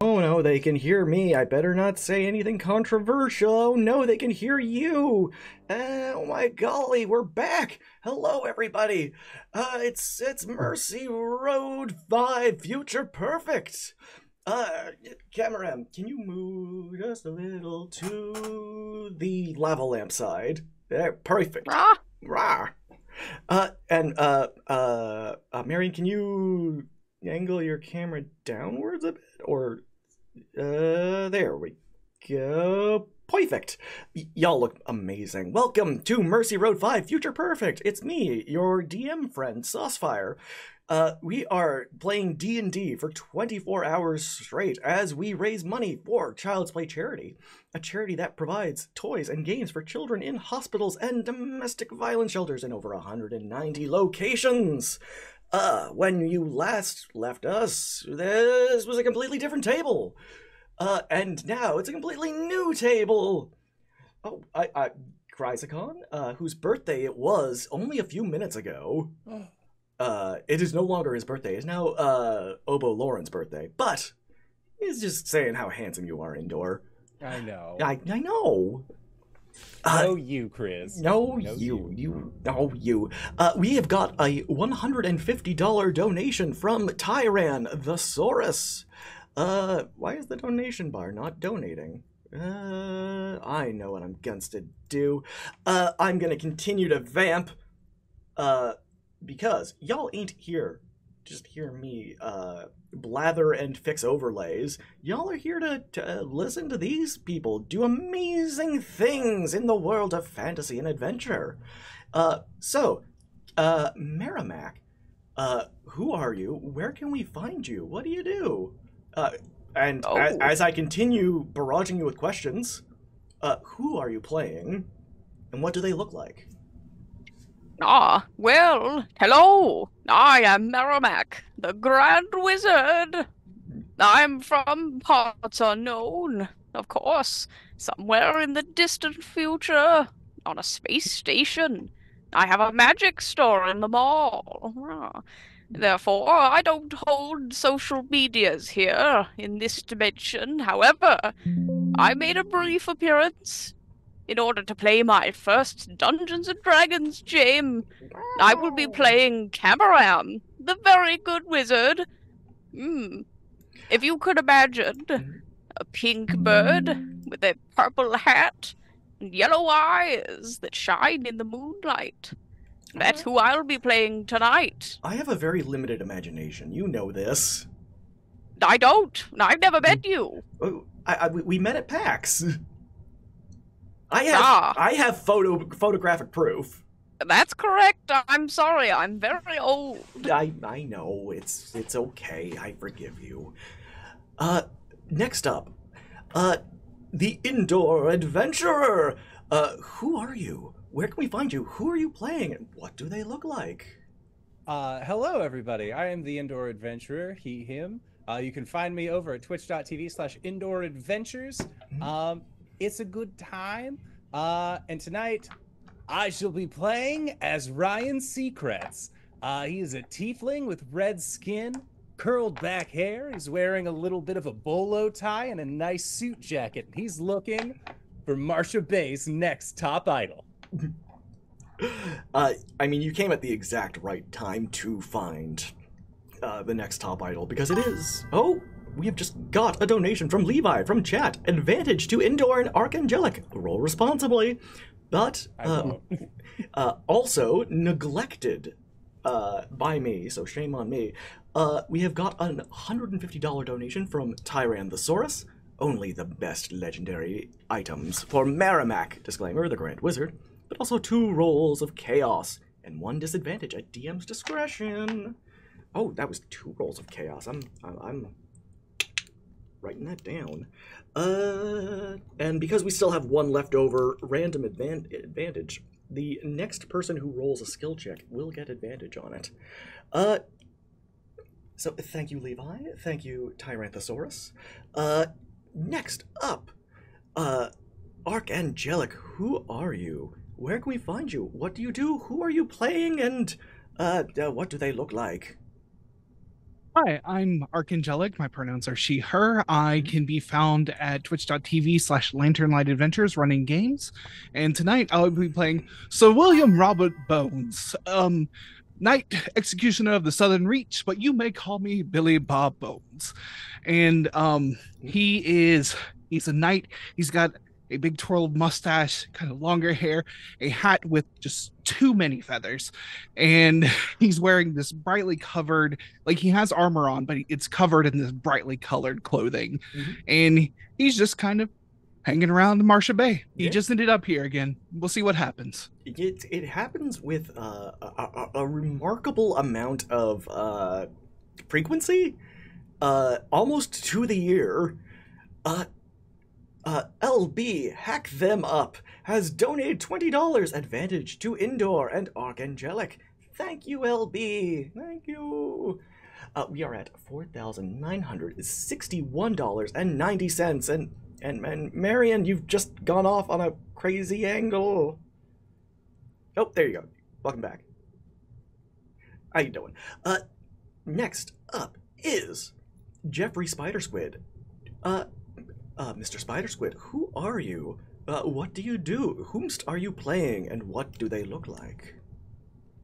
Oh no, they can hear me. I better not say anything controversial. Oh no, they can hear you. Oh my golly, we're back. Hello, everybody. It's Mercy Road 5 Future Perfect. Cameron, can you move just a little to the lava lamp side? There, perfect. Rah. Rah. Marion, can you angle your camera downwards a bit, or there we go. Perfect. Y'all look amazing. Welcome to Mercy Road 5 Future Perfect. It's me, your DM friend, Saucefire. We are playing D&D for 24 hours straight as we raise money for Child's Play Charity, a charity that provides toys and games for children in hospitals and domestic violence shelters in over 190 locations. When you last left us, this was a completely different table. And now it's a completely new table. Oh, Chrysicon, whose birthday it was only a few minutes ago. It is no longer his birthday. It's now, Obo Lauren's birthday. But he's just saying how handsome you are, Indoor. I know. I know. No, you, Chris. No, you. We have got a $150 donation from Tyran the Saurus. Why is the donation bar not donating? I know what I'm going to do. I'm gonna continue to vamp. Because y'all ain't here just hear me blather and fix overlays. Y'all are here to listen to these people do amazing things in the world of fantasy and adventure. Merrimack, who are you? Where can we find you? What do you do? As I continue barraging you with questions, who are you playing, and what do they look like? Well, hello. I am Merrimack, the Grand Wizard. I'm from parts unknown, of course, somewhere in the distant future, on a space station. I have a magic store in the mall. Therefore, I don't hold social medias here in this dimension. However, I made a brief appearance in order to play my first Dungeons & Dragons game. I will be playing Cameron, the very good wizard. If you could imagine a pink bird with a purple hat and yellow eyes that shine in the moonlight. That's who I'll be playing tonight. I have a very limited imagination. You know this. I don't. I've never met you. We met at PAX. I have photographic proof. That's correct. I'm sorry. I'm very old. I know. It's okay. I forgive you. Next up, the Indoor Adventurer. Who are you? Where can we find you? Who are you playing? And what do they look like? Hello, everybody. I am the Indoor Adventurer, he, him. You can find me over at twitch.tv/indooradventures. It's a good time. And tonight, I shall be playing as Ryan Seacrest. He is a tiefling with red skin, curled back hair. He's wearing a little bit of a bolo tie and a nice suit jacket. He's looking for Marsha Bay's next top idol. I mean, you came at the exact right time to find the next top idol, because it is... Oh, we have just got a donation from Levi from chat. Advantage to Indoor and Archangelic. Roll responsibly. But also neglected by me, so shame on me. We have got a $150 donation from Tyran the Saurus. Only the best legendary items for Merrimack, disclaimer, the Grand Wizard, but also 2 rolls of chaos and 1 disadvantage at DM's discretion. Oh, that was 2 rolls of chaos. I'm writing that down. And because we still have 1 leftover random advantage, the next person who rolls a skill check will get advantage on it. So thank you, Levi. Thank you, Tyranthosaurus. Next up, Archangelic, who are you? Where can we find you? What do you do? Who are you playing? And what do they look like? Hi, I'm Archangelic. My pronouns are she, her. I can be found at twitch.tv/Lanternlight Adventures running games. And tonight I'll be playing Sir William Robert Bones, Knight Executioner of the Southern Reach, but you may call me Billy Bob Bones. And he's a knight. He's got a big twirled mustache, kind of longer hair, a hat with just too many feathers, and he's wearing this brightly covered, like he has armor on, but it's covered in this brightly colored clothing. And he's just kind of hanging around Marcia Bay. He just ended up here again. We'll see what happens. It happens with a remarkable amount of frequency, almost to the year. LB Hack Them Up has donated $20 advantage to Indoor and Archangelic. Thank you, LB. Thank you. We are at $4,961.90, and Marion, you've just gone off on a crazy angle. Oh, there you go. Welcome back. How you doing? Next up is Jeffrey Spider Squid. Mr. Spider Squid, who are you? What do you do? Whomst are you playing, and what do they look like?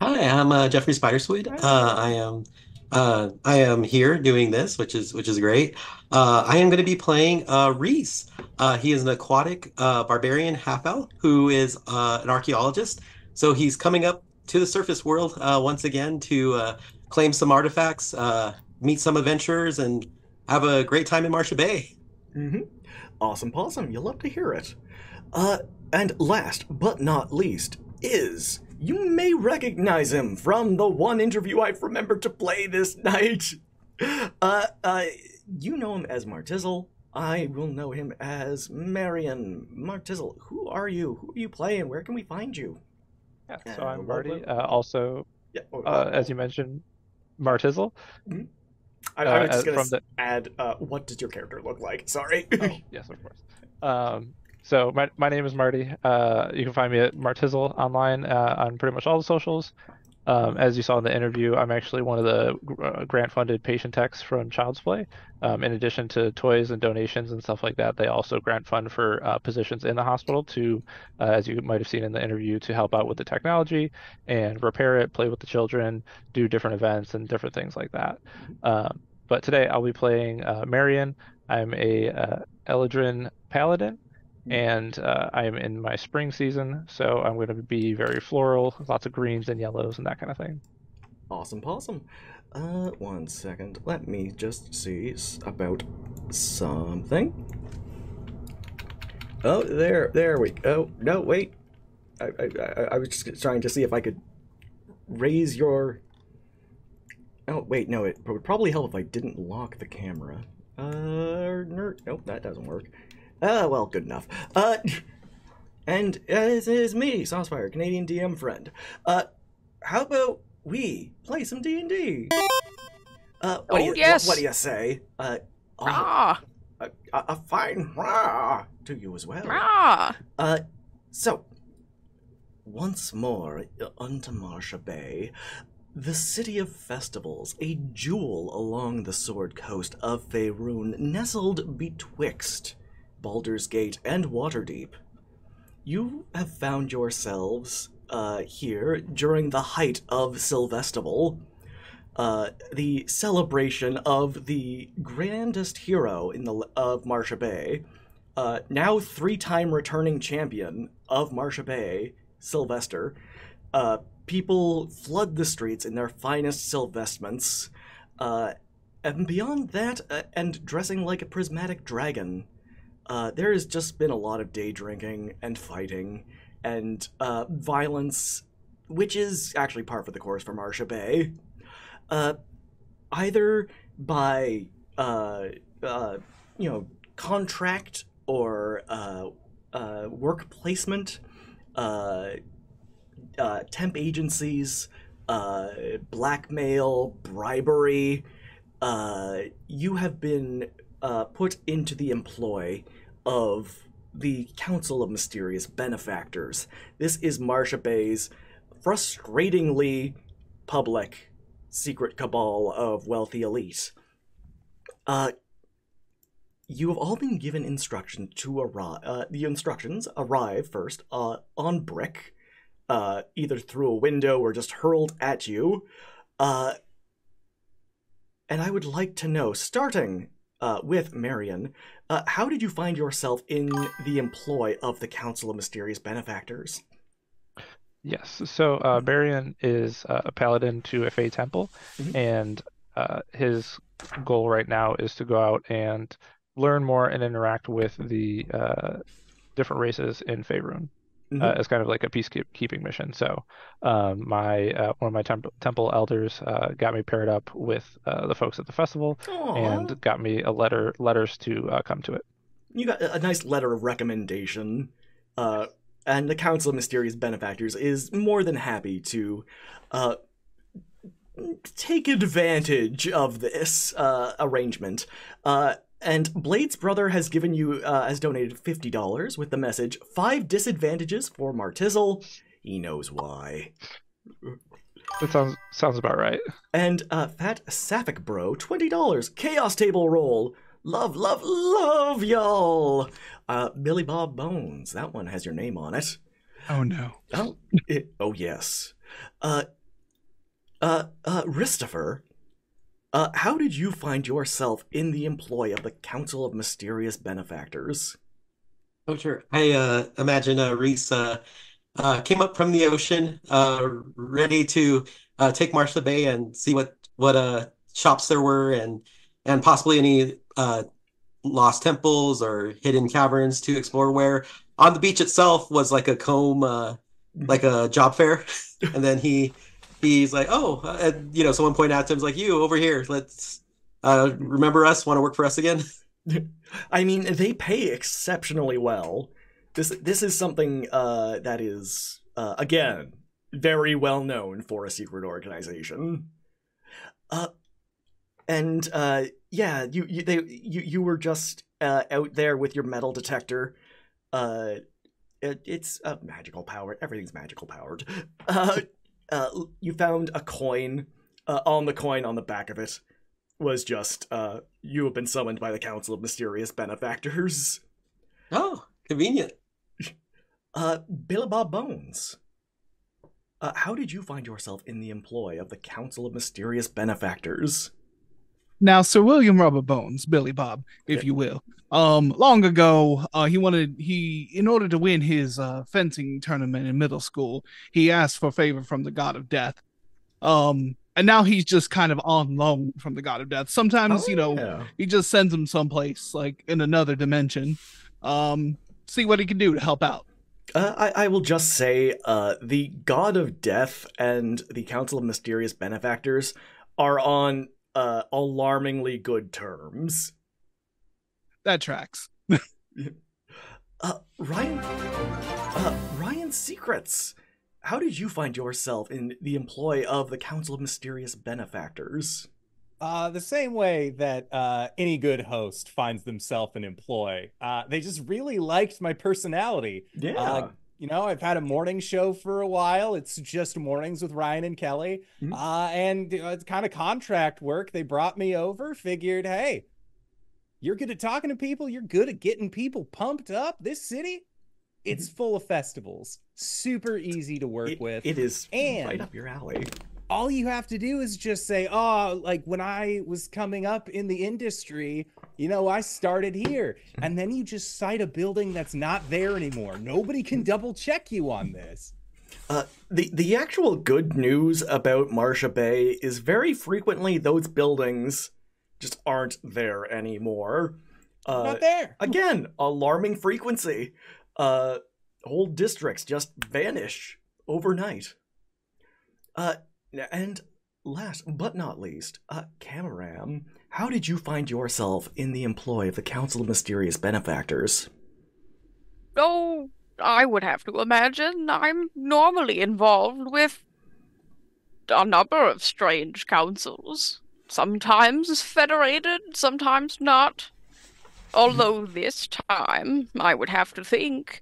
Hi, I'm Jeffrey Spider Squid. I am here doing this, which is great. I am going to be playing Reese. He is an aquatic barbarian half elf who is an archaeologist. So he's coming up to the surface world once again to claim some artifacts, meet some adventurers, and have a great time in Marcia Bay. Awesome possum, you'll love to hear it. And last but not least is, you may recognize him from the one interview I've remembered to play this night. You know him as Martizzle. I will know him as Marion. Martizzle, who are you? Who are you playing? Where can we find you? Yeah, so I'm Marty. Also, as you mentioned, Martizzle. I was just going to add, what does your character look like? Sorry. Oh, yes, of course. So my name is Marty. You can find me at Martizzle online on pretty much all the socials. As you saw in the interview, I'm actually one of the grant-funded patient techs from Child's Play. In addition to toys and donations and stuff like that, they also grant fund for positions in the hospital to, as you might have seen in the interview, to help out with the technology and repair it, play with the children, do different events and different things like that. But today I'll be playing Marion. I'm a Eladrin Paladin, and I'm in my spring season, so I'm going to be very floral, lots of greens and yellows and that kind of thing. Awesome possum. 1 second. Let me just see about something. Oh, there we go. No, wait. I was just trying to see if I could raise your... Oh, wait, no, it would probably help if I didn't lock the camera. Nope, that doesn't work. Well, good enough. And this is me, Saucepire, Canadian DM friend. How about we play some D&D? Yes. What do you say? A fine to you as well. So, once more unto Marcia Bay, the city of festivals, a jewel along the Sword Coast of Faerun, nestled betwixt Baldur's Gate and Waterdeep. You have found yourselves here during the height of Sylvestival, the celebration of the grandest hero of Marcia Bay, now 3-time returning champion of Marcia Bay, Sylvester. People flood the streets in their finest Sylvestments, and beyond that, and dressing like a prismatic dragon, there has just been a lot of day drinking and fighting and violence, which is actually par for the course for Marcia Bay. Either by contract or work placement, temp agencies, blackmail, bribery, you have been put into the employ of the Council of Mysterious Benefactors. This is Marcia Bay's frustratingly public secret cabal of wealthy elite. You have all been given instructions to arrive. The instructions arrive first on brick, either through a window or just hurled at you. And I would like to know, starting with Marion, how did you find yourself in the employ of the Council of Mysterious Benefactors? Yes. So Barian is a paladin to a Fey temple, and his goal right now is to go out and learn more and interact with the different races in Faerun as kind of like a peacekeeping mission. So one of my temple elders got me paired up with the folks at the festival. Aww. And got me letters to come to it. You got a nice letter of recommendation. And the Council of Mysterious Benefactors is more than happy to take advantage of this arrangement. And Blade's brother has given you, has donated $50 with the message, 5 disadvantages for Martizzle. He knows why. That sounds about right. And Fat Sapphic Bro, $20. Chaos Table Roll. Love, love, love, y'all. Billy Bob Bones. That one has your name on it. Oh, no. Oh, yes. Christopher, how did you find yourself in the employ of the Council of Mysterious Benefactors? Oh, sure. I imagine Reese came up from the ocean, ready to take Marsh Bay and see what shops there were and possibly any lost temples or hidden caverns to explore, where on the beach itself was like a comb, like a job fair. And then he's like, someone pointed out to him, like, you over here, let's remember us, want to work for us again? I mean, they pay exceptionally well. This is something that is, again, very well known for a secret organization. You were just out there with your metal detector. It's magical powered. Everything's magical powered. You found a coin. On the coin, on the back of it, was just you have been summoned by the Council of Mysterious Benefactors. Oh, convenient. Billy Bob Bones. How did you find yourself in the employ of the Council of Mysterious Benefactors? Now, Sir William Rubber Bones, Billy Bob, if you will. Long ago, in order to win his fencing tournament in middle school, he asked for favor from the God of Death. And now he's just kind of on loan from the God of Death. Sometimes, he just sends him someplace, like in another dimension. See what he can do to help out. I will just say, the God of Death and the Council of Mysterious Benefactors are on alarmingly good terms. That tracks. Ryan Secrets, how did you find yourself in the employ of the Council of Mysterious Benefactors? The same way that any good host finds themselves in employ. They just really liked my personality. Yeah. I've had a morning show for a while. It's just mornings with Ryan and Kelly. And it's kind of contract work. They brought me over, figured, hey, you're good at talking to people. You're good at getting people pumped up. This city, it's full of festivals. Super easy to work with. It is right up your alley. All you have to do is just say, like when I was coming up in the industry, I started here. And then you just cite a building that's not there anymore. Nobody can double check you on this. The actual good news about Marcia Bay is very frequently those buildings just aren't there anymore. Not there. Again, alarming frequency. Whole districts just vanish overnight. And last but not least, Cameram, how did you find yourself in the employ of the Council of Mysterious Benefactors? Oh, I would have to imagine I'm normally involved with a number of strange councils. Sometimes federated, sometimes not. Although this time, I would have to think,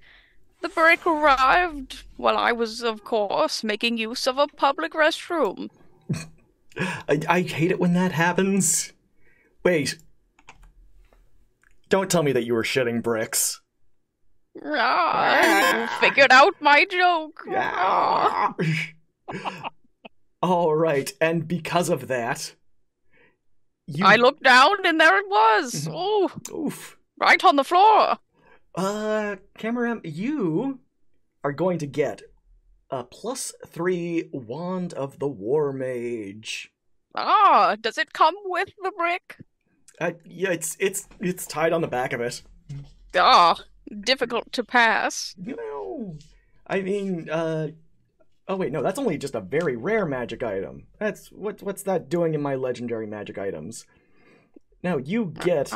the break arrived while I was, of course, making use of a public restroom. I hate it when that happens. Wait. Don't tell me that you were shitting bricks. You figured out my joke. All right, and because of that, I looked down and there it was. Oh, Oof. right on the floor. Cameron, you are going to get a +3 Wand of the War Mage. Does it come with the brick? Yeah, it's tied on the back of it. Difficult to pass. You know, I mean, oh wait, no, that's only just a very rare magic item. That's what's that doing in my legendary magic items? Now you get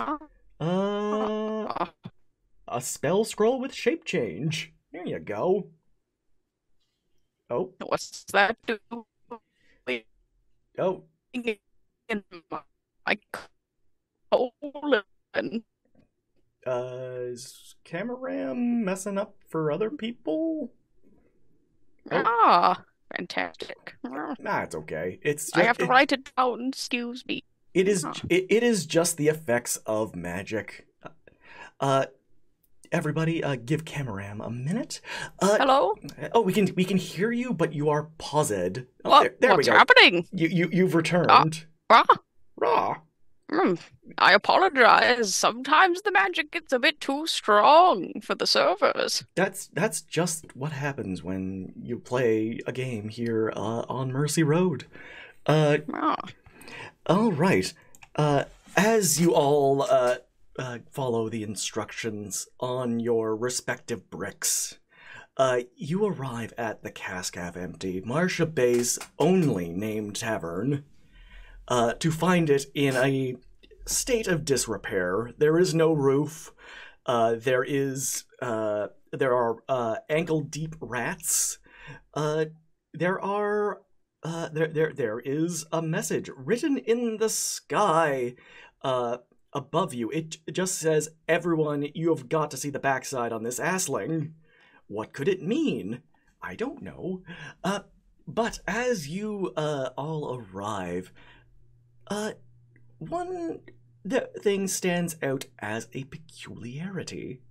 a spell scroll with shape change. There you go. Oh, What's that doing oh, in my colon? is Cameram messing up for other people? Fantastic. Nah, it's okay. It's I have to write it down, excuse me. It is just the effects of magic. Everybody, give Cameram a minute. Hello? Oh, we can hear you, but you are paused. Oh, What? there we What's go. happening? You've returned. Ah, Raw. I apologize. Sometimes the magic gets a bit too strong for the servers. That's just what happens when you play a game here on Mercy Road. All right. As you all follow the instructions on your respective bricks, you arrive at the Cask Half Empty, Marcia Bay's only named tavern, to find it in a state of disrepair. There is no roof. There are ankle-deep rats. There is a message written in the sky above you. It just says, "Everyone, you have got to see the backside on this assling." What could it mean? I don't know. But as you all arrive, one thing stands out as a peculiarity.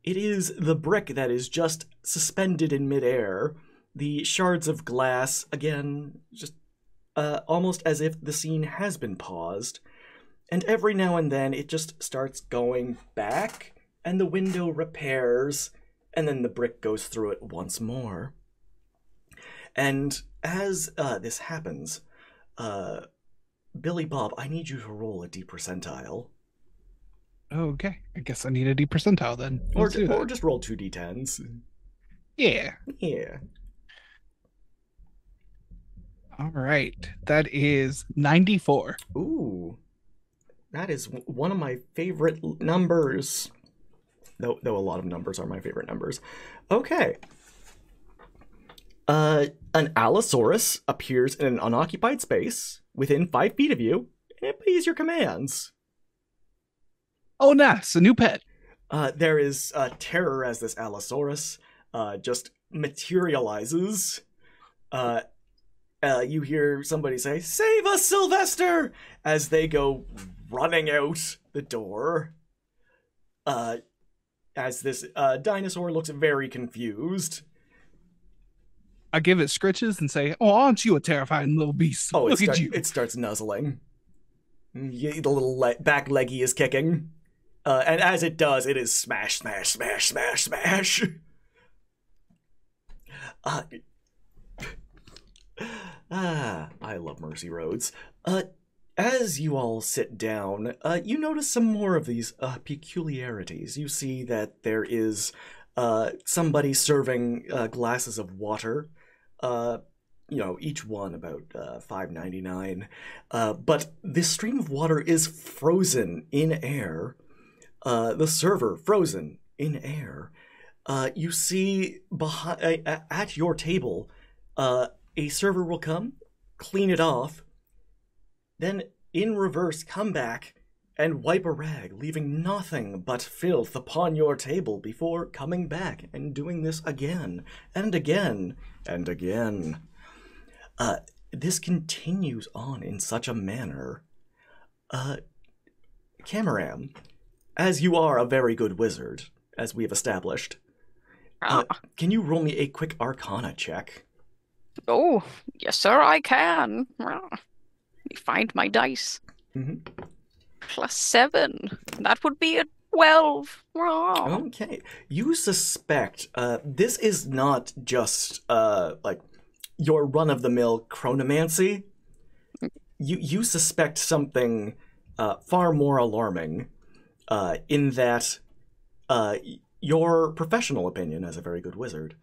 It is the brick that is just suspended in midair. The shards of glass, again, just almost as if the scene has been paused. And every now and then it just starts going back, and the window repairs, and then the brick goes through it once more. And as this happens, Billy Bob, I need you to roll a D percentile. Okay, I guess I need a D percentile then. Or Let's do that. just roll 2 D10s. Yeah. Yeah. All right. That is 94. Ooh. That is one of my favorite numbers. Though a lot of numbers are my favorite numbers. Okay. An Allosaurus appears in an unoccupied space within 5 feet of you, and it obeys your commands. Oh, nice. A new pet. There is terror as this Allosaurus just materializes. You hear somebody say, "Save us, Sylvester!" as they go running out the door. As this dinosaur looks very confused. I give it scritches and say, "Oh, aren't you a terrifying little beast? Oh, Look at you." it starts nuzzling. The little back leggy is kicking. And as it does, it is smash, smash, smash, smash, smash. I love Mercy Roads. As you all sit down, you notice some more of these peculiarities. You see that there is somebody serving glasses of water. Each one about $5.99. But this stream of water is frozen in air. The server frozen in air. You see at your table, a server will come, clean it off, then in reverse come back and wipe a rag, leaving nothing but filth upon your table before coming back and doing this again and again and again. this continues on in such a manner, Cameram, as you are a very good wizard, as we have established, can you roll me a quick Arcana check? Oh, yes, sir, I can. Let me find my dice. Mm-hmm. +7. That would be a 12. Okay. You suspect this is not just like your run-of-the-mill chronomancy. You suspect something far more alarming in that your professional opinion as a very good wizard,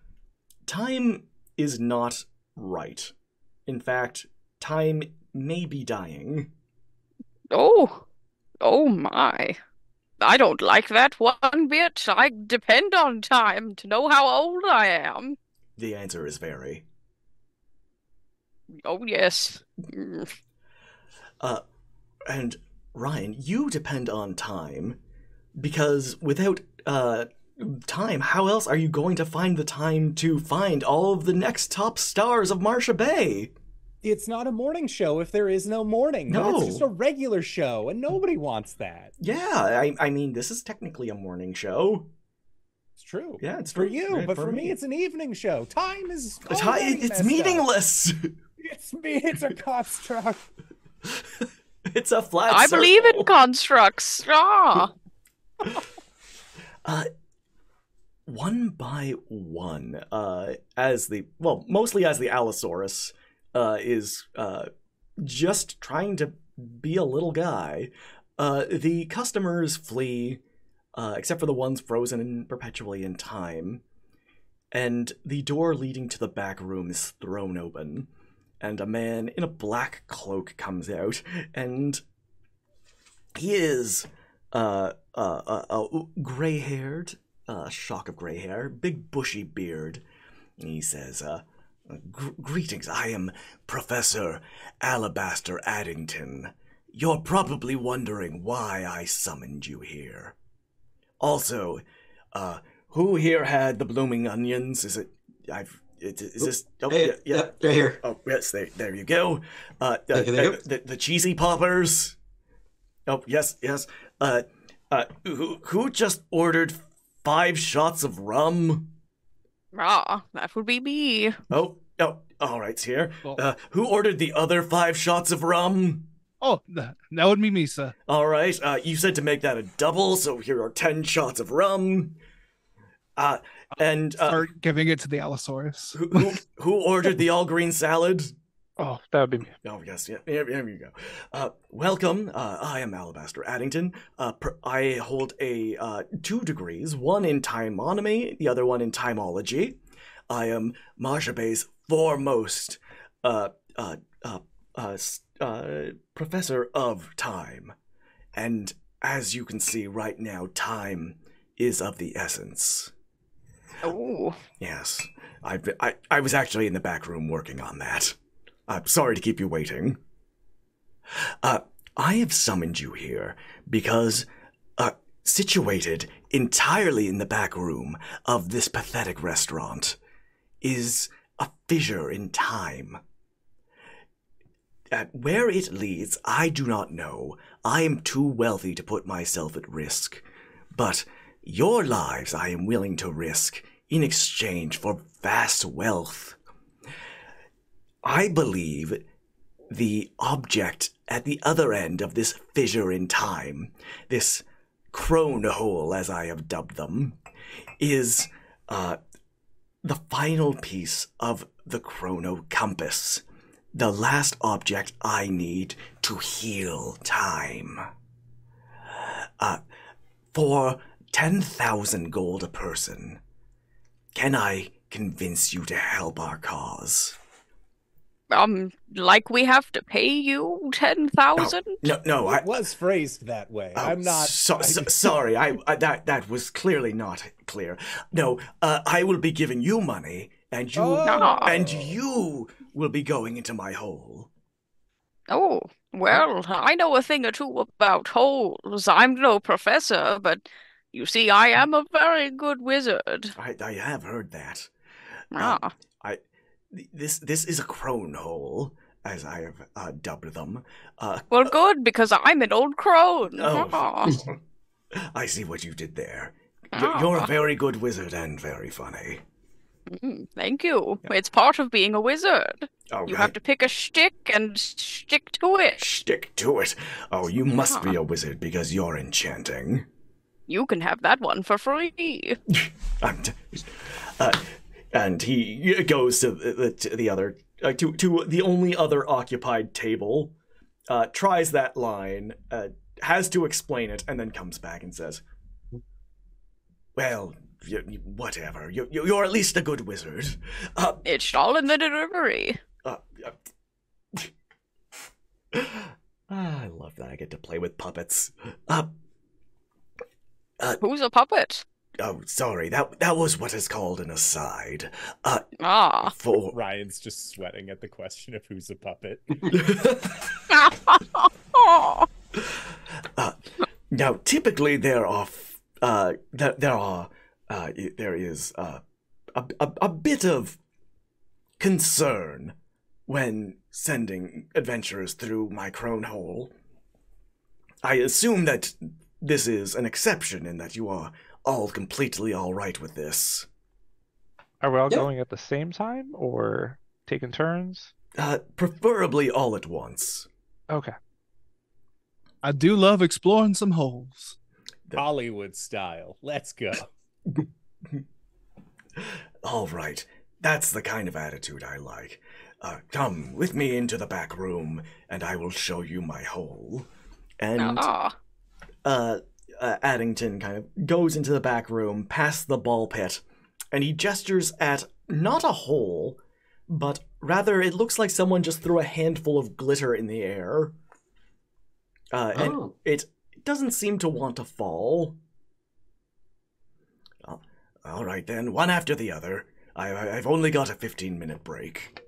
time is not right. In fact, time may be dying. Oh my. I don't like that one bit. I depend on time to know how old I am. The answer is very. Oh, yes. And Ryan, you depend on time because without time, how else are you going to find the time to find all of the next top stars of Marsha Bay? It's not a morning show if there is no morning. No. It's just a regular show, and nobody wants that. Yeah, I mean, this is technically a morning show. It's true. Yeah, it's for true. you, Right, but for for me, me. it's an evening show. Time is It's meaningless. It's a construct. It's a flat I circle. believe in constructs. One by one, mostly as the Allosaurus is just trying to be a little guy, the customers flee, except for the ones frozen perpetually in time, and the door leading to the back room is thrown open, and a man in a black cloak comes out, and he is gray-haired, shock of gray hair, big bushy beard. He says, greetings, I am Professor Alabaster Addington. You're probably wondering why I summoned you here. Also, who here had the blooming onions? Is this? Oh, Hey, yeah. right here. Oh, yes, there you go. Thank you. The cheesy poppers. Oh, yes. Who just ordered 5 shots of rum? That would be me. Oh, all right, here. Well- Who ordered the other 5 shots of rum? Oh, that would be me, sir. All right, you said to make that a double, so here are 10 shots of rum. And Start giving it to the Allosaurus. who ordered the all-green salad? Oh, that would be me. Oh, yes, yeah, here you go. Welcome, I am Alabaster Addington. I hold 2 degrees, one in timeonomy, the other one in timeology. I am Marsha Bay's foremost professor of time. And as you can see right now, time is of the essence. Oh, Yes, I was actually in the back room working on that. I'm sorry to keep you waiting. I have summoned you here because, situated entirely in the back room of this pathetic restaurant is a fissure in time. Where it leads, I do not know. I am too wealthy to put myself at risk. But your lives I am willing to risk in exchange for vast wealth. I believe the object at the other end of this fissure in time, this crone hole as I have dubbed them, is the final piece of the chrono compass, the last object I need to heal time. For 10,000 gold a person, can I convince you to help our cause? like we have to pay you 10,000? No, It was phrased that way. I'm not. Sorry, that was clearly not clear. No, I will be giving you money, and you Oh. and you will be going into my hole. Oh, well, I know a thing or two about holes. I'm no professor, but you see, I am a very good wizard. I have heard that. Ah, This is a crone hole. as I have dubbed them. Well, good, because I'm an old crone. Oh. I see what you did there. You're a very good wizard and very funny. Thank you. It's part of being a wizard. Oh, You have to pick a shtick and stick to it. Stick to it. Oh, you must be a wizard because you're enchanting. You can have that one for free. And he goes to the other to the only other occupied table, tries that line, has to explain it, and then comes back and says, "Well, whatever. You're at least a good wizard." It's all in the delivery. I love that I get to play with puppets. Who's a puppet? Oh, sorry. That was what is called an aside. For Ryan's just sweating at the question of who's a puppet. Now, typically there is a bit of concern when sending adventurers through my crone hole. I assume that this is an exception in that you are all completely all right with this. Are we all going at the same time or taking turns? Preferably all at once. Okay. I do love exploring some holes. Hollywood style. Let's go. All right. That's the kind of attitude I like. Come with me into the back room, and I will show you my hole. And Addington kind of goes into the back room, past the ball pit, and he gestures at not a hole, but rather it looks like someone just threw a handful of glitter in the air. And it doesn't seem to want to fall. All right then, one after the other. I've only got a 15-minute break.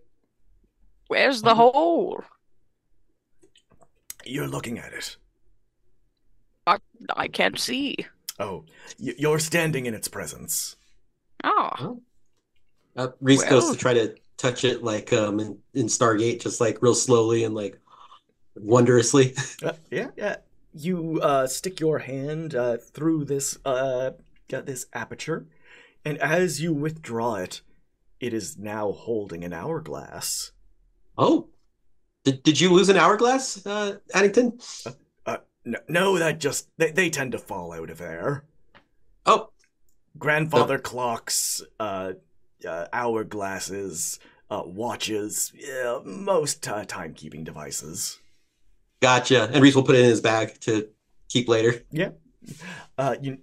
Where's the hole? You're looking at it. I can't see. Oh, you're standing in its presence. Reese goes to try to touch it like in Stargate, just like real slowly and like wondrously. Yeah. You stick your hand through this aperture, and as you withdraw it, it is now holding an hourglass. Oh, did you lose an hourglass, Addington? No, that just they tend to fall out of there. Oh, grandfather clocks, hourglasses, watches, most timekeeping devices. Gotcha. And Reese will put it in his bag to keep later. Yeah. You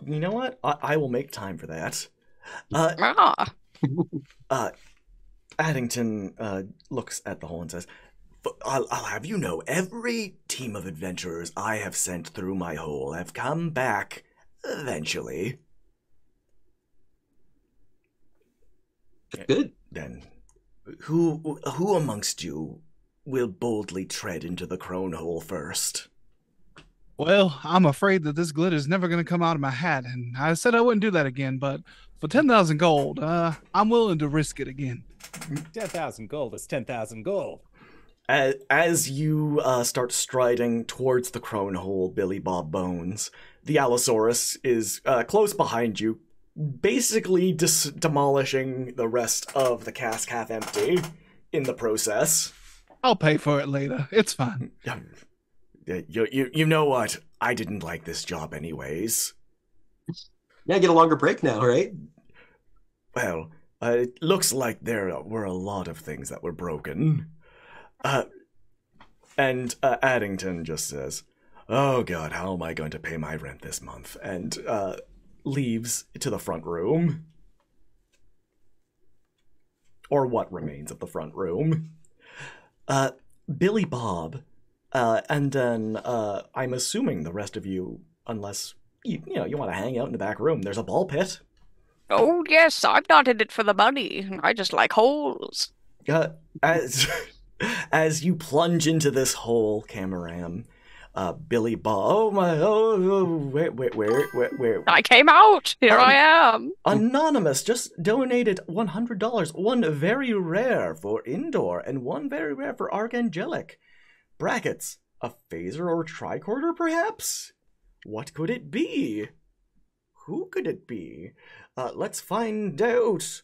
know what? I will make time for that. Addington looks at the hole and says, I'll have you know, every team of adventurers I have sent through my hole have come back eventually. Good. Then, who amongst you will boldly tread into the crone hole first? Well, I'm afraid that this glitter's never going to come out of my hat, and I said I wouldn't do that again, but for 10,000 gold, I'm willing to risk it again. 10,000 gold is 10,000 gold. As you start striding towards the crone hole, Billy Bob Bones, the Allosaurus is close behind you, basically demolishing the rest of the cask half empty in the process. I'll pay for it later. It's fine. You know what? I didn't like this job anyways. Yeah, get a longer break now, right? Well, it looks like there were a lot of things that were broken. And Addington just says, "Oh God, how am I going to pay my rent this month?" And leaves to the front room. Or what remains of the front room. Billy Bob, and then I'm assuming the rest of you, unless you want to hang out in the back room, there's a ball pit. Oh yes, I'm not in it for the money. I just like holes. As you plunge into this hole, Cameram, Billy Bob. Oh my! Oh, where? I came out. Here I am. Anonymous just donated $100. One very rare for indoor and one very rare for archangelic. Brackets. A phaser or tricorder, perhaps? What could it be? Who could it be? Let's find out.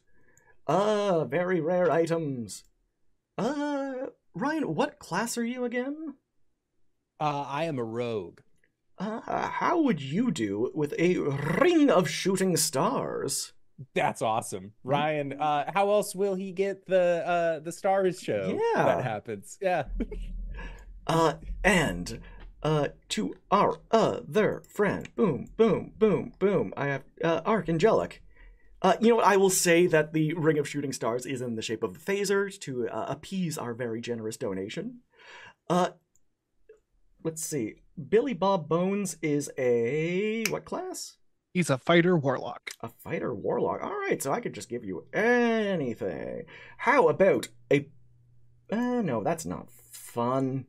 Very rare items. Ryan, what class are you again? I am a rogue. How would you do with a ring of shooting stars? That's awesome, Ryan. How else will he get the stars show? Yeah. That happens. Yeah. And to our other friend, boom, boom, boom, boom. I have archangelic. You know what? I will say that the ring of shooting stars is in the shape of phasers to appease our very generous donation. Let's see. Billy Bob Bones is a what class? He's a fighter warlock. A fighter warlock. All right, so I could just give you anything. How about a? No, that's not fun.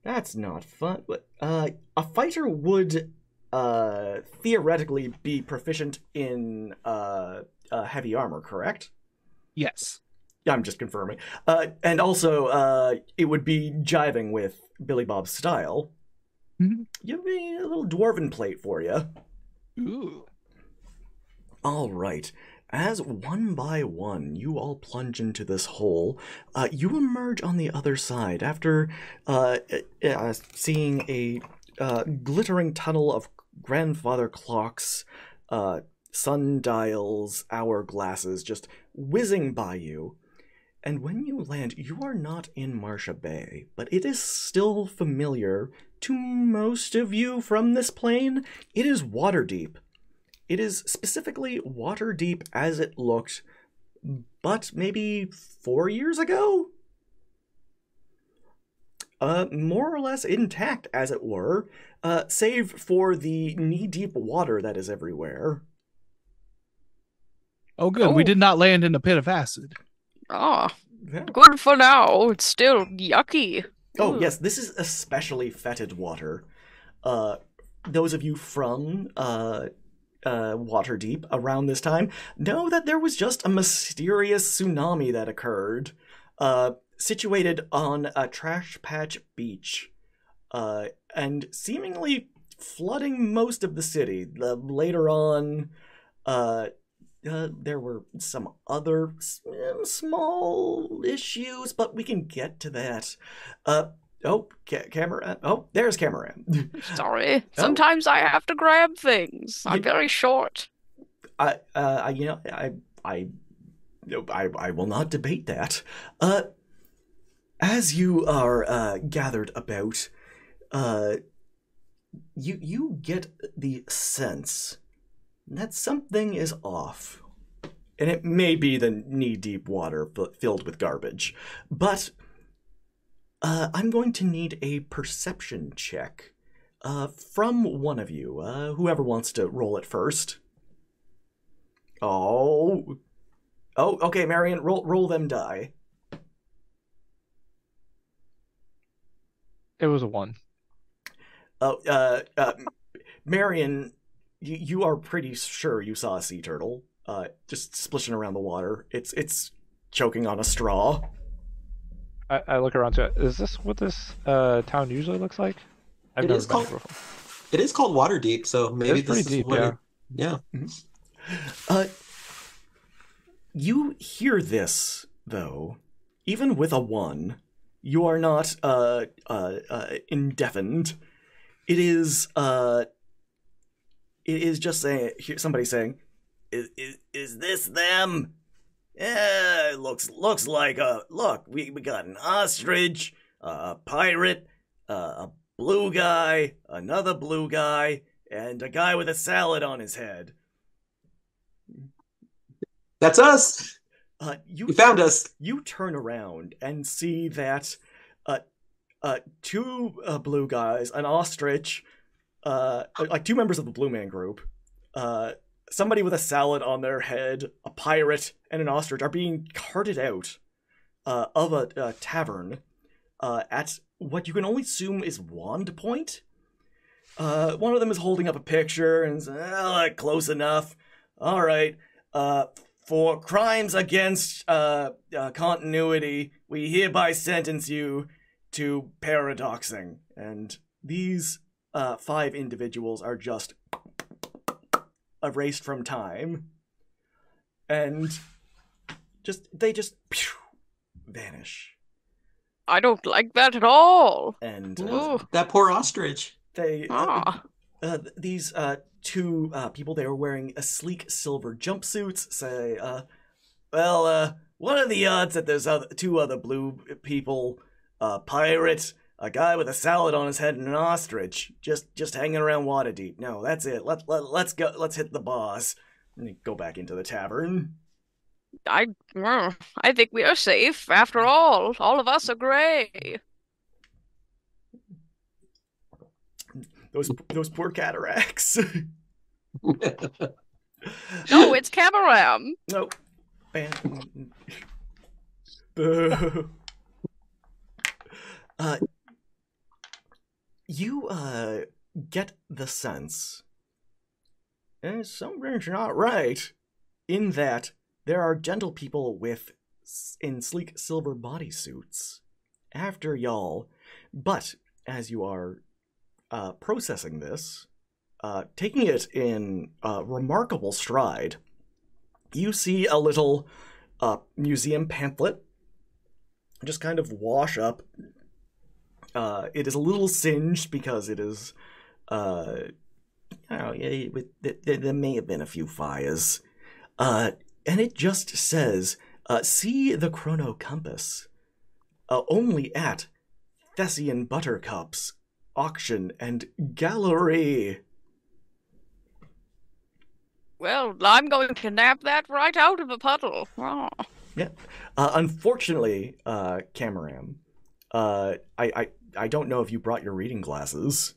That's not fun. A fighter would theoretically be proficient in heavy armor, correct? Yes. I'm just confirming. And also, it would be jiving with Billy Bob's style. Mm-hmm. Give me a little dwarven plate for you. Ooh. All right. As one by one you all plunge into this hole, you emerge on the other side after seeing a glittering tunnel of grandfather clocks, sundials, hourglasses just whizzing by you. And when you land, you are not in Marcia Bay, but it is still familiar to most of you from this plane. It is Waterdeep. It is specifically Waterdeep as it looked, but maybe 4 years ago? More or less intact, as it were, save for the knee-deep water that is everywhere. Oh, good. We did not land in a pit of acid. Oh, Yeah. good for now. It's still yucky. Oh, Ugh. yes, this is especially fetid water. Those of you from Waterdeep around this time know that there was just a mysterious tsunami that occurred, situated on a Trash Patch Beach, and seemingly flooding most of the city. Later on, there were some other small issues, but we can get to that. Cameron. Oh, there's Cameron. Sorry. Sometimes I have to grab things. I'm very short. I will not debate that. As you are gathered about, you get the sense that something is off. And it may be the knee-deep water filled with garbage. But I'm going to need a perception check from one of you. Whoever wants to roll it first. Oh, okay, Marion, roll them die. It was a 1. Marion, you are pretty sure you saw a sea turtle, just splishing around the water. It's choking on a straw. I look around to it. Is this what this town usually looks like? I've It never is been called- here before. It is called Waterdeep, so maybe It's pretty this is deep, what yeah. yeah. You hear this, though. Even with a 1, you are not indefined. It is just somebody saying, "Is this them? Yeah, it looks like look. We got an ostrich, a pirate, a blue guy, another blue guy, and a guy with a salad on his head." That's us. You You found us. You turn around and see that 2 blue guys, an ostrich, like 2 members of the Blue Man group, somebody with a salad on their head, a pirate, and an ostrich are being carted out of a tavern at what you can only assume is Wand Point. One of them is holding up a picture and says, close enough. All right. For crimes against continuity, we hereby sentence you to paradoxing. And these 5 individuals are just erased from time. And they just vanish. I don't like that at all. And Ooh. That poor ostrich. These 2 people, they were wearing a sleek silver jumpsuits, say, what are the odds that there's 2 other blue people, a pirate, a guy with a salad on his head, and an ostrich, just hanging around Waterdeep? No, that's it. Let's go. Let's hit the boss. And go back into the tavern. I think we are safe. After all of us are gray. Those poor cataracts. No, it's Cameram. No. Boo. You get the sense something's not right in that there are gentle people in sleek silver bodysuits after y'all, but as you are processing this, taking it in remarkable stride, you see a little museum pamphlet just kind of wash up. It is a little singed because it is, there may have been a few fires. And it just says, see the chrono compass. Only at Thessian Buttercups auction and gallery. Well, I'm going to nab that right out of a puddle. Oh. Yeah. Unfortunately, Cameram, I don't know if you brought your reading glasses.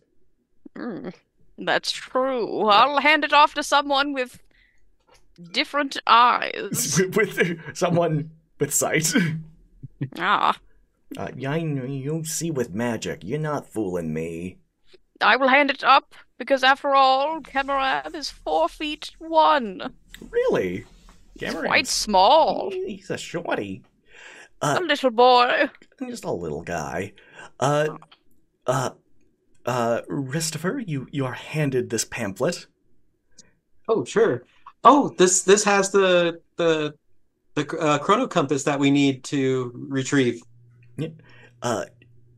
That's true. I'll hand it off to someone with different eyes. With someone with sight. Ah. You see with magic. You're not fooling me. I will hand it up, because after all, Cameram is 4'1". Really? He's quite small. He's a shorty. A little boy. Just a little guy. Christopher, you are handed this pamphlet. Oh, sure. Oh, this has the chrono compass that we need to retrieve. Yeah.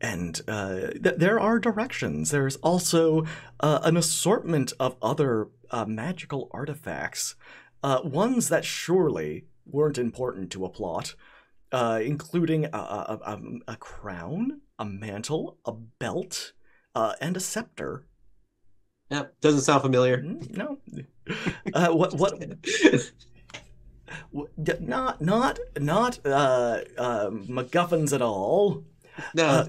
There are directions. There's also an assortment of other magical artifacts, ones that surely weren't important to a plot, including a crown, a mantle, a belt, and a scepter. Yep, doesn't sound familiar. No. What? Not MacGuffins at all. No,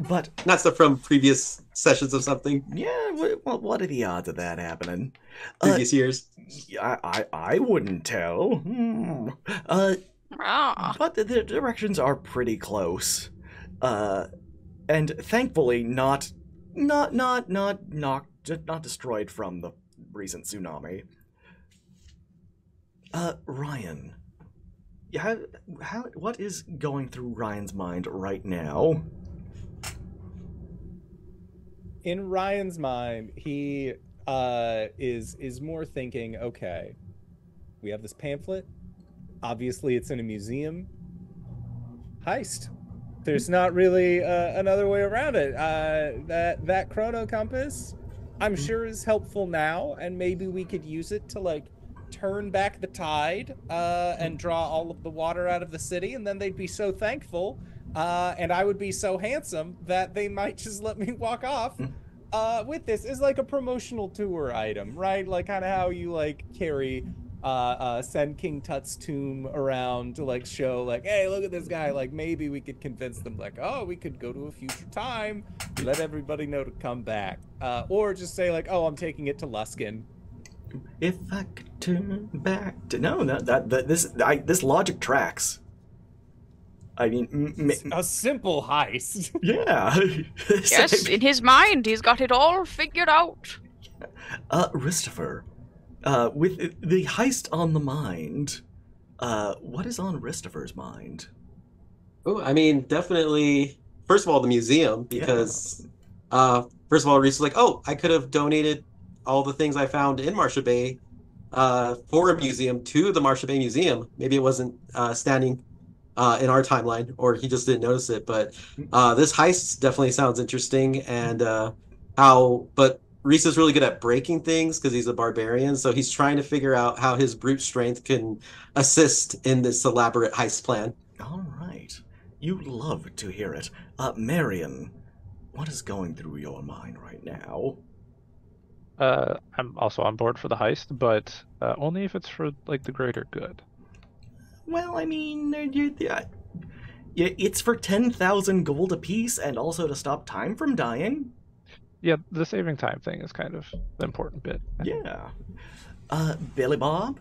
but not stuff from previous sessions of something. Yeah, what are the odds of that happening? Previous years. I wouldn't tell. But the directions are pretty close, and thankfully not destroyed from the recent tsunami. Ryan, what is going through Ryan's mind right now? In Ryan's mind, he is more thinking, okay, we have this pamphlet. Obviously, it's in a museum. Heist. There's not really another way around it. That chrono compass, I'm sure, is helpful now, and maybe we could use it to turn back the tide and draw all of the water out of the city, and then they'd be so thankful, and I would be so handsome that they might just let me walk off with this. Is like a promotional tour item, right? Like kind of how you carry send King Tut's tomb around to show hey, look at this guy. Maybe we could convince them oh, we could go to a future time, let everybody know to come back, or just say oh, I'm taking it to Luskin. If I could turn back to this logic tracks. I mean, A simple heist. yeah. Yes, in his mind, he's got it all figured out. Christopher, with the heist on the mind, what is on Christopher's mind? Oh, I mean, definitely. First of all, the museum, because first of all, Reese was like, "Oh, I could have donated all the things I found in Marcia Bay for a museum to the Marcia Bay Museum. Maybe it wasn't standing in our timeline, or he just didn't notice it. But this heist definitely sounds interesting, and but Reese is really good at breaking things because he's a barbarian, so he's trying to figure out how his brute strength can assist in this elaborate heist plan. All right. You love to hear it. Marion, what is going through your mind right now? I'm also on board for the heist, but only if it's for like the greater good. Well, I mean, it's for 10,000 gold apiece and also to stop time from dying. Yeah, the saving time thing is kind of the important bit. Yeah. Billy Bob?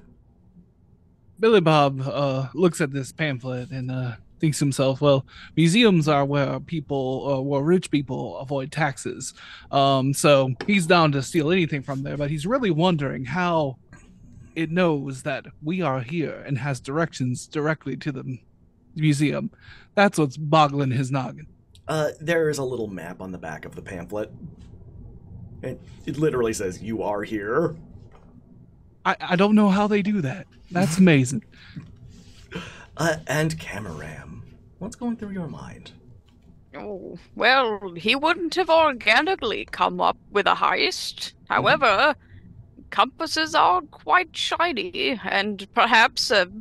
Billy Bob looks at this pamphlet and thinks to himself, well, museums are where rich people avoid taxes. So he's down to steal anything from there, but he's really wondering how it knows that we are here and has directions directly to the museum. That's what's boggling his noggin. There's a little map on the back of the pamphlet. It literally says, "You are here." I don't know how they do that. That's amazing. And Camaram, what's going through your mind? Oh, well, he wouldn't have organically come up with a heist. However, compasses are quite shiny, and perhaps a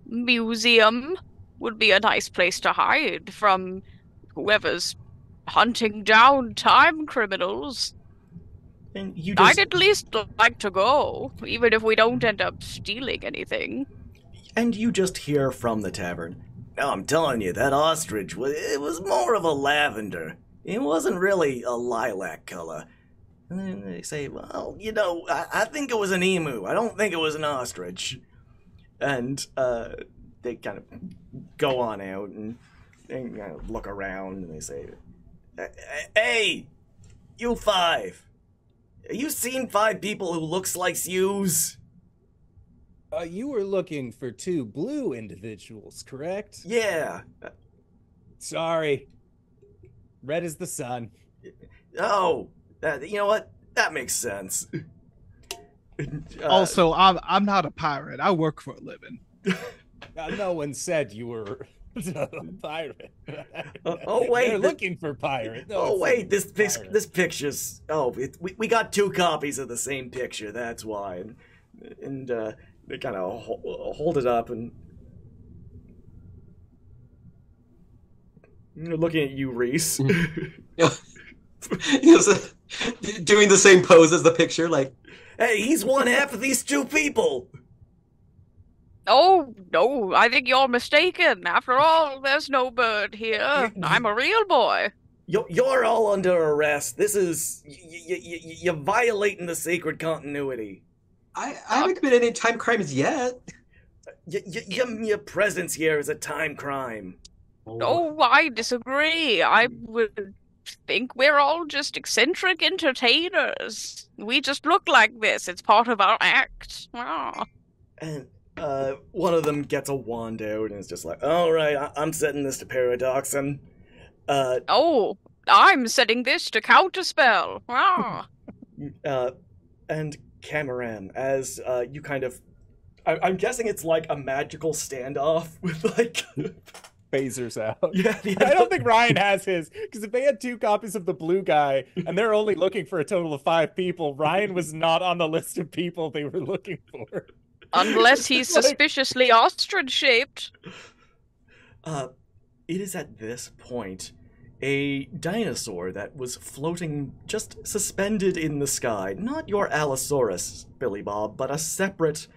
museum would be a nice place to hide from whoever's hunting down time criminals. And you just... I'd at least like to go, even if we don't end up stealing anything. And you just hear from the tavern, "No, I'm telling you, that ostrich, it was more of a lavender. It wasn't really a lilac color." And then they say, "Well, I think it was an emu. I don't think it was an ostrich." And they kind of go on out and kind of look around and they say, "Hey, you five. You seen 5 people who looks like yous?" You were looking for 2 blue individuals, correct? Yeah. Sorry. Red is the sun. Oh, you know what? That makes sense. Also, I'm not a pirate. I work for a living. No one said you were a pirate. Oh wait, they're looking for pirate. No, oh wait, this picture's. Oh, we got 2 copies of the same picture. That's why, and they kind of hold it up and looking at you, Reese. Doing the same pose as the picture, like, "Hey, he's one half of these 2 people." Oh, no, I think you're mistaken. After all, there's no bird here. I'm a real boy. You're all under arrest. This is... You're violating the sacred continuity. I haven't committed any time crimes yet. Your presence here is a time crime. Oh, I disagree. I would think we're all just eccentric entertainers. We just look like this. It's part of our act. Oh. And one of them gets a wand out and is just like, "All right, I'm setting this to Paradoxon." Oh, I'm setting this to Counterspell. Ah. And Camaram, as you kind of... I'm guessing it's like a magical standoff with like... phasers out. Yeah, I don't think Ryan has his, because if they had 2 copies of the blue guy and they're only looking for a total of 5 people, Ryan was not on the list of people they were looking for. Unless he's suspiciously ostrich-shaped. It is at this point a dinosaur that was floating, just suspended in the sky. Not your Allosaurus, Billy Bob, but a separate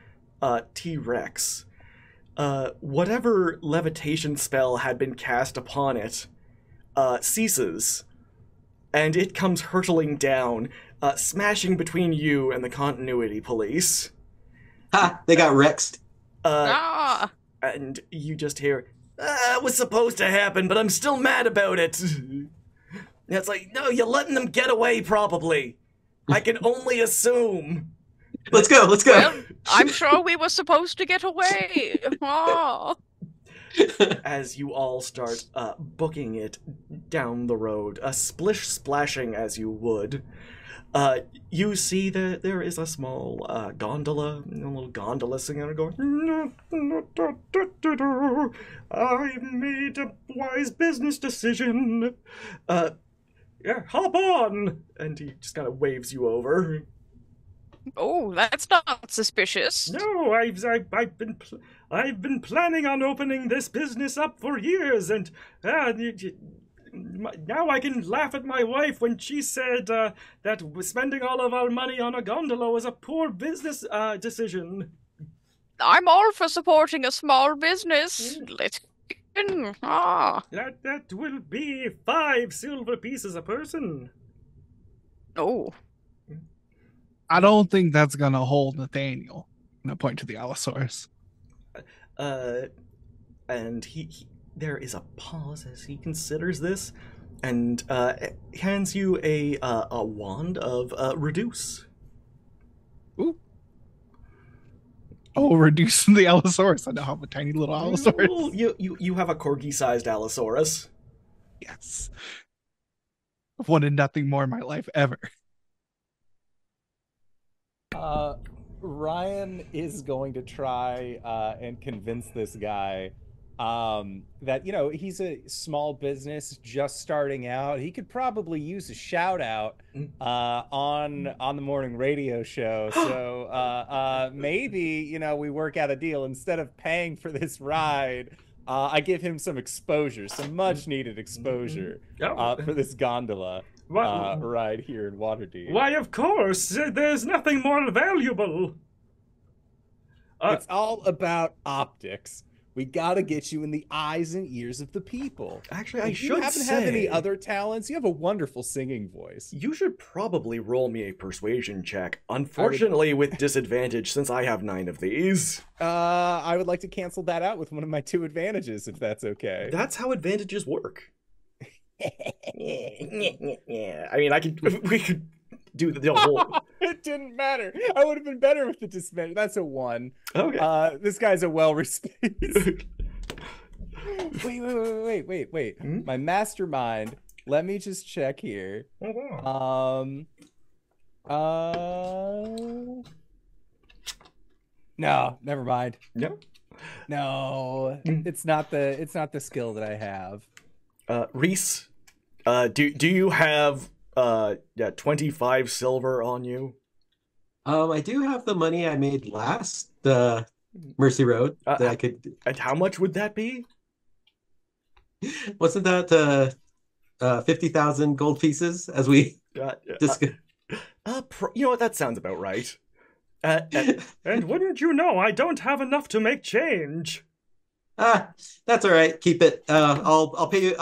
T-Rex. Whatever levitation spell had been cast upon it ceases, and it comes hurtling down, smashing between you and the continuity police. Ha! They got Rexed. And you just hear, It was supposed to happen, but I'm still mad about it. And it's like, no, you're letting them get away, probably. I can only assume. Let's go. Let's go. Well, I'm sure we were supposed to get away. Oh. As you all start booking it down the road, splish splashing as you would, you see that there is a small gondola, a little gondola singing and going, I made a wise business decision. Yeah, hop on! And he just kind of waves you over. Oh, that's not suspicious. No, I've been planning on opening this business up for years, and now I can laugh at my wife when she said that spending all of our money on a gondola was a poor business decision. I'm all for supporting a small business. Let's begin. Ah. That will be 5 silver pieces a person. Oh. I don't think that's gonna hold Nathaniel. I'm gonna point to the Allosaurus. And he there is a pause as he considers this, and hands you a wand of reduce. Ooh. Oh, reduce the Allosaurus. I now have a tiny little Allosaurus. Well, you have a corgi-sized Allosaurus. Yes. I've wanted nothing more in my life ever. Ryan is going to try and convince this guy that, you know, he's a small business just starting out. He could probably use a shout out on the morning radio show. So maybe, you know, we work out a deal. Instead of paying for this ride, I give him some exposure, some much needed exposure for this gondola. Right here in Waterdeep. Why, of course. There's nothing more valuable. It's all about optics. We gotta get you in the eyes and ears of the people. Actually, if you happen to have any other talents, you have a wonderful singing voice. You should probably roll me a persuasion check. Unfortunately, with disadvantage, since I have 9 of these. I would like to cancel that out with one of my 2 advantages, if that's okay. That's how advantages work. Yeah, I mean, we could do the whole. It didn't matter. I would have been better with the disadvantage. That's a 1. Okay. This guy's a well-respected. Wait. My mastermind. Let me just check here. No, never mind. No, it's not the skill that I have. Reese, do you have 25 silver on you? I do have the money I made last Mercy Road that I could. And how much would that be? Wasn't that 50,000 gold pieces as we discussed? You know what? That sounds about right. And wouldn't you know, I don't have enough to make change. That's all right. Keep it. I'll pay you.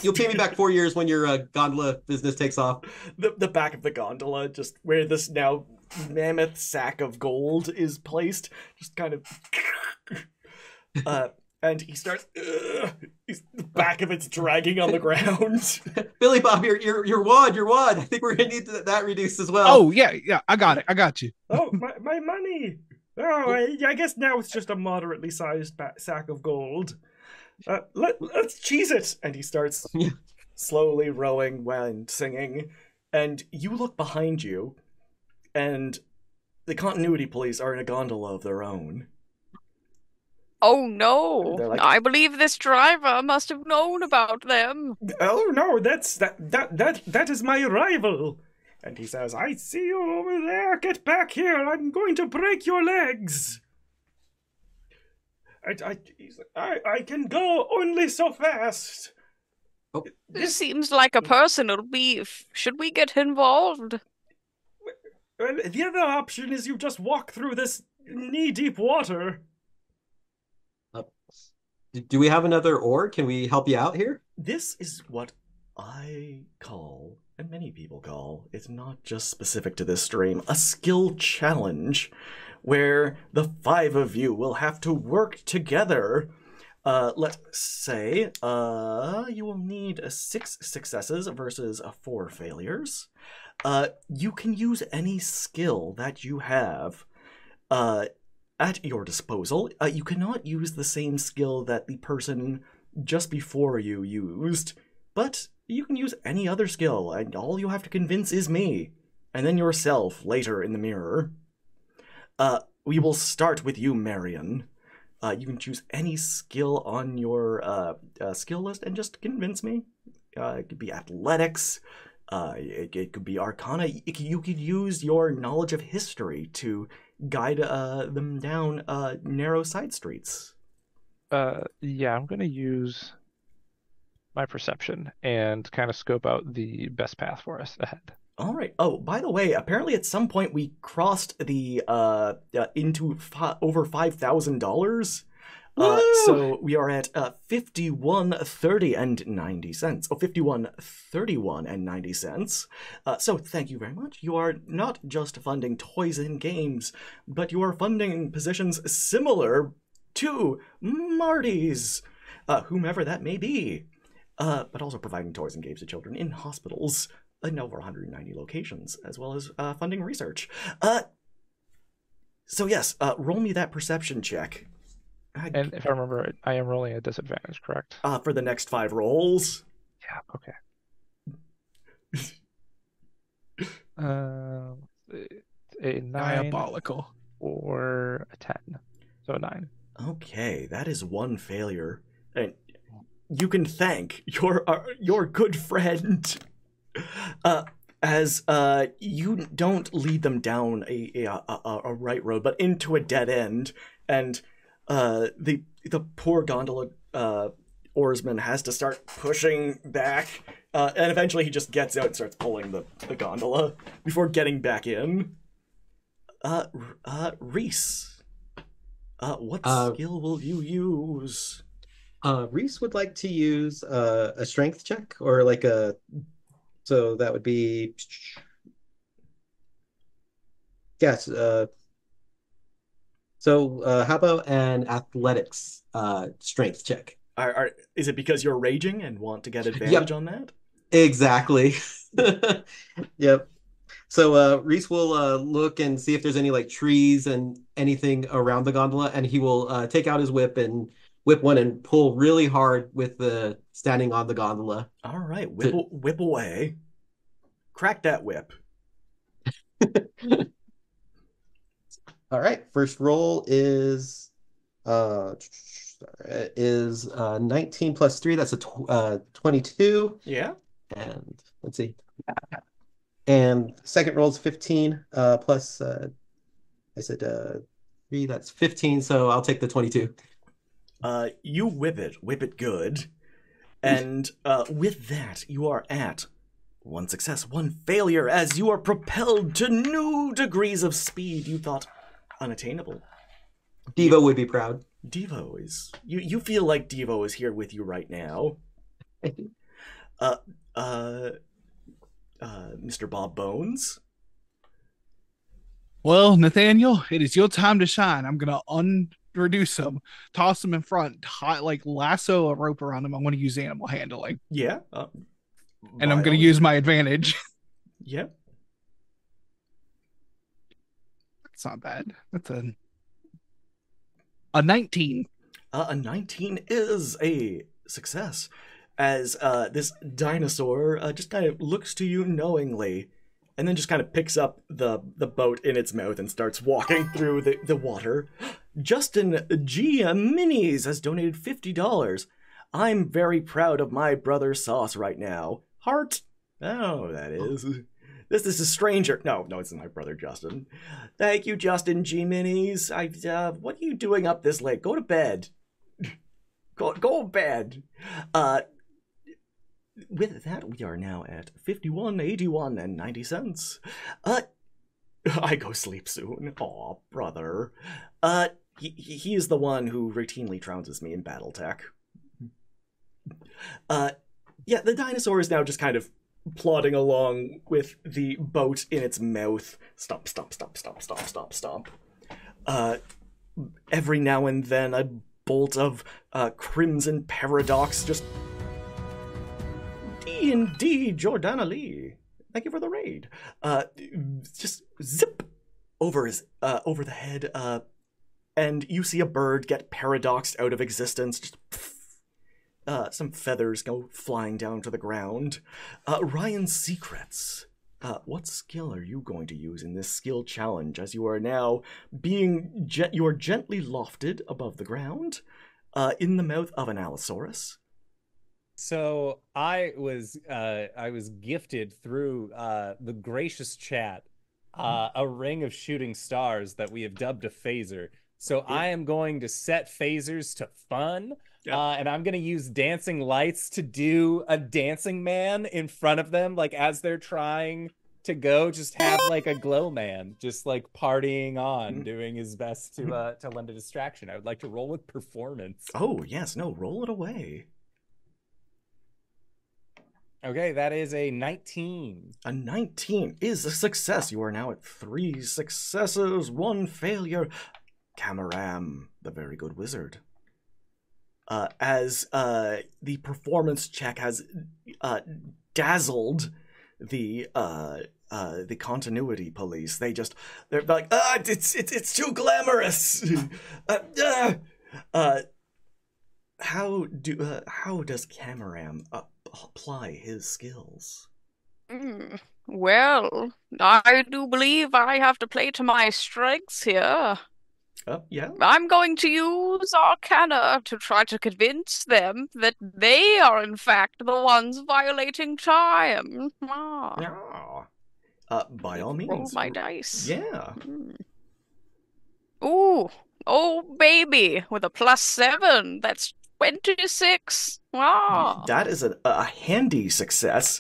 You'll pay me back 4 years when your gondola business takes off. The back of the gondola, just where this now mammoth sack of gold is placed, just kind of. And he starts. The back of it's dragging on the ground. Billy Bob, your wad. I think we're gonna need that reduced as well. Oh yeah, I got it. I got you. Oh, my money. Oh, I guess now it's just a moderately sized sack of gold. Let's cheese it. And he starts slowly rowing and singing. And you look behind you, and the continuity police are in a gondola of their own. Oh no! Like, I believe this driver must have known about them. Oh no, that is my rival. And he says, I see you over there. Get back here. I'm going to break your legs. I can go only so fast. Oh. This seems like a personal beef. Should we get involved? Well, the other option is you just walk through this knee-deep water. Do we have another oar? Can we help you out here? This is what I call, and many people call, it's not just specific to this stream, a skill challenge, where the 5 of you will have to work together Let's say you will need 6 successes versus 4 failures. You can use any skill that you have at your disposal. You cannot use the same skill that the person just before you used, but you can use any other skill, and all you have to convince is me, and then yourself later in the mirror. We will start with you, Marion. You can choose any skill on your skill list and just convince me. It could be athletics. It could be arcana. You could use your knowledge of history to guide them down narrow side streets. Yeah, I'm going to use my perception and kind of scope out the best path for us ahead. All right. Oh, by the way, apparently at some point we crossed the into over $5,000. So we are at 51.30 and 90 cents. Oh, 51.31 and 90 cents. So thank you very much. You are not just funding toys and games, but you are funding positions similar to Marty's, whomever that may be. But also providing toys and games to children in hospitals in over 190 locations, as well as funding research. So yes, roll me that perception check. And if I remember, I am rolling a disadvantage, correct? For the next 5 rolls. Yeah, okay. A 9 Diabolical. or a 10. So a 9. Okay, that is 1 failure. And you can thank your good friend. As you don't lead them down a right road, but into a dead end, and the poor gondola oarsman has to start pushing back, and eventually he just gets out and starts pulling the gondola before getting back in. Reese, what skill will you use? Reese would like to use a strength check, or like a. So that would be. Yes. So how about an athletics strength check? Is it because you're raging and want to get advantage on that? Exactly. Yep. So Reese will look and see if there's any like trees and anything around the gondola, and he will take out his whip and whip one and pull really hard with the standing on the gondola. All right, whip away. Crack that whip. All right, first roll is 19 plus 3. That's a 22. Yeah. And let's see. And second roll is 15 plus I said 3. That's 15. So I'll take the 22. You whip it good, and with that you are at 1 success, 1 failure, as you are propelled to new degrees of speed you thought unattainable. Devo would be proud. Devo is you feel like Devo is here with you right now. Mr. Bob Bones. Well, Nathaniel, it is your time to shine. I'm gonna reduce him, toss him in front, like lasso a rope around him. I want to use animal handling. Yeah. And I'm going to use my advantage. Yeah. That's not bad. That's a 19. A 19 is a success, as this dinosaur just kind of looks to you knowingly, and then just kind of picks up the boat in its mouth and starts walking through the water. Justin G. Minis has donated $50. I'm very proud of my brother Sauce right now. Heart. Oh, that is. This is a stranger. No, it's my brother Justin. Thank you, Justin G. Minis. What are you doing up this late? Go to bed. Go to bed. With that, we are now at 51.81 and 90 cents. I go sleep soon. Aw, brother. He is the one who routinely trounces me in BattleTech. Yeah, the dinosaur is now just kind of plodding along with the boat in its mouth. Stomp. Every now and then, a bolt of crimson paradox. Just D&D Jordana Lee. Thank you for the raid. Just zip over over the head. And you see a bird get paradoxed out of existence. Just some feathers go flying down to the ground. Ryan Secrets. What skill are you going to use in this skill challenge, as you are now being you are gently lofted above the ground, in the mouth of an Allosaurus? So I was gifted through the gracious chat a ring of shooting stars that we have dubbed a phaser. So I am going to set phasers to fun. And I'm going to use dancing lights to do a dancing man in front of them, like as they're trying to go, just have like a glow man, just like partying on, doing his best to lend a distraction. I would like to roll with performance. Oh, yes. No, roll it away. Okay, that is a 19. A 19 is a success. You are now at 3 successes, 1 failure. Camaram, the very good wizard. As the performance check has dazzled the continuity police, they're like, it's too glamorous. How does Camaram apply his skills? Well, I do believe I have to play to my strengths here. Yeah. I'm going to use Arcana to try to convince them that they are, in fact, the ones violating time. By all means. Roll my dice. Yeah. Ooh. Oh, baby. With a +7. That's 26. Wow. That is a handy success.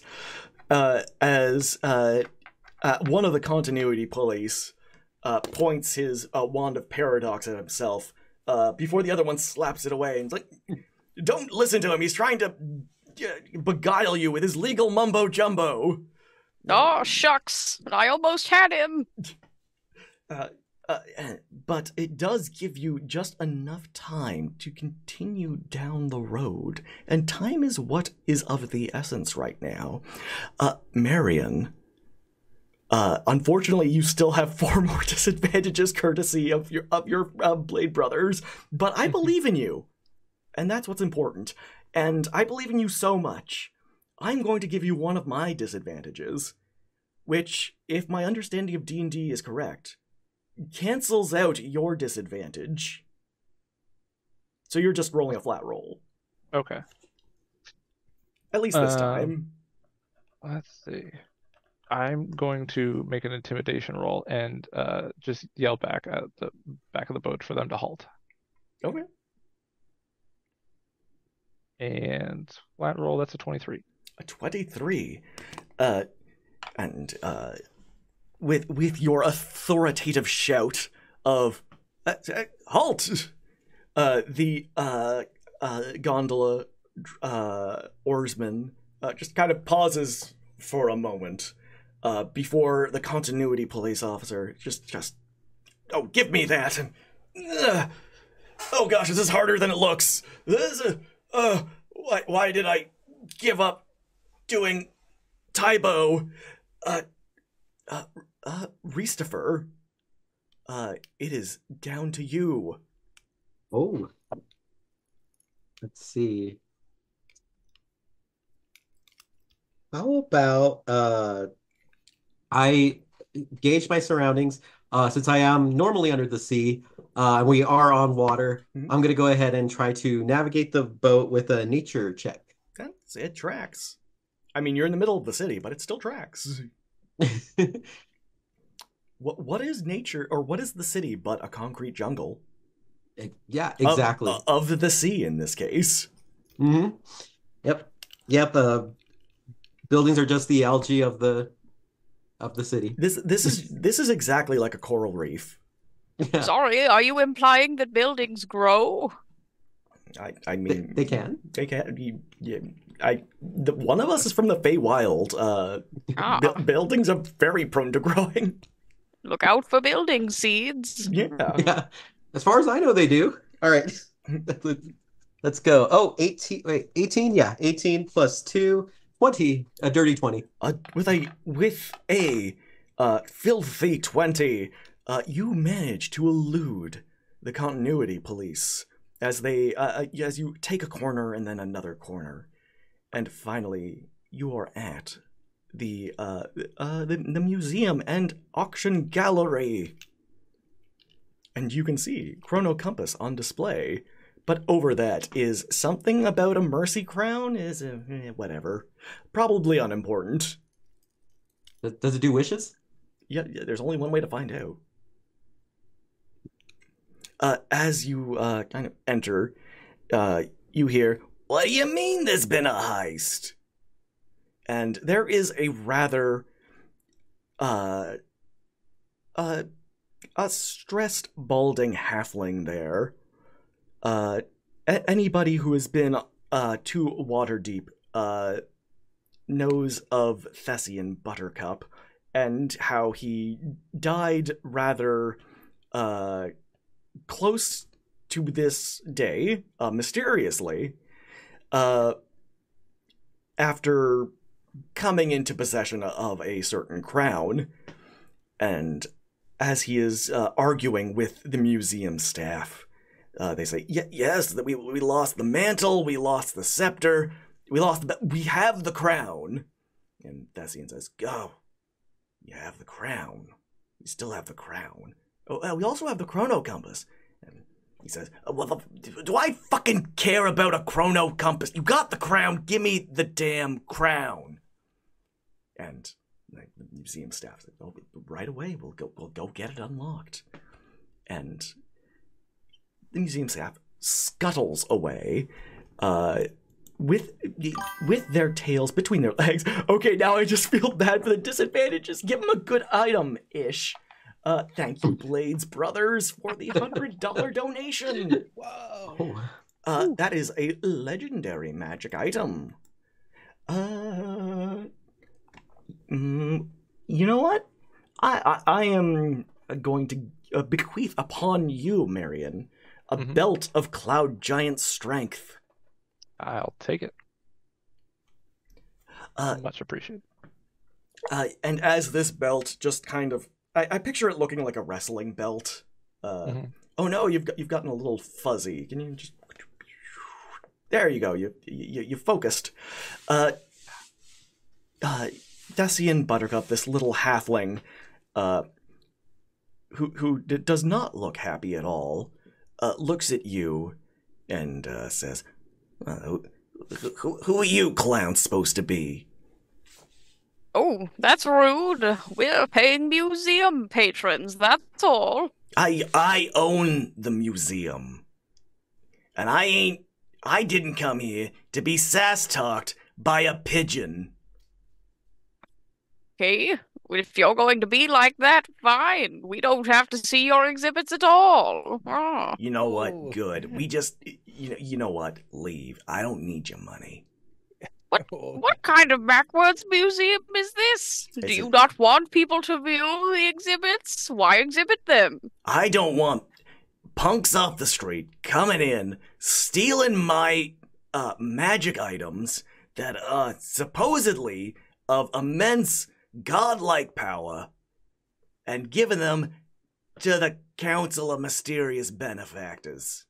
As one of the continuity police points his wand of paradox at himself before the other one slaps it away and is like, don't listen to him. He's trying to beguile you with his legal mumbo jumbo. Oh, shucks. I almost had him. But it does give you just enough time to continue down the road. And time is what is of the essence right now. Marion, unfortunately, you still have 4 more disadvantages courtesy of your Blade Brothers. But I believe in you. And that's what's important. And I believe in you so much. I'm going to give you one of my disadvantages, which, if my understanding of D&D is correct, cancels out your disadvantage. So you're just rolling a flat roll. Okay. At least this time. Let's see. I'm going to make an intimidation roll and just yell back at the back of the boat for them to halt. Okay. And flat roll, that's a 23. A 23. With your authoritative shout of halt, the gondola oarsman just kind of pauses for a moment before the continuity police officer just oh, give me that. Oh gosh, this is harder than it looks. This is why did I give up doing Tybo? Ristifer, it is down to you. Oh. Let's see. How about I gauge my surroundings. Since I am normally under the sea, we are on water. Mm-hmm. I'm going to go ahead and try to navigate the boat with a nature check. It tracks. I mean, you're in the middle of the city, but it still tracks. What is nature, or what is the city but a concrete jungle? Yeah, exactly. Of the sea in this case. Mm-hmm. Yep. Buildings are just the algae of the city. This is exactly like a coral reef. Yeah. Sorry, are you implying that buildings grow? I mean, they can. They can. One of us is from the Feywild. Buildings are very prone to growing. Look out for building seeds. Yeah. Yeah. As far as I know, they do. All right. Let's go. Oh, 18. Wait, 18? Yeah, 18 plus 2, 20. A dirty 20. With a filthy 20, you manage to elude the continuity police as as you take a corner and then another corner, and finally you are at the museum and auction gallery, and you can see Chrono Compass on display. But over that is something about a mercy crown is whatever, probably unimportant. Does it do wishes? Yeah, there's only one way to find out. As you kind of enter, you hear, "What do you mean there's been a heist?" And there is a rather a stressed, balding halfling there. Anybody who has been to Waterdeep knows of Thessian Buttercup and how he died rather close to this day, mysteriously, after coming into possession of a certain crown. And as he is arguing with the museum staff, they say, yes, that we lost the mantle, we lost the scepter, we have the crown. And Thessian says, "Go. You have the crown. You still have the crown. Oh, we also have the Chrono Compass." And he says, "Well, do I fucking care about a Chrono Compass? You got the crown. Give me the damn crown." And the museum staff said, "Oh, right away. We'll go get it unlocked." And the museum staff scuttles away, with their tails between their legs. Okay, now I just feel bad for the disadvantages. Give them a good item-ish. Thank you, Blades Brothers, for the $100 donation. Whoa. That is a legendary magic item. You know what? I am going to bequeath upon you, Marion, a belt of Cloud Giant strength. I'll take it. Much appreciated. And as this belt just kind of, I picture it looking like a wrestling belt. Oh no, you've gotten a little fuzzy. Can you just? There you go. You focused. Thessian Buttercup, this little halfling, who does not look happy at all, looks at you and says, "Who are you clowns supposed to be?" Oh, that's rude. We're paying museum patrons, that's all. I own the museum. And I didn't come here to be sass-talked by a pigeon. Okay, if you're going to be like that, fine. We don't have to see your exhibits at all. Oh. You know what? Good. We just, you know what? Leave. I don't need your money. What kind of backwards museum is this? Do you not want people to view the exhibits? Why exhibit them? I don't want punks off the street coming in, stealing my magic items that are supposedly of immense godlike power and giving them to the Council of Mysterious Benefactors.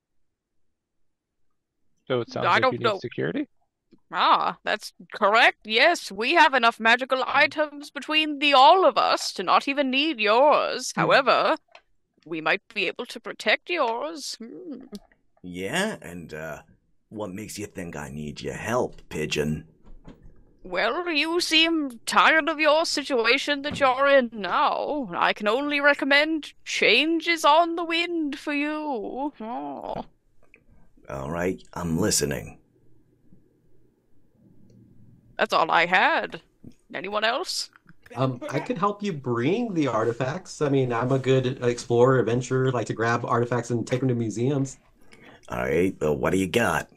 So it sounds like you need security? Ah, that's correct. Yes, we have enough magical items between the all of us to not even need yours. However, we might be able to protect yours. Yeah, and what makes you think I need your help, Pigeon? Well, you seem tired of your situation that you're in now. I can only recommend change is on the wind for you. Oh. All right, I'm listening. That's all I had. Anyone else? I could help you bring the artifacts. I mean, I'm a good explorer, adventurer, like to grab artifacts and take them to museums. All right, what do you got?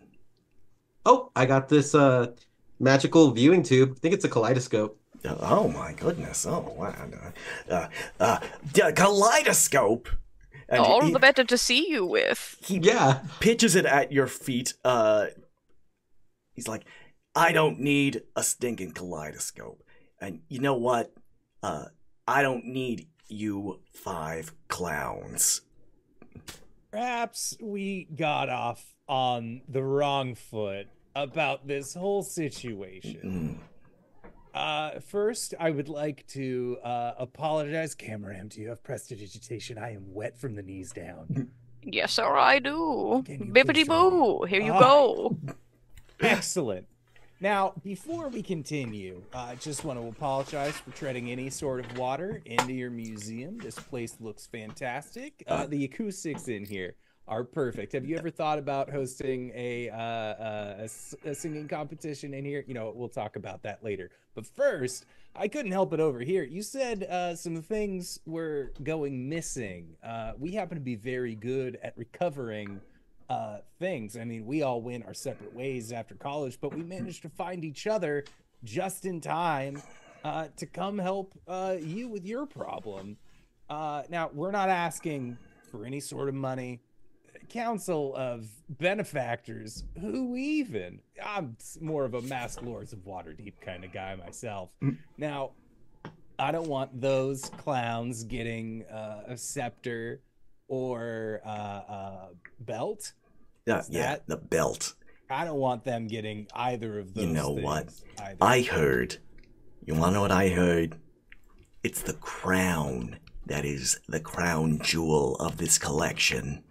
Oh, I got this magical viewing tube. I think it's a kaleidoscope. Oh my goodness! Oh wow! Kaleidoscope. And All the better to see you with. he Yeah. pitches it at your feet. He's like, I don't need a stinking kaleidoscope. And you know what? I don't need you 5 clowns. Perhaps we got off on the wrong foot about this whole situation. First, I would like to apologize. Cameron, do you have prestidigitation? I am wet from the knees down. Yes, sir, I do. Can you Bippity please show me? boo. Here you Ah. go. Excellent. Now, before we continue, I just want to apologize for treading any sort of water into your museum. This place looks fantastic. The acoustics in here are perfect. Have you ever thought about hosting a singing competition in here? You know, we'll talk about that later. But first, I couldn't help it over here. You said some things were going missing. We happen to be very good at recovering things. I mean, we all went our separate ways after college, but we managed to find each other just in time to come help you with your problem. Now, we're not asking for any sort of money. Council of benefactors, who even? I'm more of a Masked Lords of Waterdeep kind of guy myself. Now, I don't want those clowns getting a scepter or a belt. Yeah, the belt. I don't want them getting either of those. You know things what? either. I heard. You want to know what I heard? It's the crown that is the crown jewel of this collection.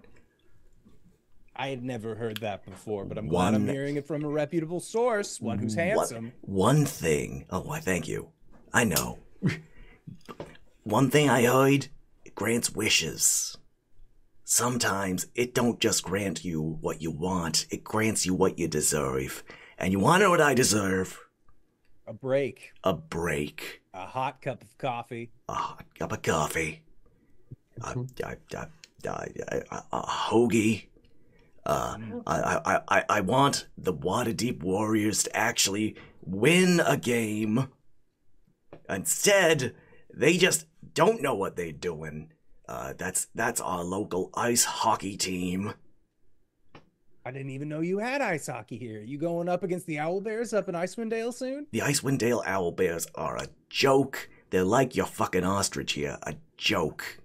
I had never heard that before, but I'm glad I'm hearing it from a reputable source, one who's handsome. One thing. Oh, why, thank you. I know. One thing I heard, it grants wishes. Sometimes it don't just grant you what you want, it grants you what you deserve. And you want to know what I deserve? A break. A break. A hot cup of coffee. A hot cup of coffee. A hoagie. I want the Waterdeep Warriors to actually win a game. Instead, they just don't know what they're doing. That's our local ice hockey team. I didn't even know you had ice hockey here. You going up against the Owlbears up in Icewind Dale soon? The Icewind Dale Owlbears are a joke. They're like your fucking ostrich here. A joke.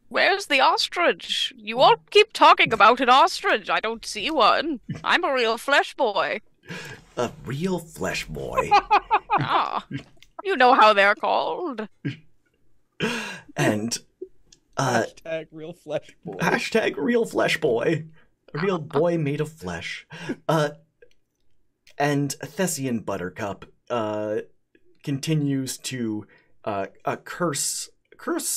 Where's the ostrich? You all keep talking about an ostrich. I don't see one. I'm a real flesh boy. A real flesh boy. Ah, you know how they're called. And Hashtag real flesh boy. hashtag real flesh boy. A real boy made of flesh. And Thessian Buttercup continues to curse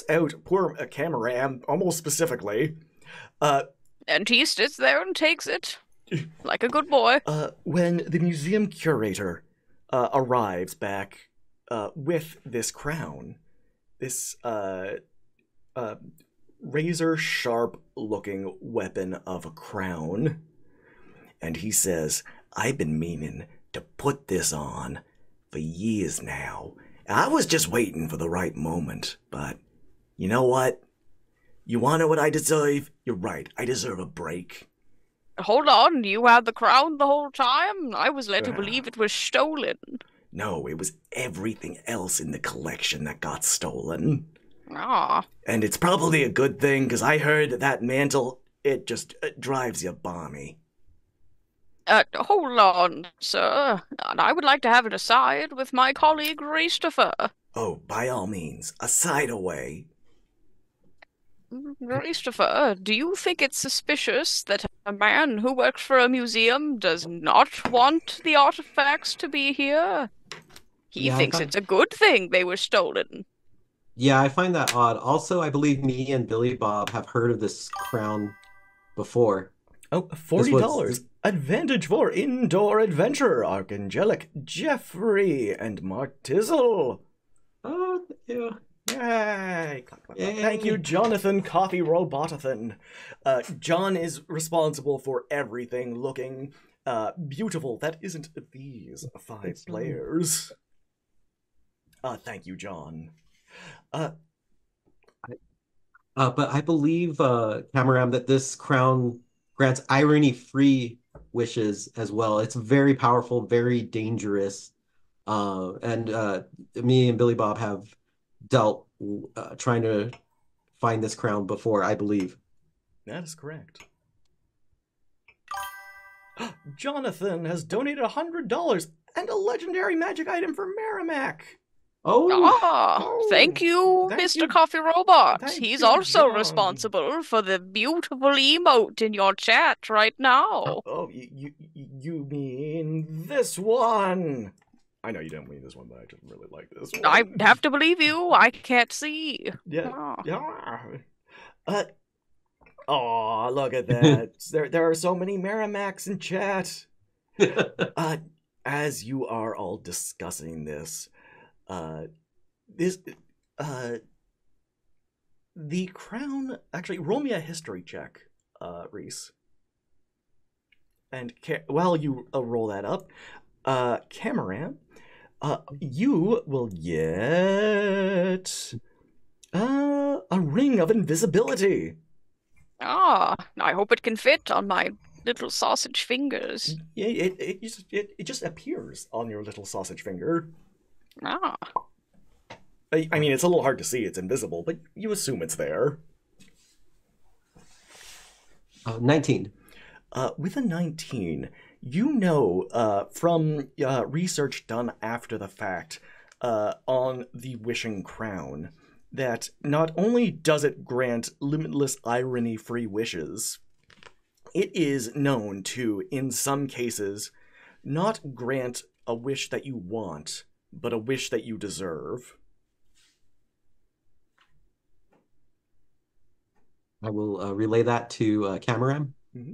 out poor Cameron almost specifically. And he sits there and takes it like a good boy. When the museum curator arrives back with this crown, this razor sharp looking weapon of a crown, and he says, I've been meaning to put this on for years now. I was just waiting for the right moment, but you know what? You want to know what I deserve? You're right, I deserve a break. Hold on, you had the crown the whole time? I was led to believe it was stolen. No, it was everything else in the collection that got stolen. Ah, And it's probably a good thing, because I heard that mantle, it drives you balmy. hold on, sir. I would like to have an aside with my colleague, Christopher. Oh, by all means, a side away. Christopher, do you think it's suspicious that a man who works for a museum does not want the artifacts to be here? He Yeah, I thinks thought- it's a good thing they were stolen. Yeah, I find that odd. Also, I believe me and Billy Bob have heard of this crown before. Oh, $40. Advantage for indoor adventure, Archangelic, Jeffrey, and Martizzle. Oh, yeah. Yay! Clap, clap, clap. Yay. Thank you, Jonathan Coffee Robotathan. John is responsible for everything looking beautiful. That isn't these 5 players. Thank you, John. But I believe, Cameron, that this crown grants irony-free wishes as well. It's very powerful, very dangerous. And me and Billy Bob have dealt trying to find this crown before, I believe. That is correct. Jonathan has donated $100 and a legendary magic item for Merrimack. Oh, Thank you, thank Mr. you. Coffee Robot. Thank He's you, also John. responsible for the beautiful emote in your chat right now. Oh, you mean this one? I know you don't mean this one, but I just really like this one. I have to believe you. I can't see. Yeah. Ah. Yeah. Oh, look at that. there are so many Merrimacks in chat. As you are all discussing this, the crown, actually, roll me a history check, Reese. And while you roll that up, Cameron, you will get a ring of invisibility. I hope it can fit on my little sausage fingers. Yeah, it just appears on your little sausage finger. Ah. I mean, it's a little hard to see; it's invisible, but you assume it's there. 19. With a 19, you know from research done after the fact on the Wishing Crown that not only does it grant limitless irony-free wishes, it is known to, in some cases, not grant a wish that you want, but a wish that you deserve. I will relay that to Cameron. Mm-hmm.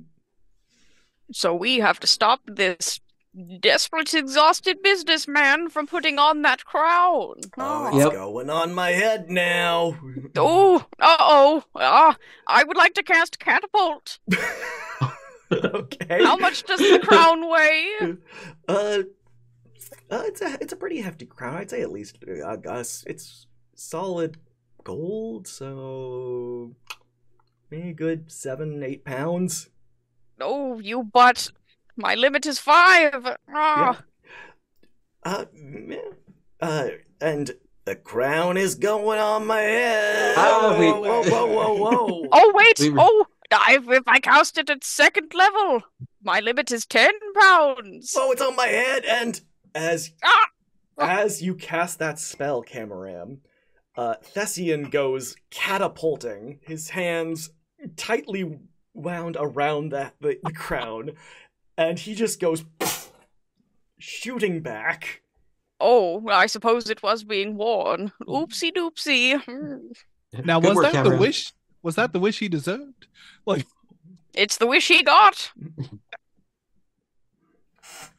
So we have to stop this desperate, exhausted businessman from putting on that crown. Oh, it's Yep. going on my head now. Oh, I would like to cast catapult. Okay. How much does the crown weigh? It's a pretty hefty crown. I'd say at least it's solid gold, so maybe a good 7-8 pounds. Oh, you butt. My limit is 5. Ah. And the crown is going on my head. Whoa. Oh, wait. We were- Oh, if I cast it at 2nd level, my limit is 10 pounds. Oh, it's on my head. And as Ah! you cast that spell, Cameram, Thessian goes catapulting, his hands tightly wound around the crown, and he just goes shooting back. Oh, I suppose it was being worn. Oopsie doopsie. Now, Good was work, that the Cameron. wish? Was that the wish he deserved? Like, It's the wish he got.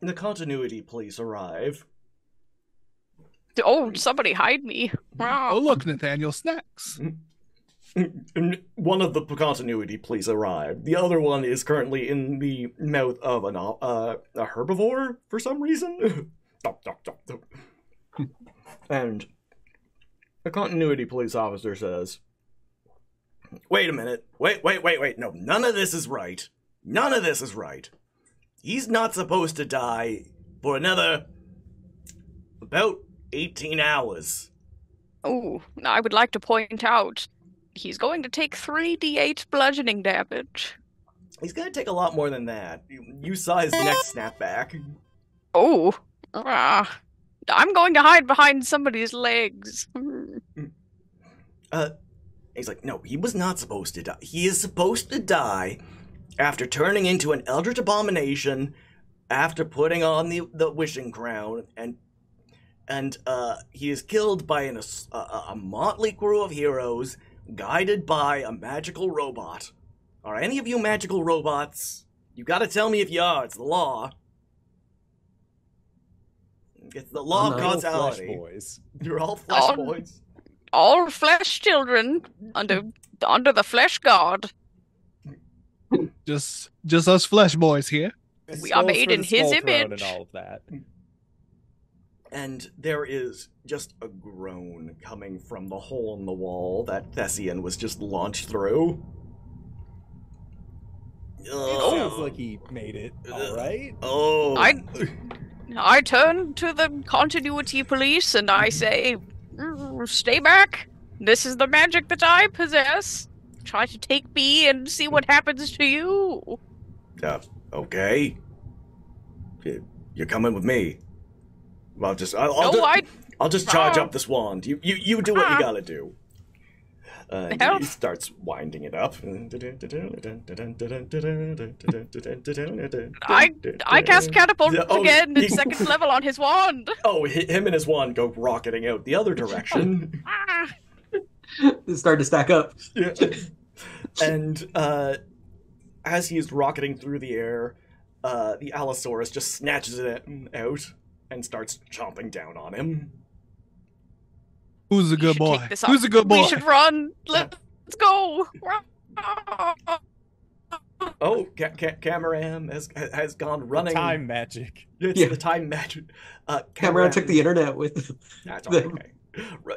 The continuity police arrive. Oh, somebody hide me. Ah. oh look, Nathaniel, snacks. One of the continuity police arrive. The other one is currently in the mouth of a herbivore for some reason. And the continuity police officer says, "Wait a minute. Wait. No, none of this is right. None of this is right. He's not supposed to die for another about 18 hours. Oh, I would like to point out he's going to take 3d8 bludgeoning damage. He's gonna take a lot more than that. You saw his neck snap back. Oh, I'm going to hide behind somebody's legs. He's like, no, he was not supposed to die. He is supposed to die after turning into an eldritch abomination, after putting on the wishing crown, and he is killed by a motley crew of heroes, guided by a magical robot. Are any of you magical robots? You gotta tell me if you are. It's the law. It's the law of I'm not. Flesh causality. boys. You're all flesh Oh. boys. All flesh children under the flesh god. Just us flesh boys here. We are Skulls made for in the his Skull Throne image. and all of that. and there is just a groan coming from the hole in the wall that Thessian was just launched through. It sounds like he made it. All right. Oh. I turn to the continuity police and I say, stay back. This is the magic that I possess. Try to take me and see what happens to you. Okay. You're coming with me. I'll just charge up this wand. You do what you gotta do. He starts winding it up. I cast catapult again at second level on his wand. Oh, him and his wand go rocketing out the other direction. Start to stack up. Yeah. And as he's rocketing through the air, the Allosaurus just snatches it out and starts chomping down on him. Who's a good boy? Who's a good boy? We should run. Let's go. Oh, Cameram has gone running. Time magic. It's the time magic. Cameram took the internet with him. That's all okay.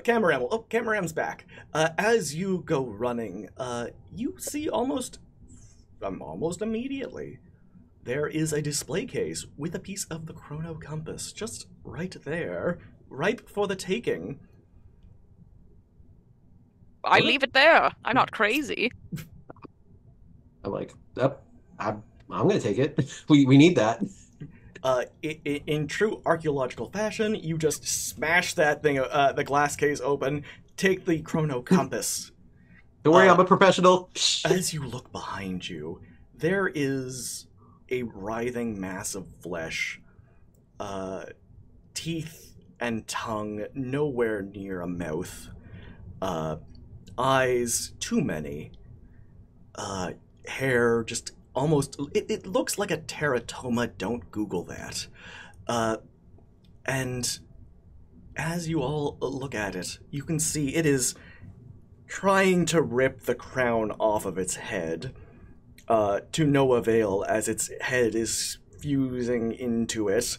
Cameram's back. As you go running, you see almost immediately there is a display case with a piece of the chrono compass just right there, ripe for the taking. I leave it there. I'm not crazy. I'm like, yep, I'm gonna take it. We need that. In true archaeological fashion, you just smash that thing, the glass case open, take the chrono compass. Don't worry, I'm a professional. As you look behind you, there is a writhing mass of flesh, teeth and tongue nowhere near a mouth, eyes too many, hair just almost, it looks like a teratoma. Don't Google that. And as you all look at it, you can see it is trying to rip the crown off of its head, to no avail as its head is fusing into it,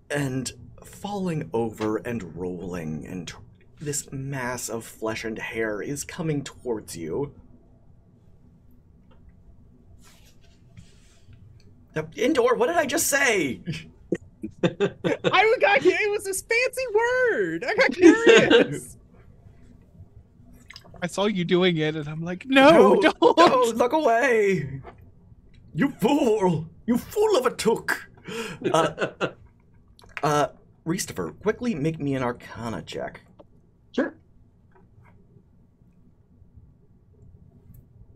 and falling over and rolling, and this mass of flesh and hair is coming towards you. Indoor, what did I just say? It was this fancy word. I got curious. I saw you doing it, and I'm like, no, don't. No, look away. You fool. You fool of a took. Reestifer, quickly make me an Arcana check. Sure.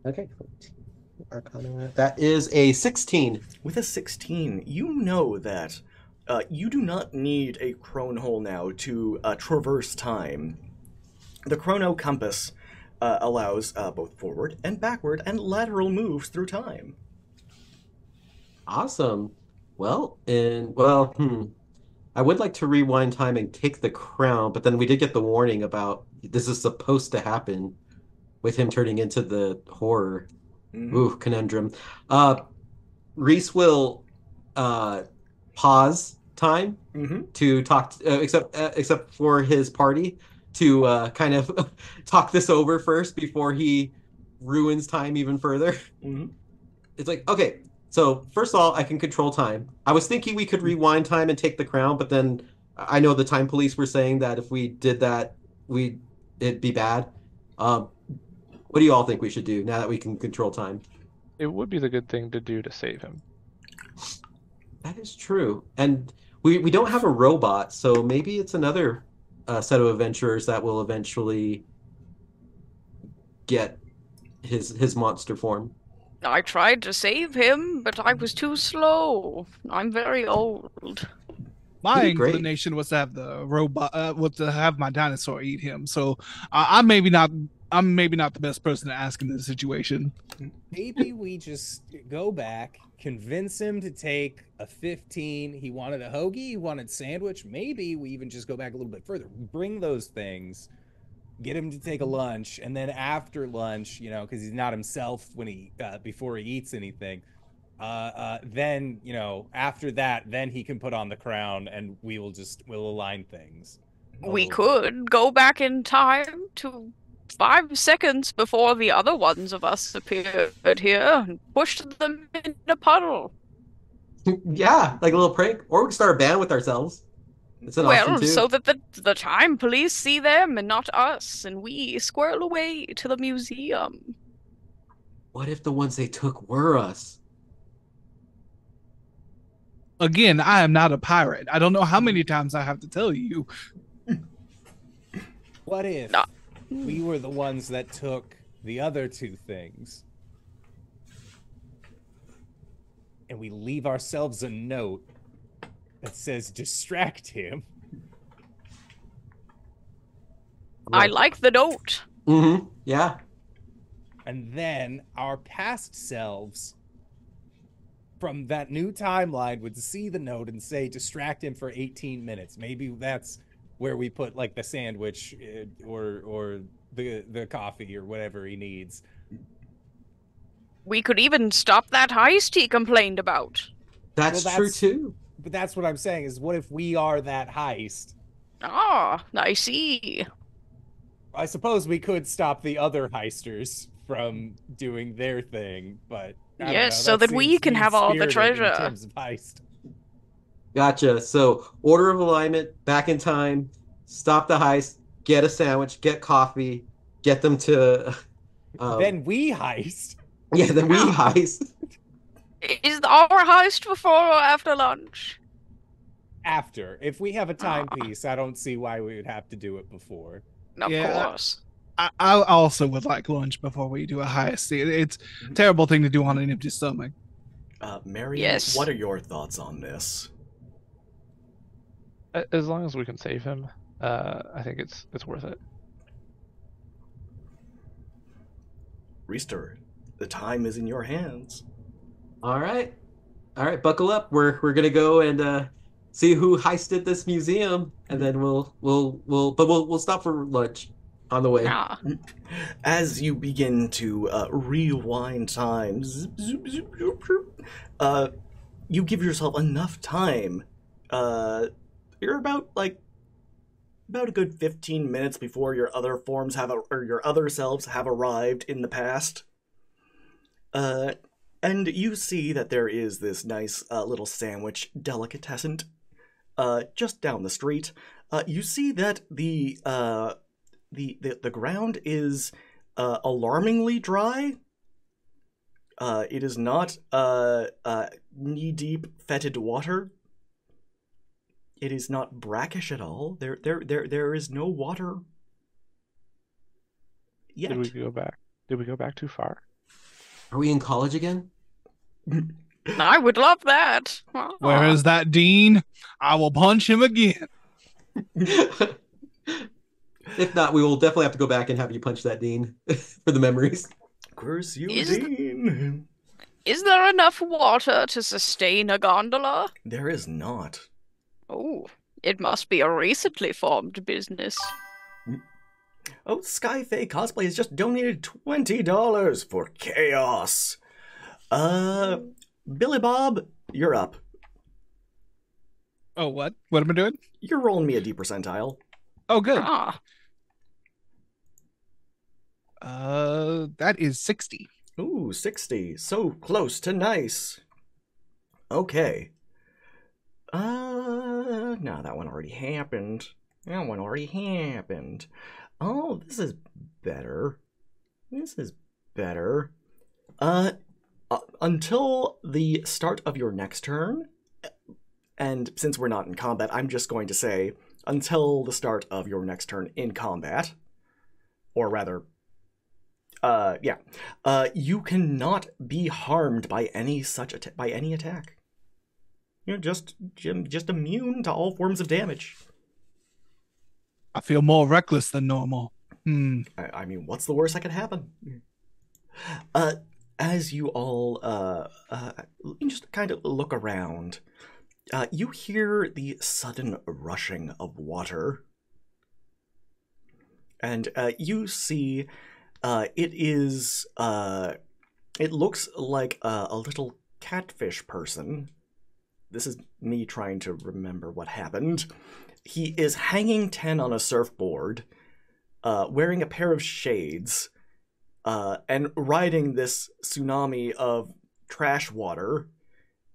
Okay. Arcana. That is a 16. With a 16, you know that you do not need a Crone Hole now to traverse time. The Chrono Compass allows both forward and backward and lateral moves through time. Awesome. Well, I would like to rewind time and take the crown, but then we did get the warning about this is supposed to happen with him turning into the horror. Mm-hmm. Ooh, conundrum. Reese will pause time to talk, except for his party, to kind of talk this over first before he ruins time even further. Mm-hmm. It's like, okay, so first of all, I can control time. I was thinking we could rewind time and take the crown, but then I know the time police were saying that if we did that, it'd be bad. What do you all think we should do now that we can control time? It would be the good thing to do to save him. That is true. And we don't have a robot, so maybe it's another set of adventurers that will eventually get his monster form. I tried to save him, but I was too slow. I'm very old. My inclination was to have the robot, was to have my dinosaur eat him. So I'm maybe not the best person to ask in this situation. Maybe we just go back, convince him to take a 15. He wanted a hoagie, he wanted sandwich. Maybe we even just go back a little bit further. Bring those things, get him to take a lunch, and then after lunch, because he's not himself when he before he eats anything, then after that, then he can put on the crown, and we'll align things. We could go back in time to 5 seconds before the other ones of us appeared here and pushed them in a puddle. Yeah, like a little prank. Or we can start a band with ourselves. It's an option Well, too. so that the time police see them and not us, and we squirrel away to the museum. What if the ones they took were us? Again, I am not a pirate. I don't know how many times I have to tell you. What if No. we were the ones that took the other 2 things? And we leave ourselves a note that says distract him. I like the note. Mm-hmm. Yeah. And then our past selves from that new timeline would see the note and say distract him for 18 minutes. Maybe that's where we put like the sandwich or the coffee or whatever he needs. We could even stop that heist he complained about. That's Well, true that's- too. But that's what I'm saying is what if we are that heist? Ah, I see. I suppose we could stop the other heisters from doing their thing, but I don't Yes, know, so that we seems can have all the mean-spirited treasure. in terms of heist. Gotcha. So order of alignment, back in time, stop the heist, get a sandwich, get coffee, get them to Then we heist. yeah, then we heist. Is our heist before or after lunch? After. If we have a timepiece, I don't see why we would have to do it before. Of Yeah. course. I also would like lunch before we do a heist. It's a terrible thing to do on an empty stomach. Marion, Yes. what are your thoughts on this? As long as we can save him, I think it's worth it. Reister, the time is in your hands. All right. All right, buckle up. We're gonna go and see who heisted this museum, and then we'll stop for lunch on the way. Ah, As you begin to rewind time, zip, zip, zip, zip, zip, you give yourself enough time. You're about a good 15 minutes before your other forms or your other selves have arrived in the past. And you see that there is this nice little sandwich delicatessen just down the street. You see that the ground is alarmingly dry. It is not knee-deep fetid water. It is not brackish at all. There is no water yet. Did we go back? Did we go back too far? Are we in college again? I would love that. Ah. Where is that dean? I will punch him again. If not, we will definitely have to go back and have you punch that dean for the memories. Curse you, Is the- Dean. Is there enough water to sustain a gondola? There is not. Oh, it must be a recently formed business. Oh, Skyfae Cosplay has just donated $20 for chaos. Billy Bob, you're up. Oh, what? What am I doing? You're rolling me a D percentile. Oh, good. Ah, That is 60. Ooh, 60. So close to nice. Okay. No, that one already happened. Oh, this is better. Until the start of your next turn, and since we're not in combat, I'm just going to say until the start of your next turn in combat, or rather, you cannot be harmed by any attack. You're just immune to all forms of damage. I feel more reckless than normal. I mean, what's the worst that could happen? As you all just kind of look around, you hear the sudden rushing of water, and you see it looks like a little catfish person. This is me trying to remember what happened. He is hanging 10 on a surfboard, wearing a pair of shades, and riding this tsunami of trash water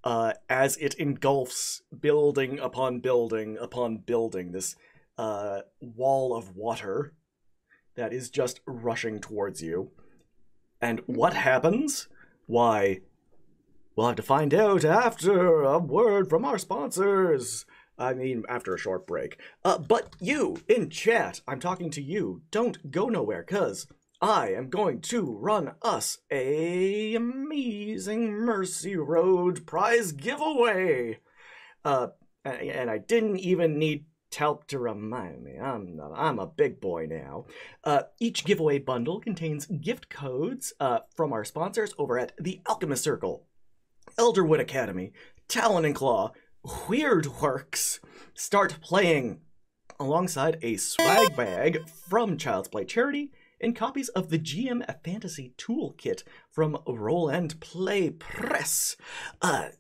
as it engulfs building upon building upon building, this wall of water that is just rushing towards you. And what happens? Why, we'll have to find out after a word from our sponsors. I mean, after a short break. But you, in chat, I'm talking to you. Don't go nowhere, cause I am going to run us a amazing Mercy Road prize giveaway. And I didn't even need help to remind me. I'm a big boy now. Each giveaway bundle contains gift codes from our sponsors over at The Alchemist Circle, Elderwood Academy, Talon and Claw, Weirdworks, Start Playing, alongside a swag bag from Child's Play Charity, and copies of the GM Fantasy Toolkit from Roll and Play Press.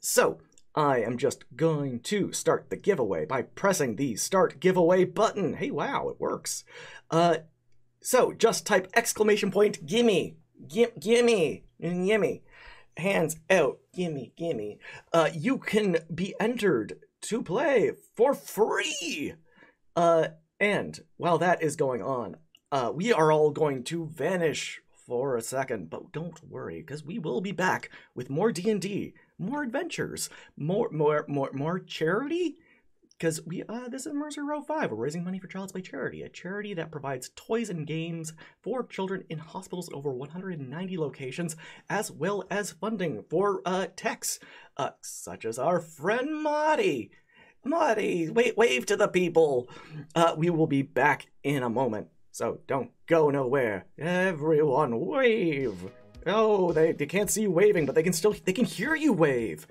So, I am just going to start the giveaway by pressing the Start Giveaway button. Hey, wow, it works. So, just type exclamation point, gimme, gimme, gimme. Hands out, gimme, gimme. You can be entered to play for free. And while that is going on, we are all going to vanish for a second, but don't worry, because we will be back with more D&D, more adventures, more charity. Because this is Mercy Road 5. We're raising money for Child's Play Charity, a charity that provides toys and games for children in hospitals in over 190 locations, as well as funding for techs, such as our friend Marty. Marty, wave to the people. We will be back in a moment, so don't go nowhere. Everyone wave. Oh, they can't see you waving, but they can hear you wave.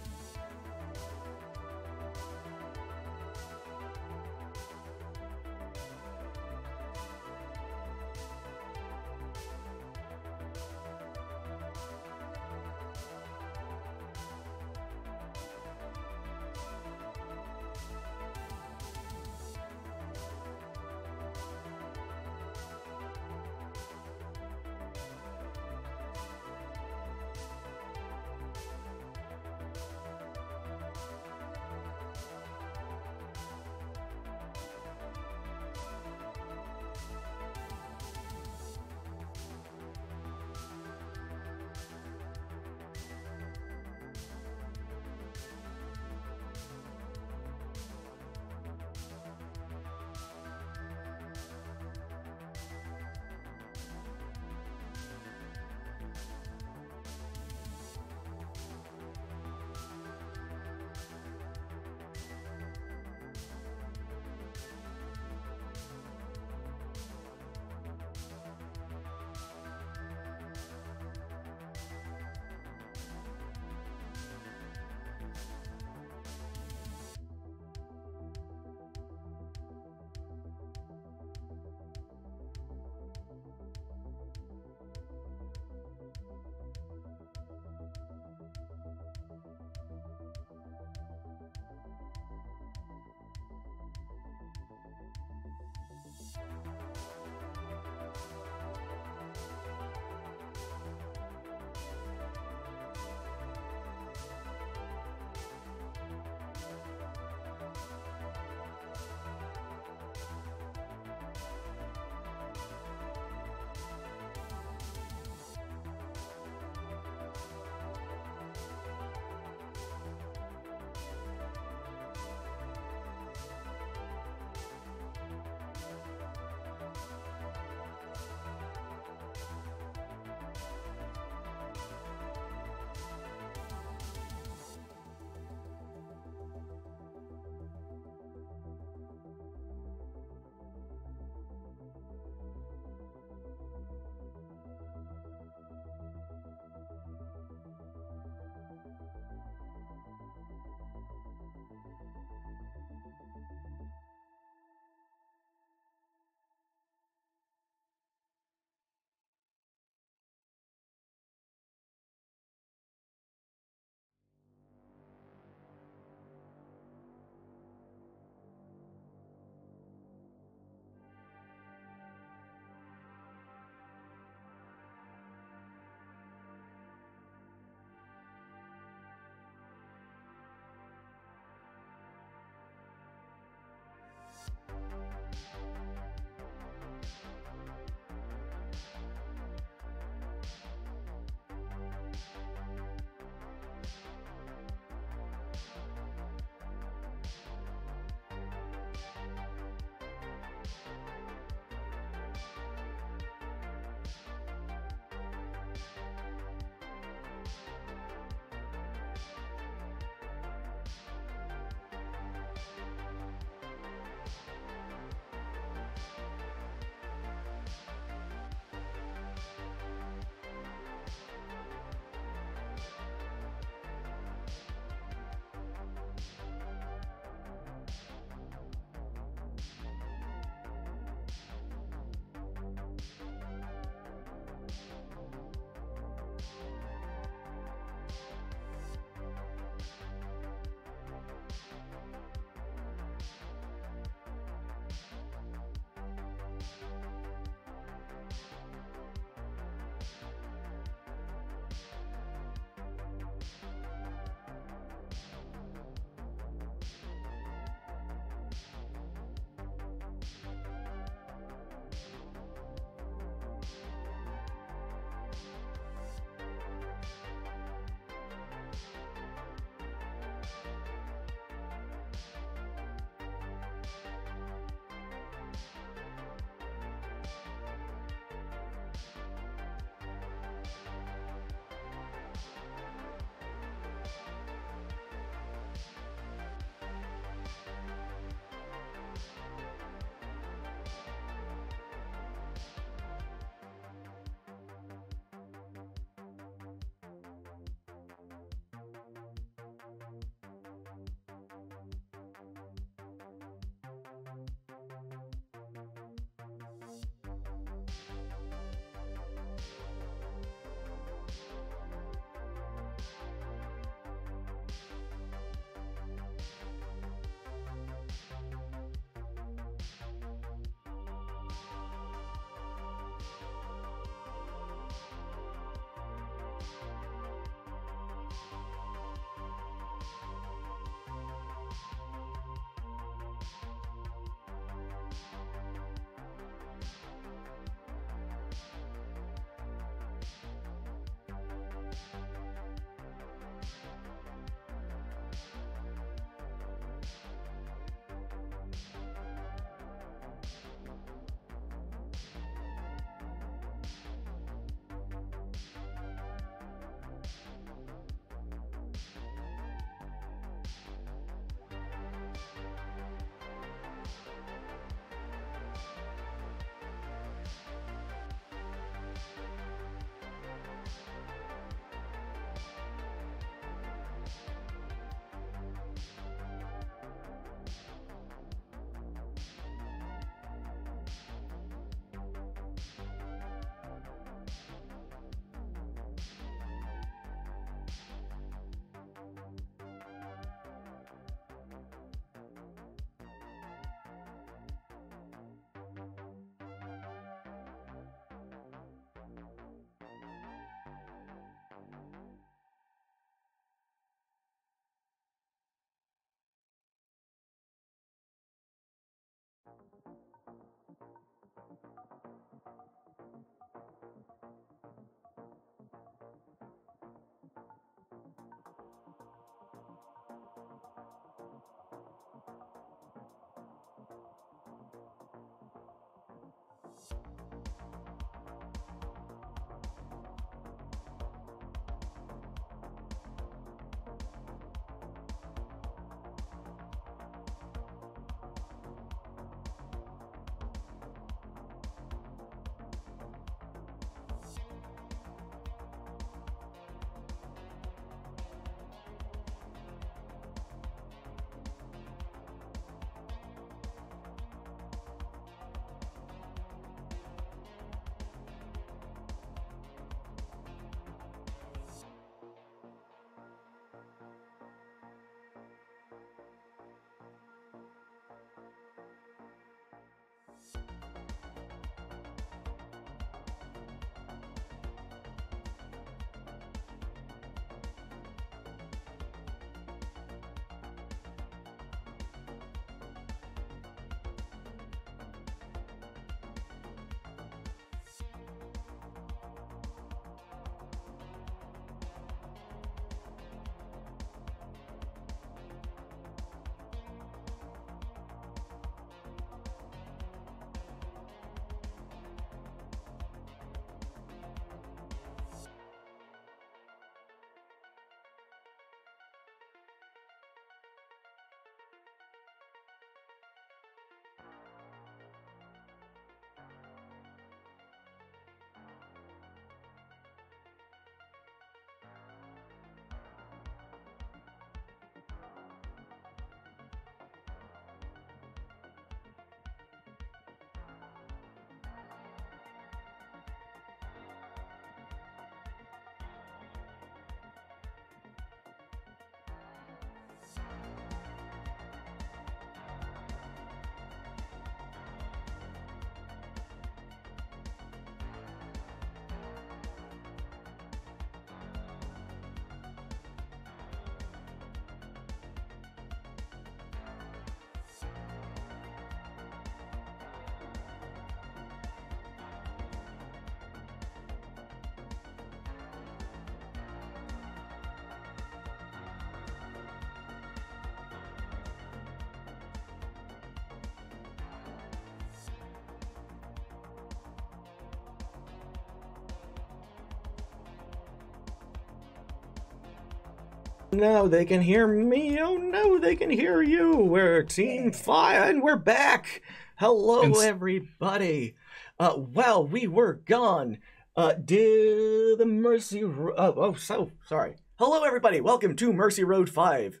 no, they can hear me. Oh no, they can hear you. We're Team Fire, and we're back. Hello, everybody. Well, we were gone. Did the Mercy? So sorry. Hello, everybody. Welcome to Mercy Road 5.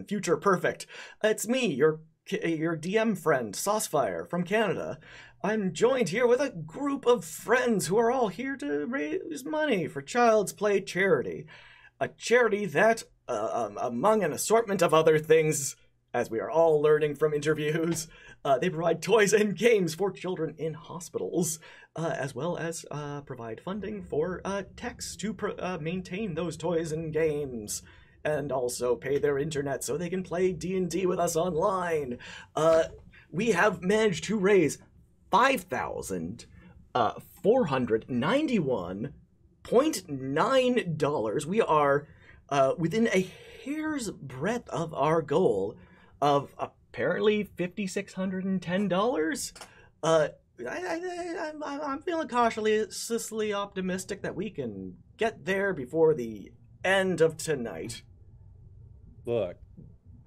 Future perfect. It's me, your DM friend, Saucefire from Canada. I'm joined here with a group of friends who are all here to raise money for Child's Play charity. A charity that, among an assortment of other things, as we are all learning from interviews, they provide toys and games for children in hospitals, as well as provide funding for techs to maintain those toys and games, and also pay their internet so they can play D&D with us online. We have managed to raise $5,491.9. We are within a hair's breadth of our goal of apparently $5,610. I'm feeling cautiously optimistic that we can get there before the end of tonight. Look,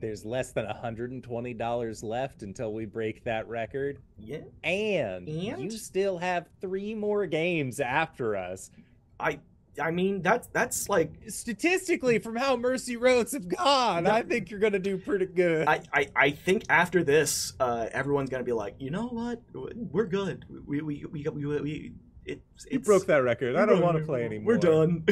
there's less than $120 left until we break that record. Yeah. And you still have 3 more games after us. I mean, that's like... Statistically, from how Mercy Roads have gone, I think you're going to do pretty good. I think after this, everyone's going to be like, you know what? We're good. We broke that record. I don't want to play anymore. We're done.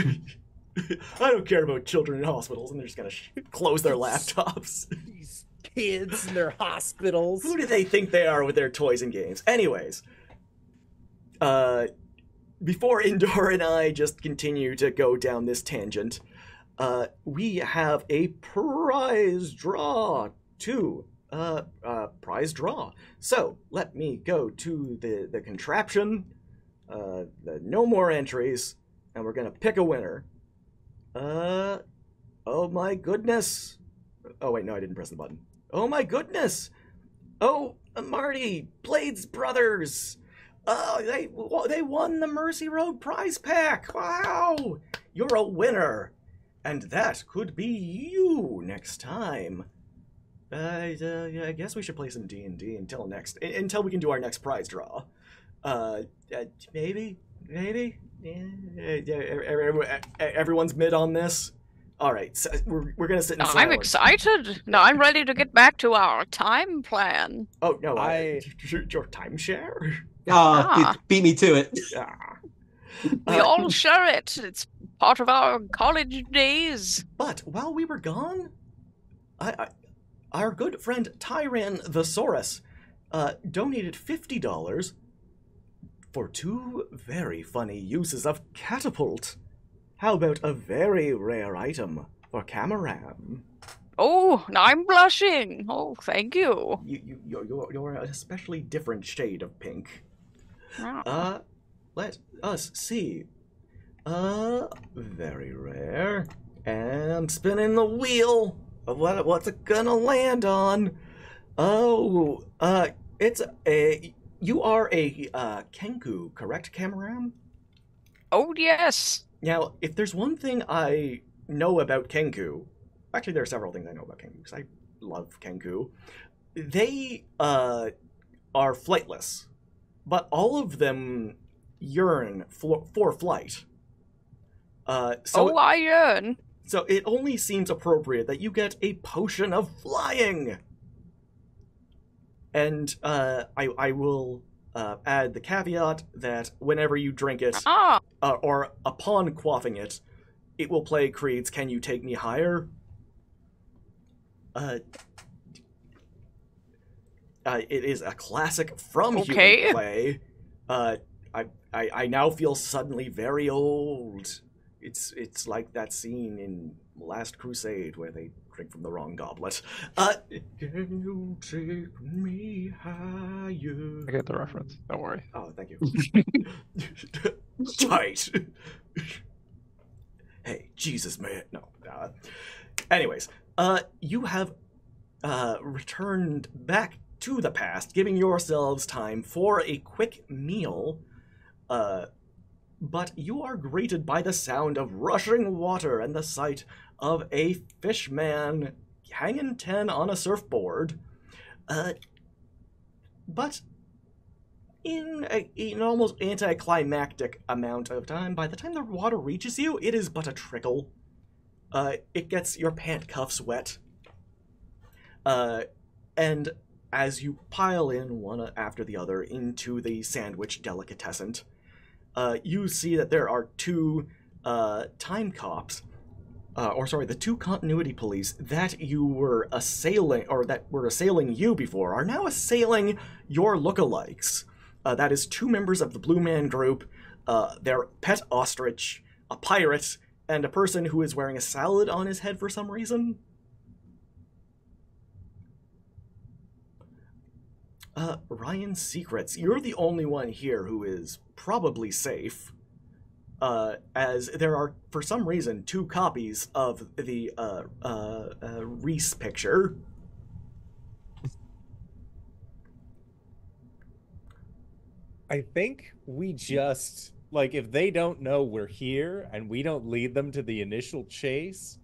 I don't care about children in hospitals, and they're just going to close their laptops. These kids in their hospitals. Who do they think they are with their toys and games? Anyways, before Indor and I just continue to go down this tangent, we have a prize draw prize draw. So let me go to the contraption, the no more entries, and we're gonna pick a winner. Oh my goodness. Oh wait, no, I didn't press the button. Oh my goodness. Oh, Marty, Blades Brothers. They won the Mercy Road prize pack. Wow, you're a winner, and that could be you next time. I guess we should play some D&D until we can do our next prize draw. Maybe. Everyone's mid on this. All right, so we're gonna sit in silence. I'm excited. No, I'm ready to get back to our time plan. Oh no, your timeshare. Beat me to it. We all share it. It's part of our college days. But while we were gone, our good friend Tyran the Saurus donated $50 for 2 very funny uses of catapult. How about a very rare item for Cameram? Oh, I'm blushing. Oh, thank you. You're an especially different shade of pink. Oh. Let us see. Very rare. And spinning the wheel. What's it gonna land on? Oh, it's a... You are a Kenku, correct, Cameram? Oh, yes. Now, if there's one thing I know about Kenku... Actually, there are several things I know about Kenku, because I love Kenku. They are flightless, but all of them yearn for flight. I yearn. So it only seems appropriate that you get a potion of flying. And I will add the caveat that whenever you drink it, or upon quaffing it, it will play Creed's "Can You Take Me Higher?" It is a classic from Human Play. I now feel suddenly very old. It's like that scene in Last Crusade where they drink from the wrong goblet. Can you take me higher? I get the reference. Don't worry. Oh, thank you. Tight. Hey, Jesus, man. No. Anyways, you have returned back to the past, giving yourselves time for a quick meal. but you are greeted by the sound of rushing water and the sight of a fishman hanging 10 on a surfboard. But in an almost anticlimactic amount of time, by the time the water reaches you, it is but a trickle. It gets your pant cuffs wet. And as you pile in one after the other into the sandwich delicatessen, you see that there are two time cops, the two continuity police that you were assailing, or that were assailing you before, are now assailing your lookalikes. That is two members of the Blue Man Group, their pet ostrich, a pirate, and a person who is wearing a salad on his head for some reason. Ryan Secrets, you're the only one here who is probably safe, as there are, for some reason, two copies of the Reese picture. I think we just, like, if they don't know we're here and we don't lead them to the initial chase,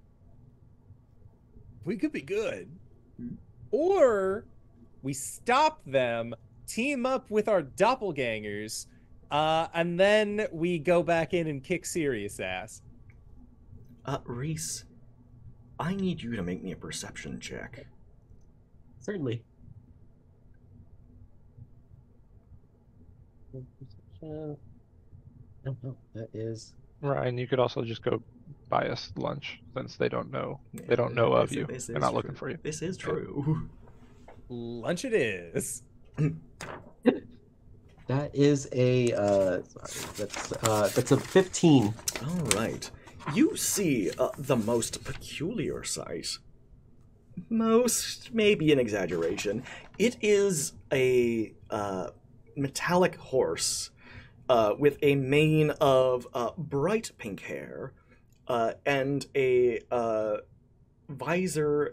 we could be good. Or we stop them, team up with our doppelgangers, and then we go back in and kick Sirius ass. Reese, I need you to make me a perception check. Certainly. No, that is Ryan, you could also just go buy us lunch, since they don't know. They don't know of you. They're not looking for you. This is true. Lunch it is. that is a that's a 15. All right. You see the most peculiar sight. Most, maybe an exaggeration. It is a metallic horse with a mane of bright pink hair and a visor,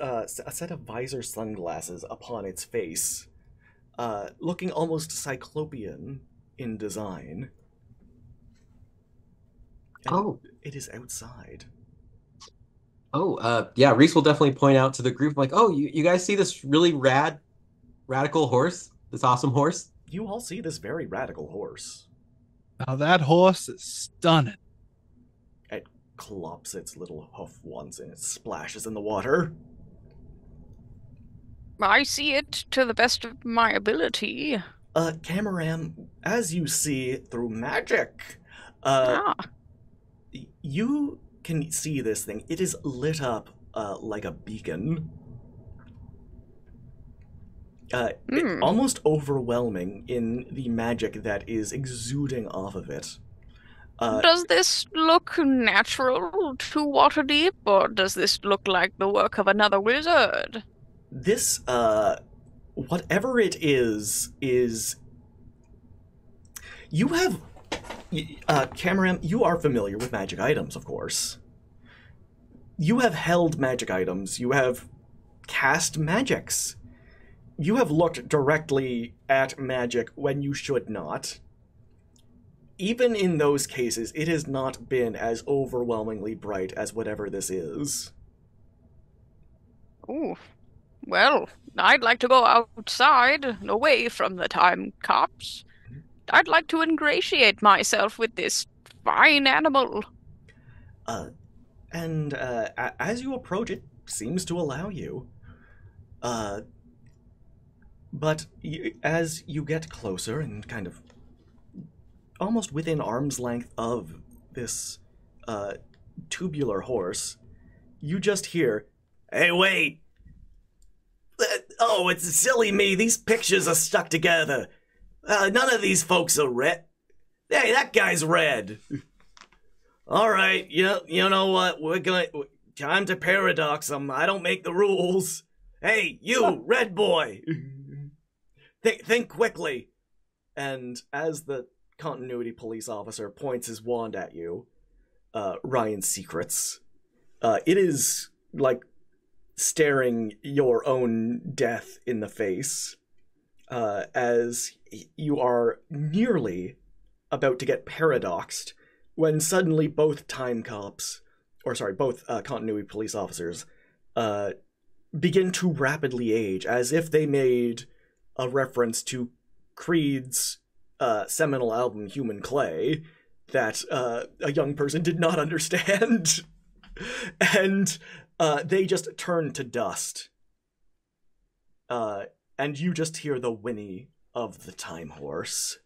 a set of visor sunglasses upon its face, looking almost cyclopean in design. And it is outside. Yeah, Reese will definitely point out to the group, like, oh, you guys see this really radical horse? This awesome horse? You all see this very radical horse. Now that horse is stunning. It clops its little hoof once and it splashes in the water. I see it to the best of my ability. Cameram, as you see through magic, you can see this thing. It is lit up like a beacon. Almost overwhelming in the magic that is exuding off of it. Does this look natural to Waterdeep, or does this look like the work of another wizard? This, whatever it is... You have... Cameram, you are familiar with magic items, of course. You have held magic items. You have cast magics. You have looked directly at magic when you should not. Even in those cases, it has not been as overwhelmingly bright as whatever this is. Ooh. Well, I'd like to go outside, away from the time cops. I'd like to ingratiate myself with this fine animal. And as you approach, it seems to allow you. But as you get closer and kind of almost within arm's length of this tubular horse, you just hear, "Hey, wait! Oh, it's silly me. These pictures are stuck together. None of these folks are red. Hey, that guy's red. All right, you know what? Time to paradox them. I don't make the rules. Hey, you, red boy. Think quickly." And as the continuity police officer points his wand at you, Ryan Secrets, it is like staring your own death in the face, as you are nearly about to get paradoxed when suddenly both both continuity police officers begin to rapidly age, as if they made a reference to Creed's seminal album Human Clay that a young person did not understand. And they just turn to dust. And you just hear the whinny of the time horse.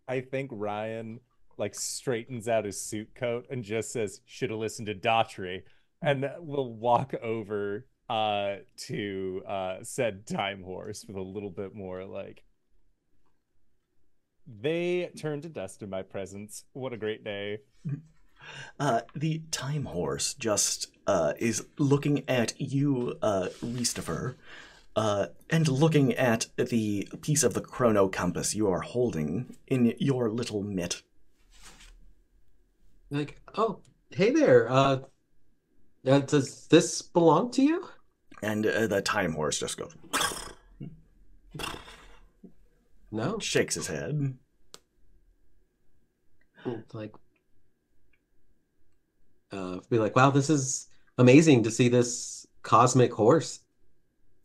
I think Ryan like straightens out his suit coat and just says, "Should have listened to Daughtry," and we'll walk over to said time horse with a little bit more like, "They turned to dust in my presence. What a great day." The time horse just is looking at you, Christopher, and looking at the piece of the chrono compass you are holding in your little mitt. Like, oh, hey there. Does this belong to you? And the time horse just goes, No. shakes his head. Like, be like, wow, this is amazing to see this cosmic horse.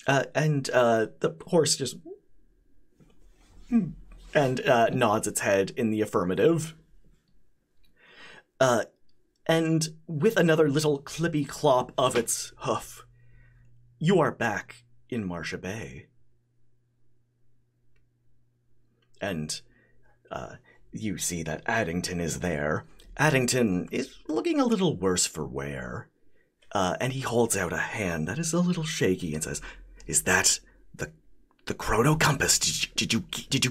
And the horse just nods its head in the affirmative. And with another little clippy clop of its hoof, you are back in Marcia Bay. And you see that Addington is there. Addington is looking a little worse for wear. And he holds out a hand that is a little shaky and says, "Is that the chrono compass? Did you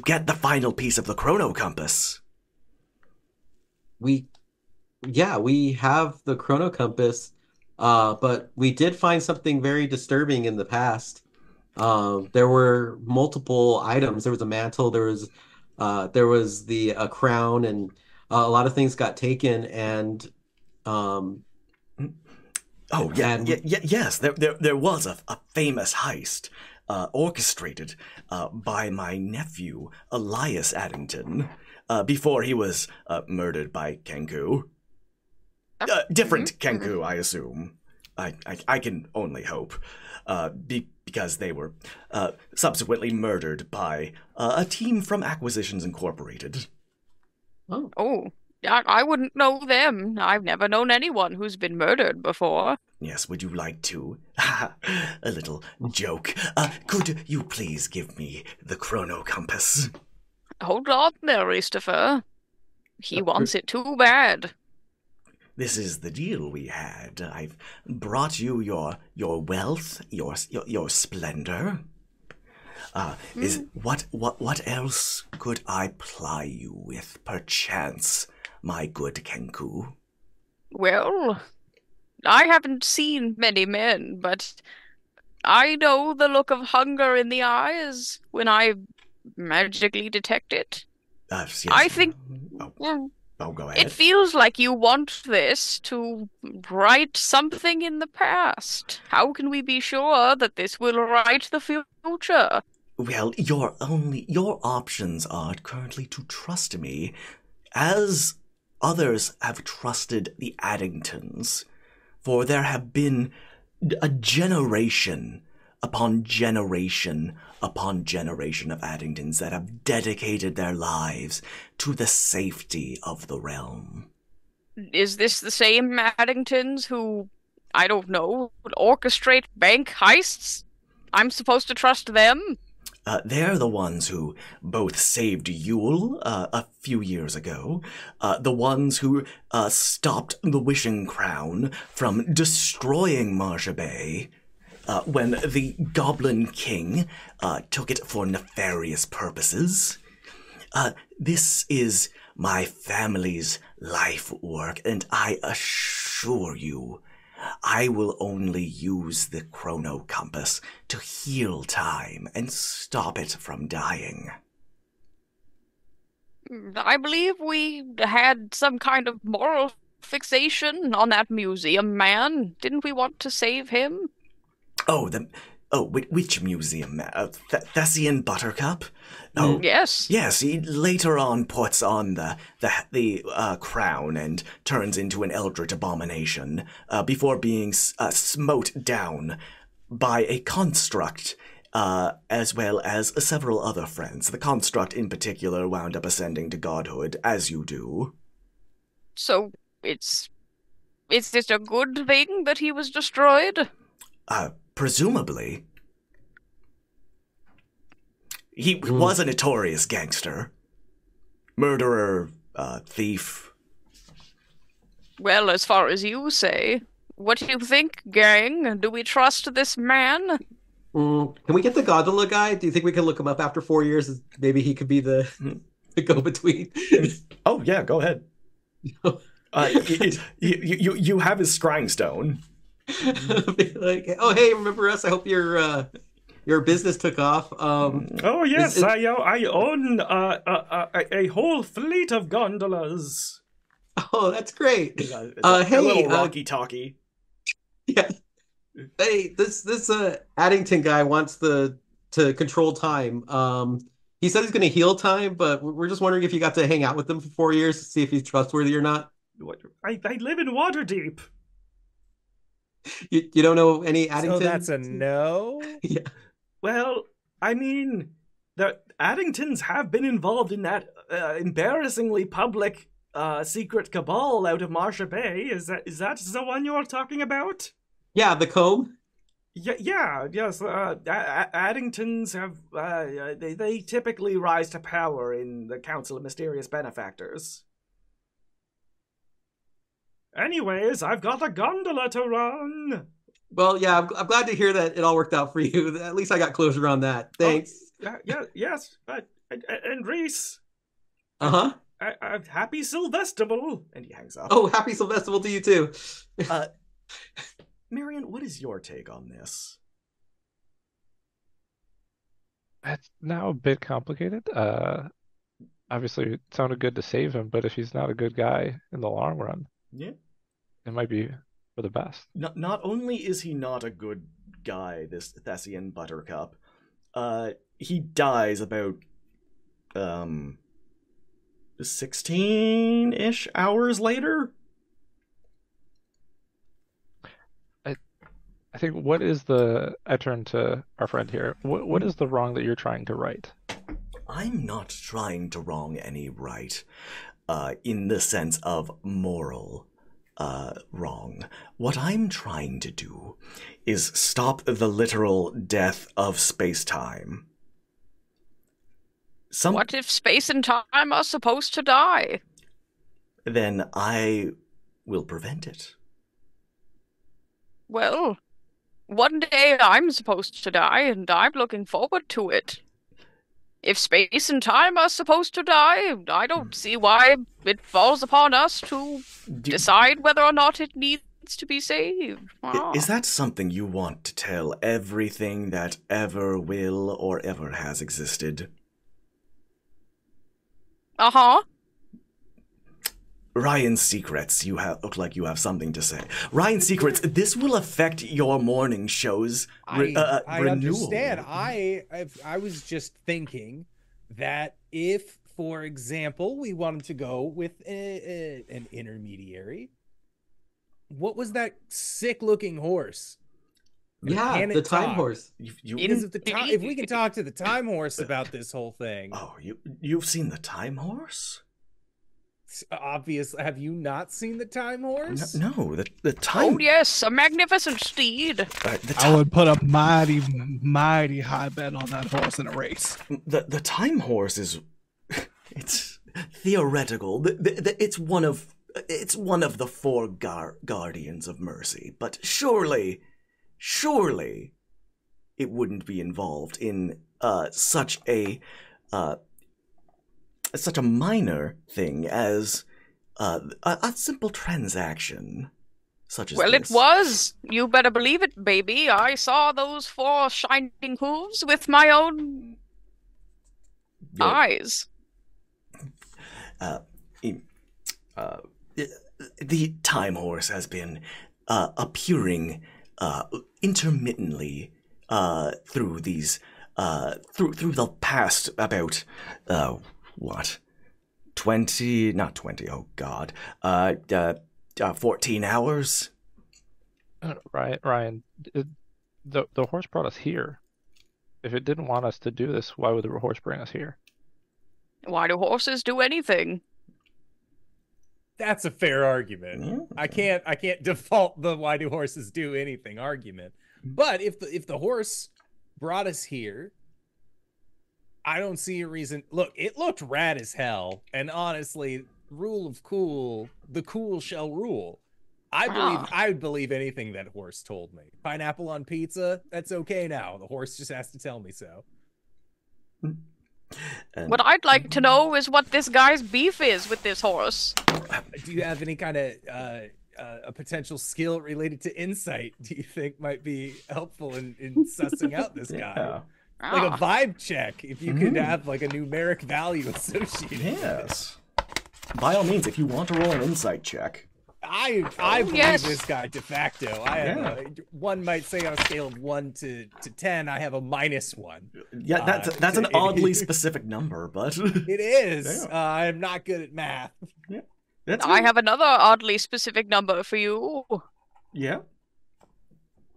get the final piece of the chrono compass?" We have the chrono compass, but we did find something very disturbing in the past. There were multiple items. There was a mantle. There was a crown, and a lot of things got taken. And yes. There was a famous heist orchestrated by my nephew Elias Addington before he was murdered by Kenku. Different Kenku, I assume. I can only hope, because they were subsequently murdered by a team from Acquisitions Incorporated. Oh, I wouldn't know them. I've never known anyone who's been murdered before. Yes, would you like to? A little joke. Could you please give me the chrono compass? Hold on there, Christopher. He wants it too bad. This is the deal we had. I've brought you your wealth, your splendor. What else could I ply you with, perchance, my good Kenku? Well, I haven't seen many men, but I know the look of hunger in the eyes when I magically detect it. Yes. I think go ahead. it feels like you want this to right something in the past. How can we be sure that this will right the future? Well, your options are currently to trust me, as others have trusted the Addingtons, for there have been a generation upon generation upon generation of Addingtons that have dedicated their lives to the safety of the realm. Is this the same Addingtons who, I don't know, would orchestrate bank heists? I'm supposed to trust them? They're the ones who both saved Yule a few years ago, the ones who stopped the Wishing Crown from destroying Marcia Bay, when the Goblin King took it for nefarious purposes. This is my family's life work, and I assure you, I will only use the chrono compass to heal time and stop it from dying. I believe we had some kind of moral fixation on that museum man. Didn't we want to save him? Oh, which museum? Thessian Buttercup? Oh, Yes. yes. He later on puts on the crown and turns into an eldritch abomination before being smote down by a construct, as well as several other friends. The construct in particular wound up ascending to godhood, as you do. So is this a good thing that he was destroyed? Presumably. He was a notorious gangster. Murderer, thief. Well, as far as you say. What do you think, gang? Do we trust this man? Can we get the gondola guy? Do you think we can look him up after 4 years? Maybe he could be the go-between. Oh yeah, go ahead. You have his scrying stone. Like, oh hey, remember us? I hope your business took off. Oh yes, I own a whole fleet of gondolas. Oh, that's great. Hey, Hey, a little Rocky Talkie. Yeah. Hey, this Addington guy wants to control time. He said he's going to heal time, but we're just wondering if you got to hang out with him for 4 years to see if he's trustworthy or not. I live in Waterdeep. You don't know any Addington? So that's a no? Yeah. Well, I mean, the Addingtons have been involved in that embarrassingly public secret cabal out of Marsha Bay. Is that the one you're talking about? Yeah, the comb. Yeah, yes. Addingtons have they typically rise to power in the Council of Mysterious Benefactors. Anyways, I've got a gondola to run. Well, yeah, I'm glad to hear that it all worked out for you. At least I got closure on that. Thanks. Yes. And Reese. Uh-huh. Happy Sylvestival. And he hangs up. Oh, happy Sylvestival to you too. Marion, what is your take on this? It's now a bit complicated. Obviously, it sounded good to save him, but if he's not a good guy in the long run, Yeah. it might be for the best. Not only is he not a good guy, this Thessian Buttercup, he dies about 16-ish hours later. I think I turn to our friend here. What is the wrong that you're trying to right? I'm not trying to wrong any right, in the sense of moral wrong. What I'm trying to do is stop the literal death of space-time. What if space and time are supposed to die? Then I will prevent it. Well, one day I'm supposed to die, and I'm looking forward to it. If space and time are supposed to die, I don't see why it falls upon us to decide whether or not it needs to be saved. Is that something you want to tell everything that ever will or ever has existed? Uh-huh. Ryan Secrets, look like you have something to say. Ryan Secrets, this will affect your morning show's I renewal. understand. I was just thinking that if, for example, we wanted to go with an intermediary, what was that sick-looking horse? Yeah, Can the it time talk? horse. Because if we can talk to the time horse about this whole thing, Oh, you've seen the time horse? obvious. Have you not seen the time horse? No, the time. Oh yes, a magnificent steed. The I would put a mighty, mighty high bet on that horse in a race. the time horse is it's theoretical. It's one of the four guardians of mercy, but surely it wouldn't be involved in such a minor thing as a simple transaction such as Well, this. it was. You better believe it, baby. I saw those 4 shining hooves with my own eyes. The time horse has been appearing intermittently through these through the past about what 20 not 20 oh god 14 hours. Ryan, the horse brought us here. If it didn't want us to do this, why would the horse bring us here? Why do horses do anything? That's a fair argument. Yeah. I can't default the why do horses do anything argument. But if the horse brought us here, I don't see a reason. Look, it looked rad as hell, and honestly, rule of cool, the cool shall rule. I would believe anything that horse told me. Pineapple on pizza, that's okay now. The horse just has to tell me so. And What I'd like to know is what this guy's beef is with this horse. Do you have any kind of a potential skill related to insight? Do you think might be helpful in sussing out this guy? yeah. Like a Ah, vibe check, if you could have like a numeric value associated. with it. Yes. By all means, if you want to roll an insight check. I believe yes. this guy de facto. I have one might say on a scale of 1 to 10, I have a -1. Yeah, that's an it- oddly specific number, but It is. Yeah. I'm not good at math. that's I have another oddly specific number for you. yeah.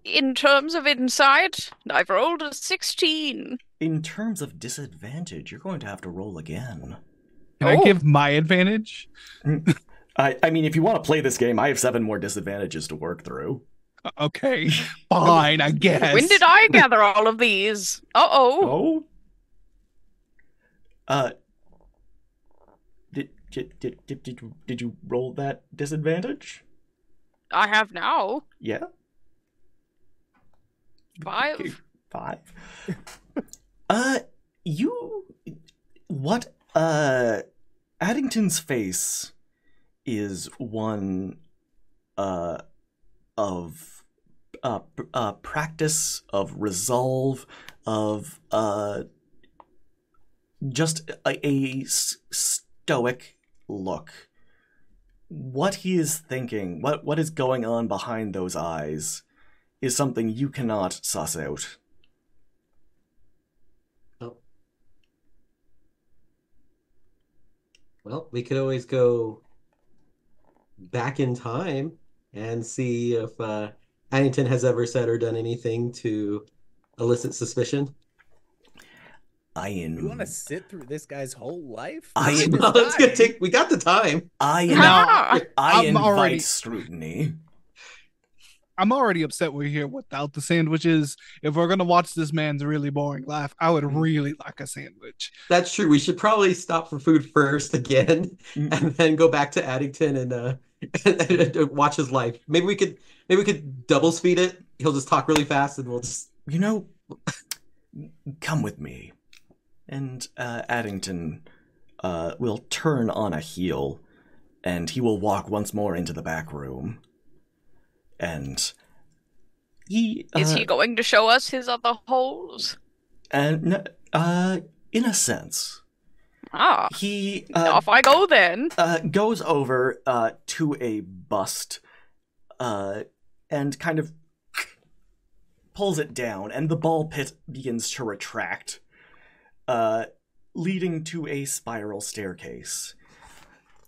In terms of insight, I've rolled a 16. In terms of disadvantage, you're going to have to roll again. Can I Oh. give my advantage? I mean, if you want to play this game, I have 7 more disadvantages to work through. Okay, fine, I guess. When did I gather all of these? Uh-oh. Oh. Did you roll that disadvantage? I have now. Yeah. 5. Okay, 5. What Addington's face is one of practice, of resolve, of just a stoic look. What he is thinking, what is going on behind those eyes, is something you cannot suss out. Oh. Well, we could always go back in time and see if Addington has ever said or done anything to elicit suspicion. You want to sit through this guy's whole life? Well, Let's get we got the time. I I'm invite already- scrutiny. I'm already upset we're here without the sandwiches. If we're gonna watch this man's really boring laugh, I would really like a sandwich. That's true. We should probably stop for food first again, and then go back to Addington and watch his life. Maybe we could double speed it. He'll just talk really fast, and we'll just. You know, come with me. And Addington will turn on a heel, and he will walk once more into the back room. And he Is he going to show us his other holes? in a sense, Ah, he off I go then. goes over to a bust and kind of pulls it down, and the ball pit begins to retract, leading to a spiral staircase.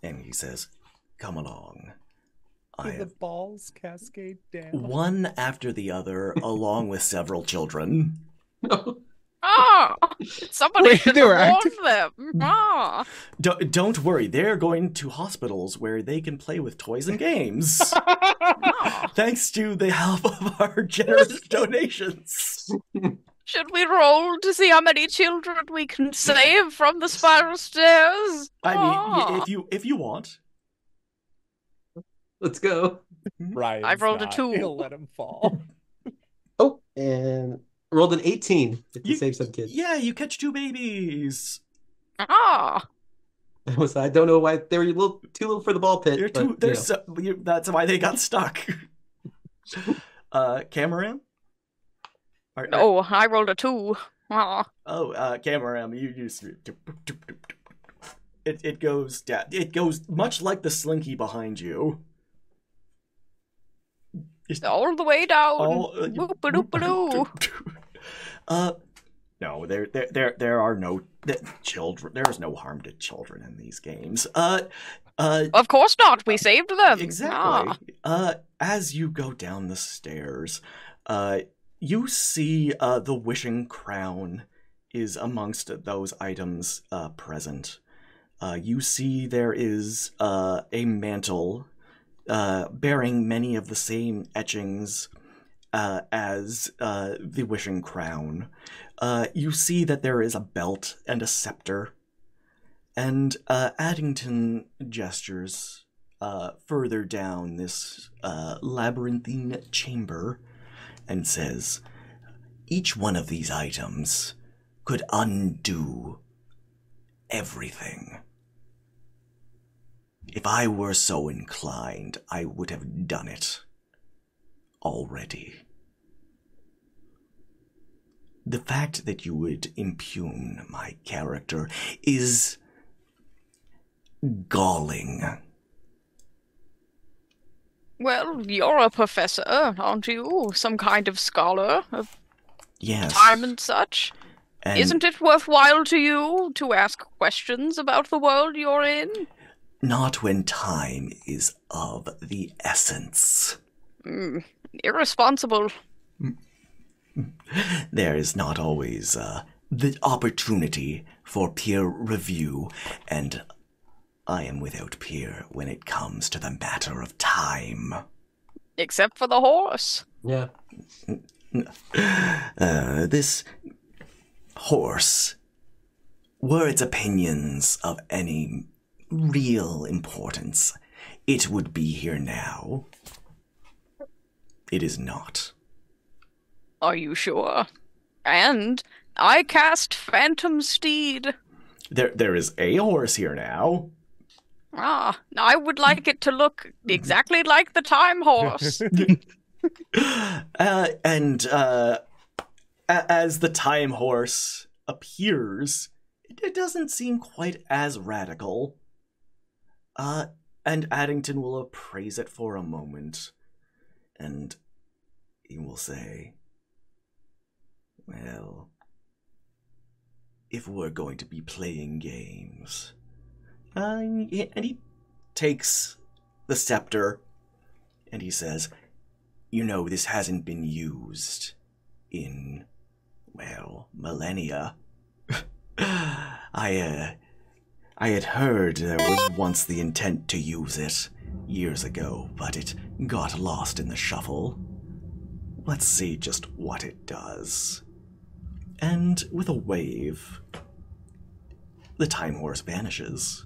And he says, "Come along." I Do the have balls cascade down? one after the other, along with several children. Ah, somebody Wait, should they were have acting- warned them. Ah, Don't worry, they're going to hospitals where they can play with toys and games. ah. Thanks to the help of our generous donations. Should we roll to see how many children we can save from the spiral stairs? I mean, Ah. if you want. Let's go. Ryan's I rolled a not. 2. He'll let him fall. Oh, and rolled an 18 to save some kids. Yeah, you catch 2 babies. Ah, I don't know why they were too little for the ball pit. They're but, too. They're you know. that's why they got stuck. Cameron. no, I rolled a 2. Ah, Cameron, you it goes down. It goes much like the slinky behind you. all the way down. All Whoop-a-doop-a-doo. No, there are no children. There is no harm to children in these games. Of course not. We saved them. Exactly. As you go down the stairs, you see the wishing crown is amongst those items present. You see there is a mantle bearing many of the same etchings as the wishing crown. You see that there is a belt and a scepter. And Addington gestures further down this labyrinthine chamber and says, each one of these items could undo everything. If I were so inclined, I would have done it already. The fact that you would impugn my character is galling. Well, you're a professor, aren't you? Some kind of scholar of Yes. time and such. And Isn't it worthwhile to you to ask questions about the world you're in? not when time is of the essence. Irresponsible. There is not always the opportunity for peer review, and I am without peer when it comes to the matter of time. Except for the horse. Yeah. This horse, were its opinions of any real importance, it would be here now. It is not. Are you sure? And I cast Phantom Steed. There is a horse here now. I would like it to look exactly like the time horse. As the time horse appears, it doesn't seem quite as radical. And Addington will appraise it for a moment, and he will say, well, if we're going to be playing games... and he takes the scepter, and he says, you know, this hasn't been used in, well, millennia. I had heard there was once the intent to use it years ago, but it got lost in the shuffle. Let's see just what it does. And with a wave, the time horse vanishes.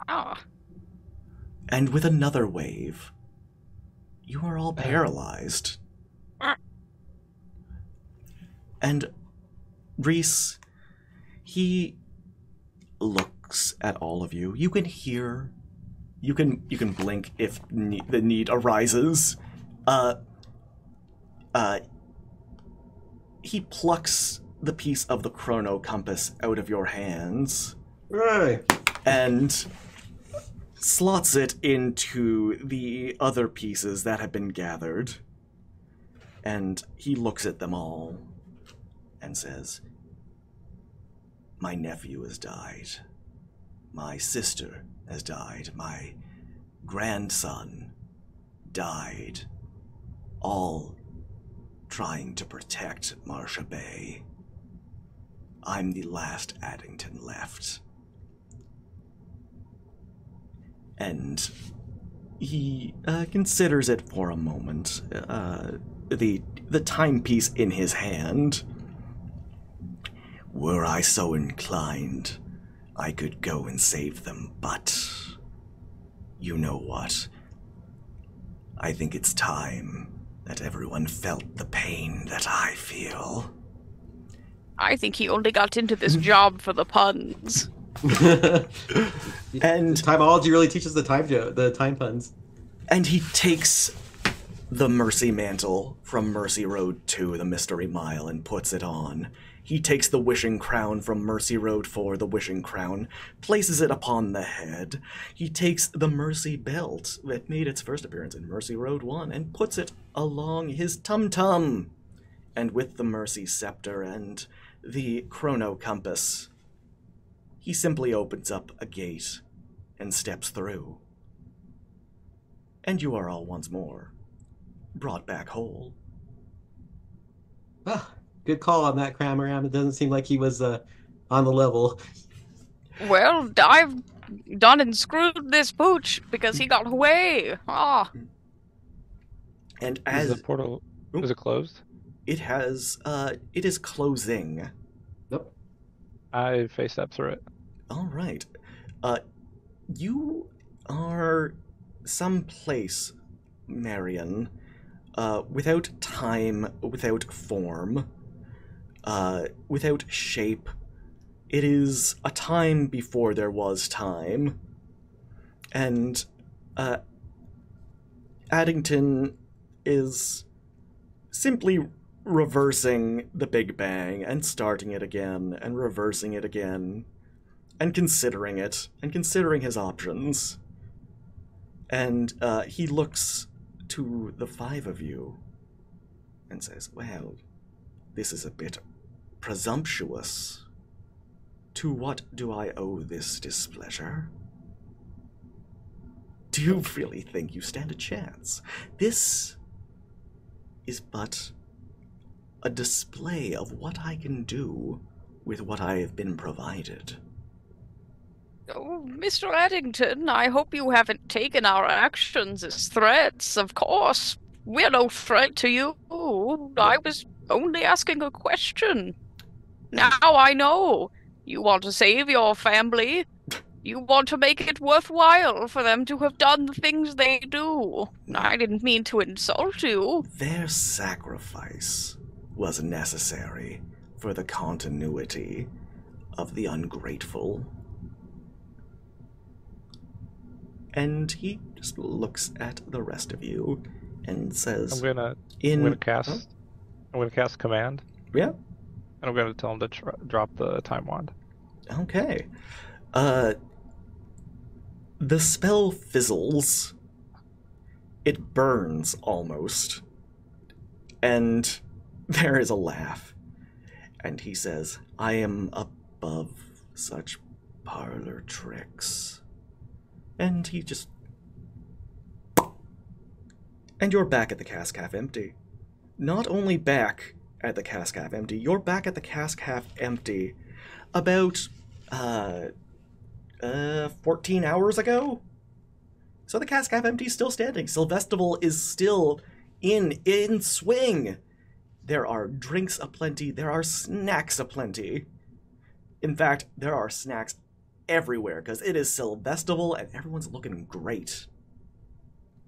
And with another wave, you are all paralyzed. And Reese, he looks at all of you. You can hear. You can blink if the need arises. He plucks the piece of the chrono compass out of your hands. Right. And slots it into the other pieces that have been gathered. And he looks at them all and says, my nephew has died. My sister has died. My grandson died. All trying to protect Marcia Bay. I'm the last Addington left. And he considers it for a moment. The timepiece in his hand. Were I so inclined, I could go and save them, but you know what? I think it's time that everyone felt the pain that I feel. I think he only got into this job for the puns. And Timeology really teaches the time puns. And he takes the Mercy Mantle from Mercy Road 2, the Mystery Mile, and puts it on. He takes the Wishing Crown from Mercy Road 4, the Wishing Crown, places it upon the head. He takes the Mercy Belt that made its first appearance in Mercy Road 1 and puts it along his tum-tum. and with the Mercy Scepter and the Chrono Compass, he simply opens up a gate and steps through. And you are all once more brought back whole. Ah, good call on that, Cramoram. It doesn't seem like he was on the level. Well, I've done and screwed this pooch because he got away. Ah. And Is as the portal is it closed? it is closing. Nope. I face step through it. All right. You are someplace, Marion, without time, without form, without shape. It is a time before there was time. And Addington is simply reversing the Big Bang and starting it again and reversing it again and considering it and considering his options. And he looks to the five of you and says, well, this is a bit presumptuous. To what do I owe this displeasure? Do you really think you stand a chance? This is but a display of what I can do with what I have been provided. Oh, Mr. Addington, I hope you haven't taken our actions as threats. Of course, we're no threat to you. I was only asking a question. Now I know. You want to save your family. You want to make it worthwhile for them to have done the things they do. I didn't mean to insult you. Their sacrifice was necessary for the continuity of the ungrateful. And he just looks at the rest of you and says, I'm gonna cast command, Yeah, and I'm gonna tell him to drop the time wand. okay. The spell fizzles. It burns almost. And there is a laugh. And he says, I am above such parlor tricks. And he just... And you're back at the cask half empty. Not only back at the cask half empty, you're back at the cask half empty about 14 hours ago. So the cask half empty is still standing. Sylvestival is still in swing. There are drinks aplenty. There are snacks aplenty. In fact, there are snacks everywhere because it is Sylvestival and everyone's looking great.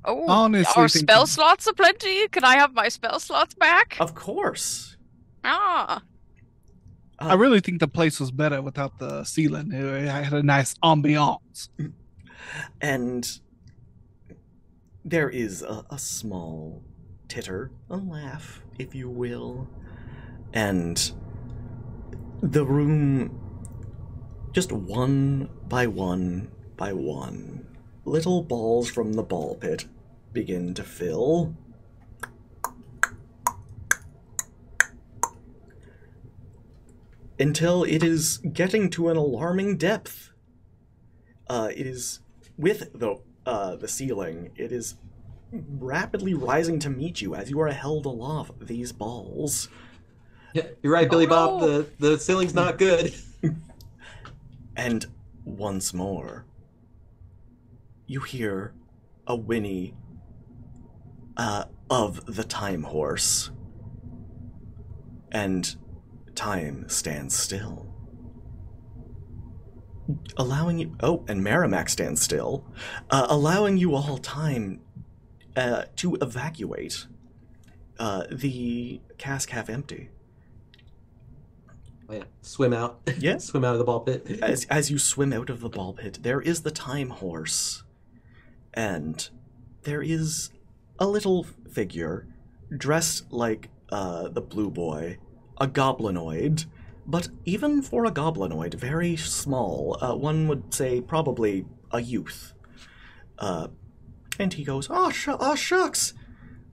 Oh, Honestly, our spell slots aplenty? Can I have my spell slots back? Of course. Ah. I really think the place was better without the ceiling. It had a nice ambiance. And there is a small titter, a laugh, if you will. And the room, just one by one by one, little balls from the ball pit begin to fill. Until it is getting to an alarming depth. It is with the ceiling. It is rapidly rising to meet you as you are held aloft these balls. Yeah, you're right, Billy Bob. The ceiling's not good. And once more, you hear a whinny of the time horse, and time stands still, allowing you. Oh, and Merrimack stands still, allowing you all time to evacuate the cask half empty. Oh, yeah. Swim out. Yeah. Swim out of the ball pit. As you swim out of the ball pit, there is the time horse, and there is a little figure dressed like the Blue Boy, a goblinoid, but even for a goblinoid, very small. One would say probably a youth. And he goes, "Oh, shucks.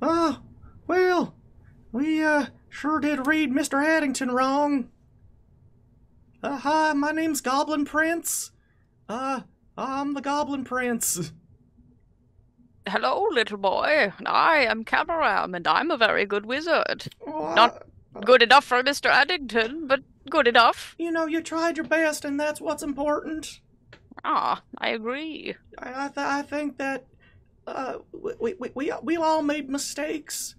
Well, We, sure did read Mr. Addington wrong. Hi, my name's Goblin Prince. I'm the Goblin Prince. Hello, little boy. I am Cameram, and I'm a very good wizard. Oh, Not good enough for Mr. Addington, but good enough. You know, you tried your best, and that's what's important. Ah, I agree. I think that, we all made mistakes.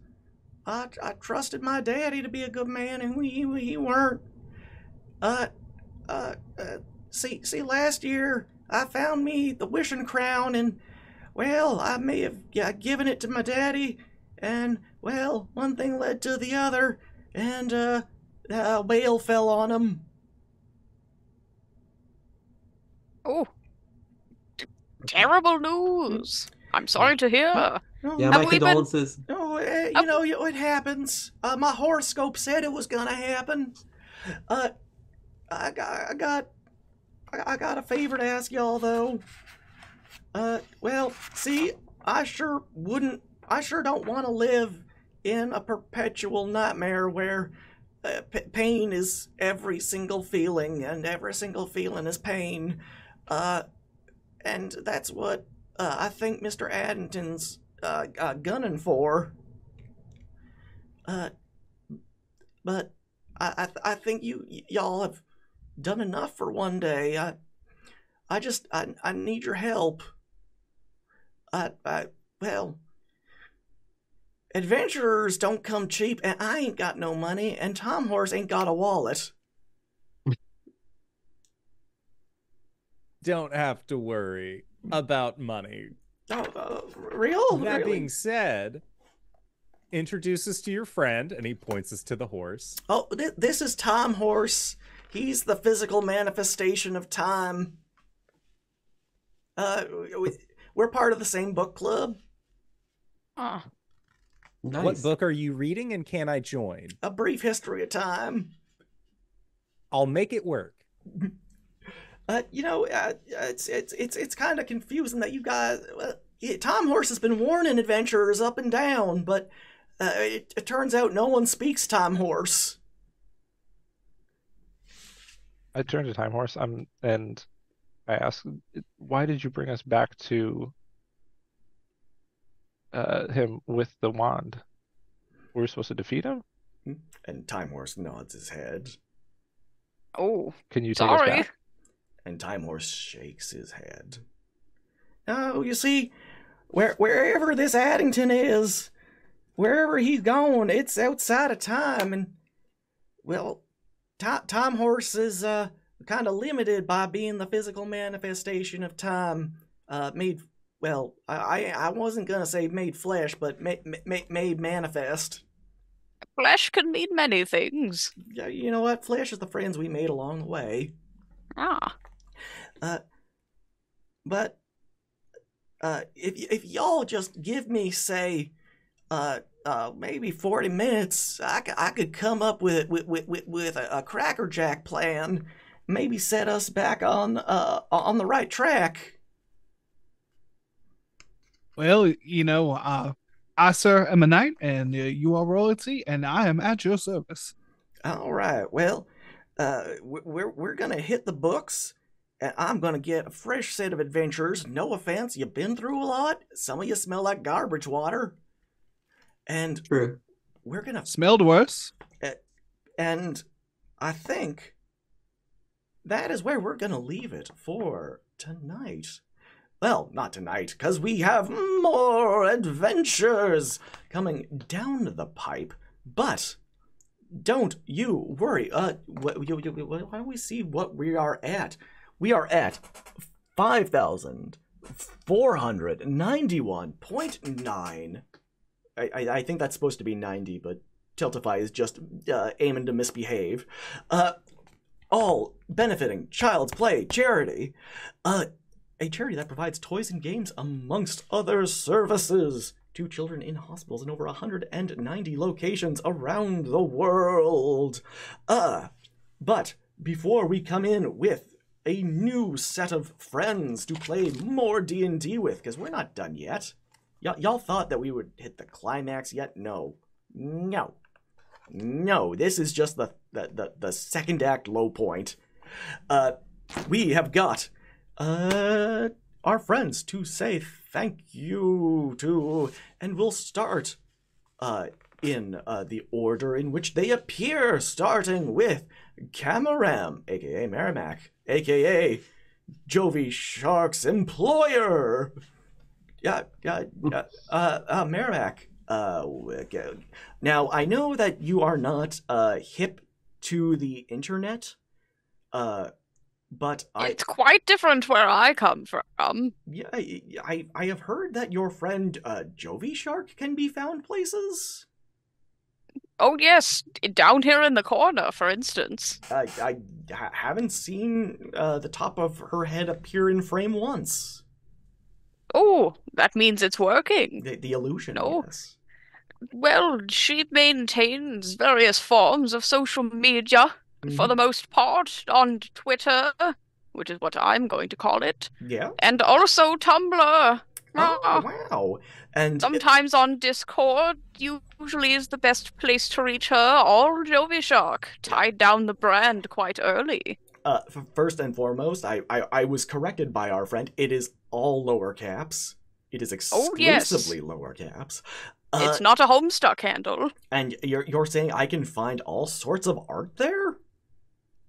I trusted my daddy to be a good man, and we weren't. See, last year I found me the wishing crown, and well, I may have given it to my daddy, and well, one thing led to the other, and a whale fell on him. Oh, terrible news. I'm sorry to hear. No, Yeah, Have my we been- condolences. no, it happens. My horoscope said it was gonna happen. I got a favor to ask y'all though. Well, see, I sure don't want to live in a perpetual nightmare where pain is every single feeling, and every single feeling is pain. And that's what I think Mr. Addington's gunning for. But I think y'all have done enough for one day. I need your help. Well, adventurers don't come cheap, and I ain't got no money, and Tom Horse ain't got a wallet. Don't have to worry about money. Oh, real? That Really? being said, introduce us to your friend, and he points us to the horse. Oh, this is Tom Horse. He's the physical manifestation of time. We're part of the same book club. Ah, Nice. What book are you reading, and can I join? A Brief History of Time. I'll make it work. It's kind of confusing that you guys. Tom Horse has been warning adventurers up and down, but it turns out no one speaks Tom Horse. I turn to Time Horse, and I ask, why did you bring us back to him with the wand? We were supposed to defeat him? And Time Horse nods his head. oh, Can you take us sorry. back? And Time Horse shakes his head. Oh, you see, wherever this Addington is, wherever he's going, it's outside of time, and well, Time Horse is kind of limited by being the physical manifestation of time. Made well, I wasn't gonna say made flesh, but made manifest. Flesh can mean many things. Yeah, you know what? Flesh is the friends we made along the way. Ah, But if y'all just give me, say, maybe 40 minutes, I could come up with a crackerjack plan, maybe set us back on the right track. Well, I, sir, am a knight, and you are royalty, and I am at your service. All right. Well, we're gonna hit the books, and I'm gonna get a fresh set of adventures. No offense, you've been through a lot. Some of you smell like garbage water, and True. we're gonna. Smelled worse. And I think that is where we're gonna leave it for tonight. Well, not tonight, because we have more adventures coming down the pipe. But don't you worry. Why don't we see what we are at? We are at 5,491.9. I think that's supposed to be 90, but Tiltify is just aiming to misbehave. All benefiting Child's Play charity. A charity that provides toys and games amongst other services to children in hospitals in over 190 locations around the world. But before we come in with a new set of friends to play more D&D with, because we're not done yet. Y'all thought that we would hit the climax yet? No. no, this is just the second act low point. We have got our friends to say thank you to, and we'll start in the order in which they appear, starting with Camaram, aka Merrimack, aka Jovi Shark's employer. Merrimack. Now I know that you are not hip to the internet, but It's quite different where I come from. yeah, I have heard that your friend Jovi Shark can be found places. Oh yes, down here in the corner, for instance. I haven't seen the top of her head appear in frame once. Oh, that means it's working. The illusion, No. yes. Well, she maintains various forms of social media, for the most part, on Twitter, which is what I'm going to call it, Yeah. and also Tumblr. Oh, wow. And Sometimes on Discord, usually is the best place to reach her, or Jovi Shark, tied down the brand quite early. first and foremost, I was corrected by our friend. It is all lower caps. It is Oh, yes. exclusively lower caps. It's not a Homestuck handle. And you're saying I can find all sorts of art there?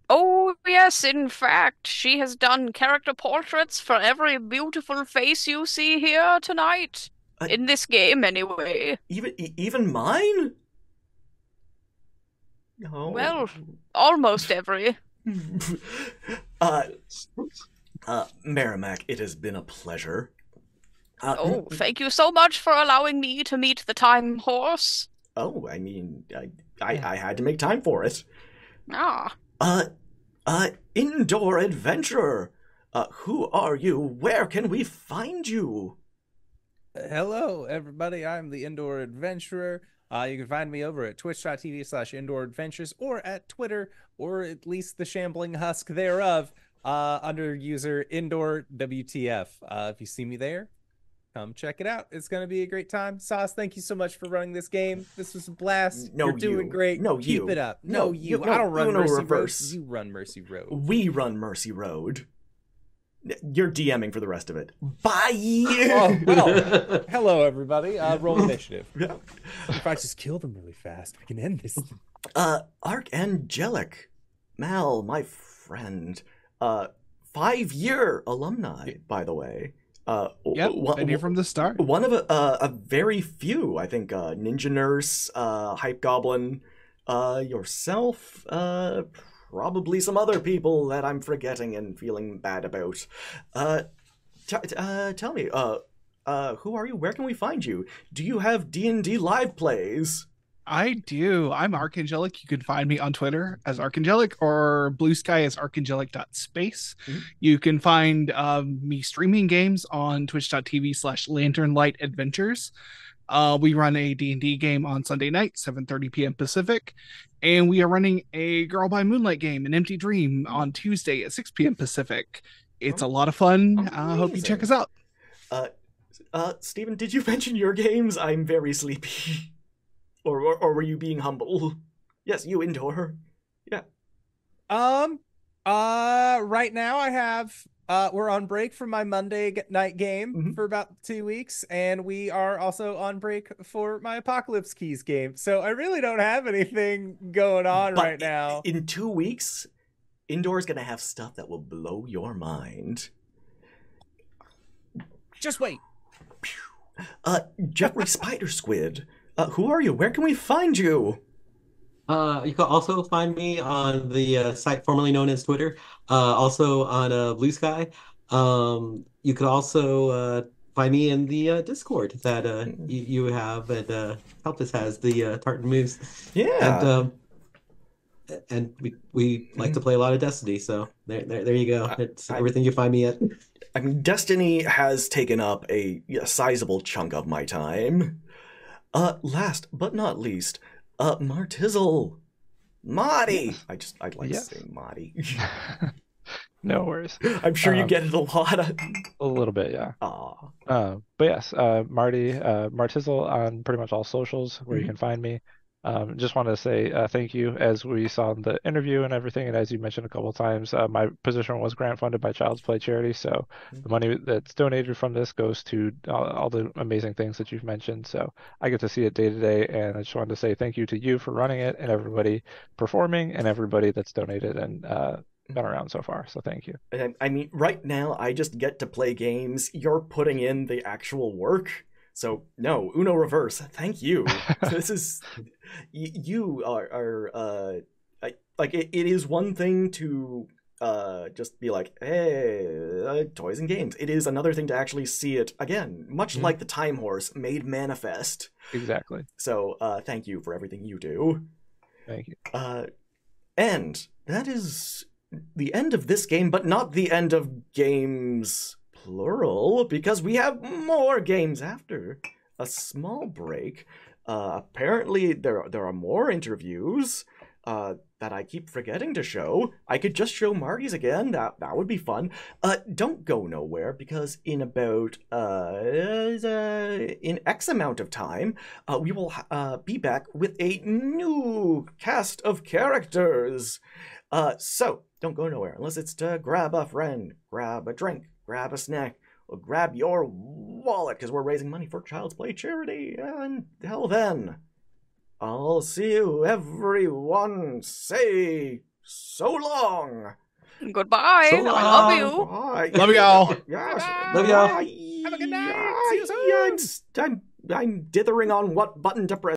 Oh, yes, in fact, she has done character portraits for every beautiful face you see here tonight. Uh, In this game, anyway. Even mine? No. Well, almost every. Merrimack, it has been a pleasure. Oh, thank you so much for allowing me to meet the Time Horse. Oh, I mean, I had to make time for it. Ah, Indoor adventurer. Who are you? Where can we find you? Hello, everybody. I'm the Indoor Adventurer. You can find me over at twitch.tv/indooradventures or at Twitter, or at least the shambling husk thereof, under user IndoorWTF. If you see me there, come check it out. It's going to be a great time. Sauce, thank you so much for running this game. This was a blast. No, You're doing you. great. No, Keep you. it up. No, No, you. you. I don't run No, Mercy reverse. Road. You run Mercy Road. We run Mercy Road. You're DMing for the rest of it. Bye! Oh, well, hello, everybody. Roll initiative. Yeah. If I just kill them really fast, we can end this. Archangelic. Mal, my friend. 5-year alumni, by the way. Yep, been here from the start. One of a very few, I think, Ninja Nurse, Hype Goblin, yourself, probably some other people that I'm forgetting and feeling bad about. Tell me, who are you? Where can we find you? Do you have D&D live plays? I do. I'm Archangelic. You can find me on Twitter as Archangelic or Blue Sky as archangelic.space. Mhm. You can find me streaming games on twitch.tv/lanternlightadventures. We run a D&D game on Sunday night, 7:30 p.m. Pacific. And we are running a Girl by Moonlight game, An Empty Dream, on Tuesday at 6 p.m. Pacific. It's a lot of fun. I hope you check us out. Steven, did you mention your games? I'm very sleepy. Or were you being humble? Yes, you Indoor. Yeah. Right now I have we're on break from my Monday night game for about 2 weeks, and we are also on break for my Apocalypse Keys game. So I really don't have anything going on But right now. In 2 weeks, Indoor's gonna have stuff that will blow your mind. Just wait. Jeffrey Spider Squid. Who are you? Where can we find you? You can also find me on the site formerly known as Twitter, also on Blue Sky. You could also find me in the Discord that you have, and Helpus has, the Tartan Moose. Yeah. And we like to play a lot of Destiny, so there you go. It's everything you find me at. I mean, Destiny has taken up a sizable chunk of my time. Last but not least, Martizzle. Marty! I'd like Yes. to say Marty. No worries. I'm sure you get it a lot. A little bit, yeah. Aw. But yes, Marty, Martizzle on pretty much all socials where you can find me. Just wanted to say thank you, as we saw in the interview and everything, and as you mentioned a couple of times, my position was grant funded by Child's Play charity, so the money that's donated from this goes to all the amazing things that you've mentioned. So I get to see it day to day, and I just wanted to say thank you to you for running it, and everybody performing, and everybody that's donated and been around so far. So thank you. I mean, right now I just get to play games. You're putting in the actual work. So no, Uno Reverse, thank you. This is, you are like it is one thing to just be like, hey, toys and games. It is another thing to actually see it again, much like the Time Horse made manifest. Exactly. So thank you for everything you do. Thank you. And that is the end of this game, but not the end of games plural, because we have more games after a small break. Apparently there are more interviews that I keep forgetting to show. I could just show Marty's again. That would be fun. Don't go nowhere, because in about in X amount of time, we will be back with a new cast of characters. So don't go nowhere unless it's to grab a friend, grab a drink, grab a snack, or grab your wallet, because we're raising money for Child's Play charity. Until then, I'll see you, everyone. Say so long. Goodbye. So I love long. you. Bye. Love y'all. Yes. Love y'all. Bye. Have a good night. See you soon. I'm dithering on what button to press.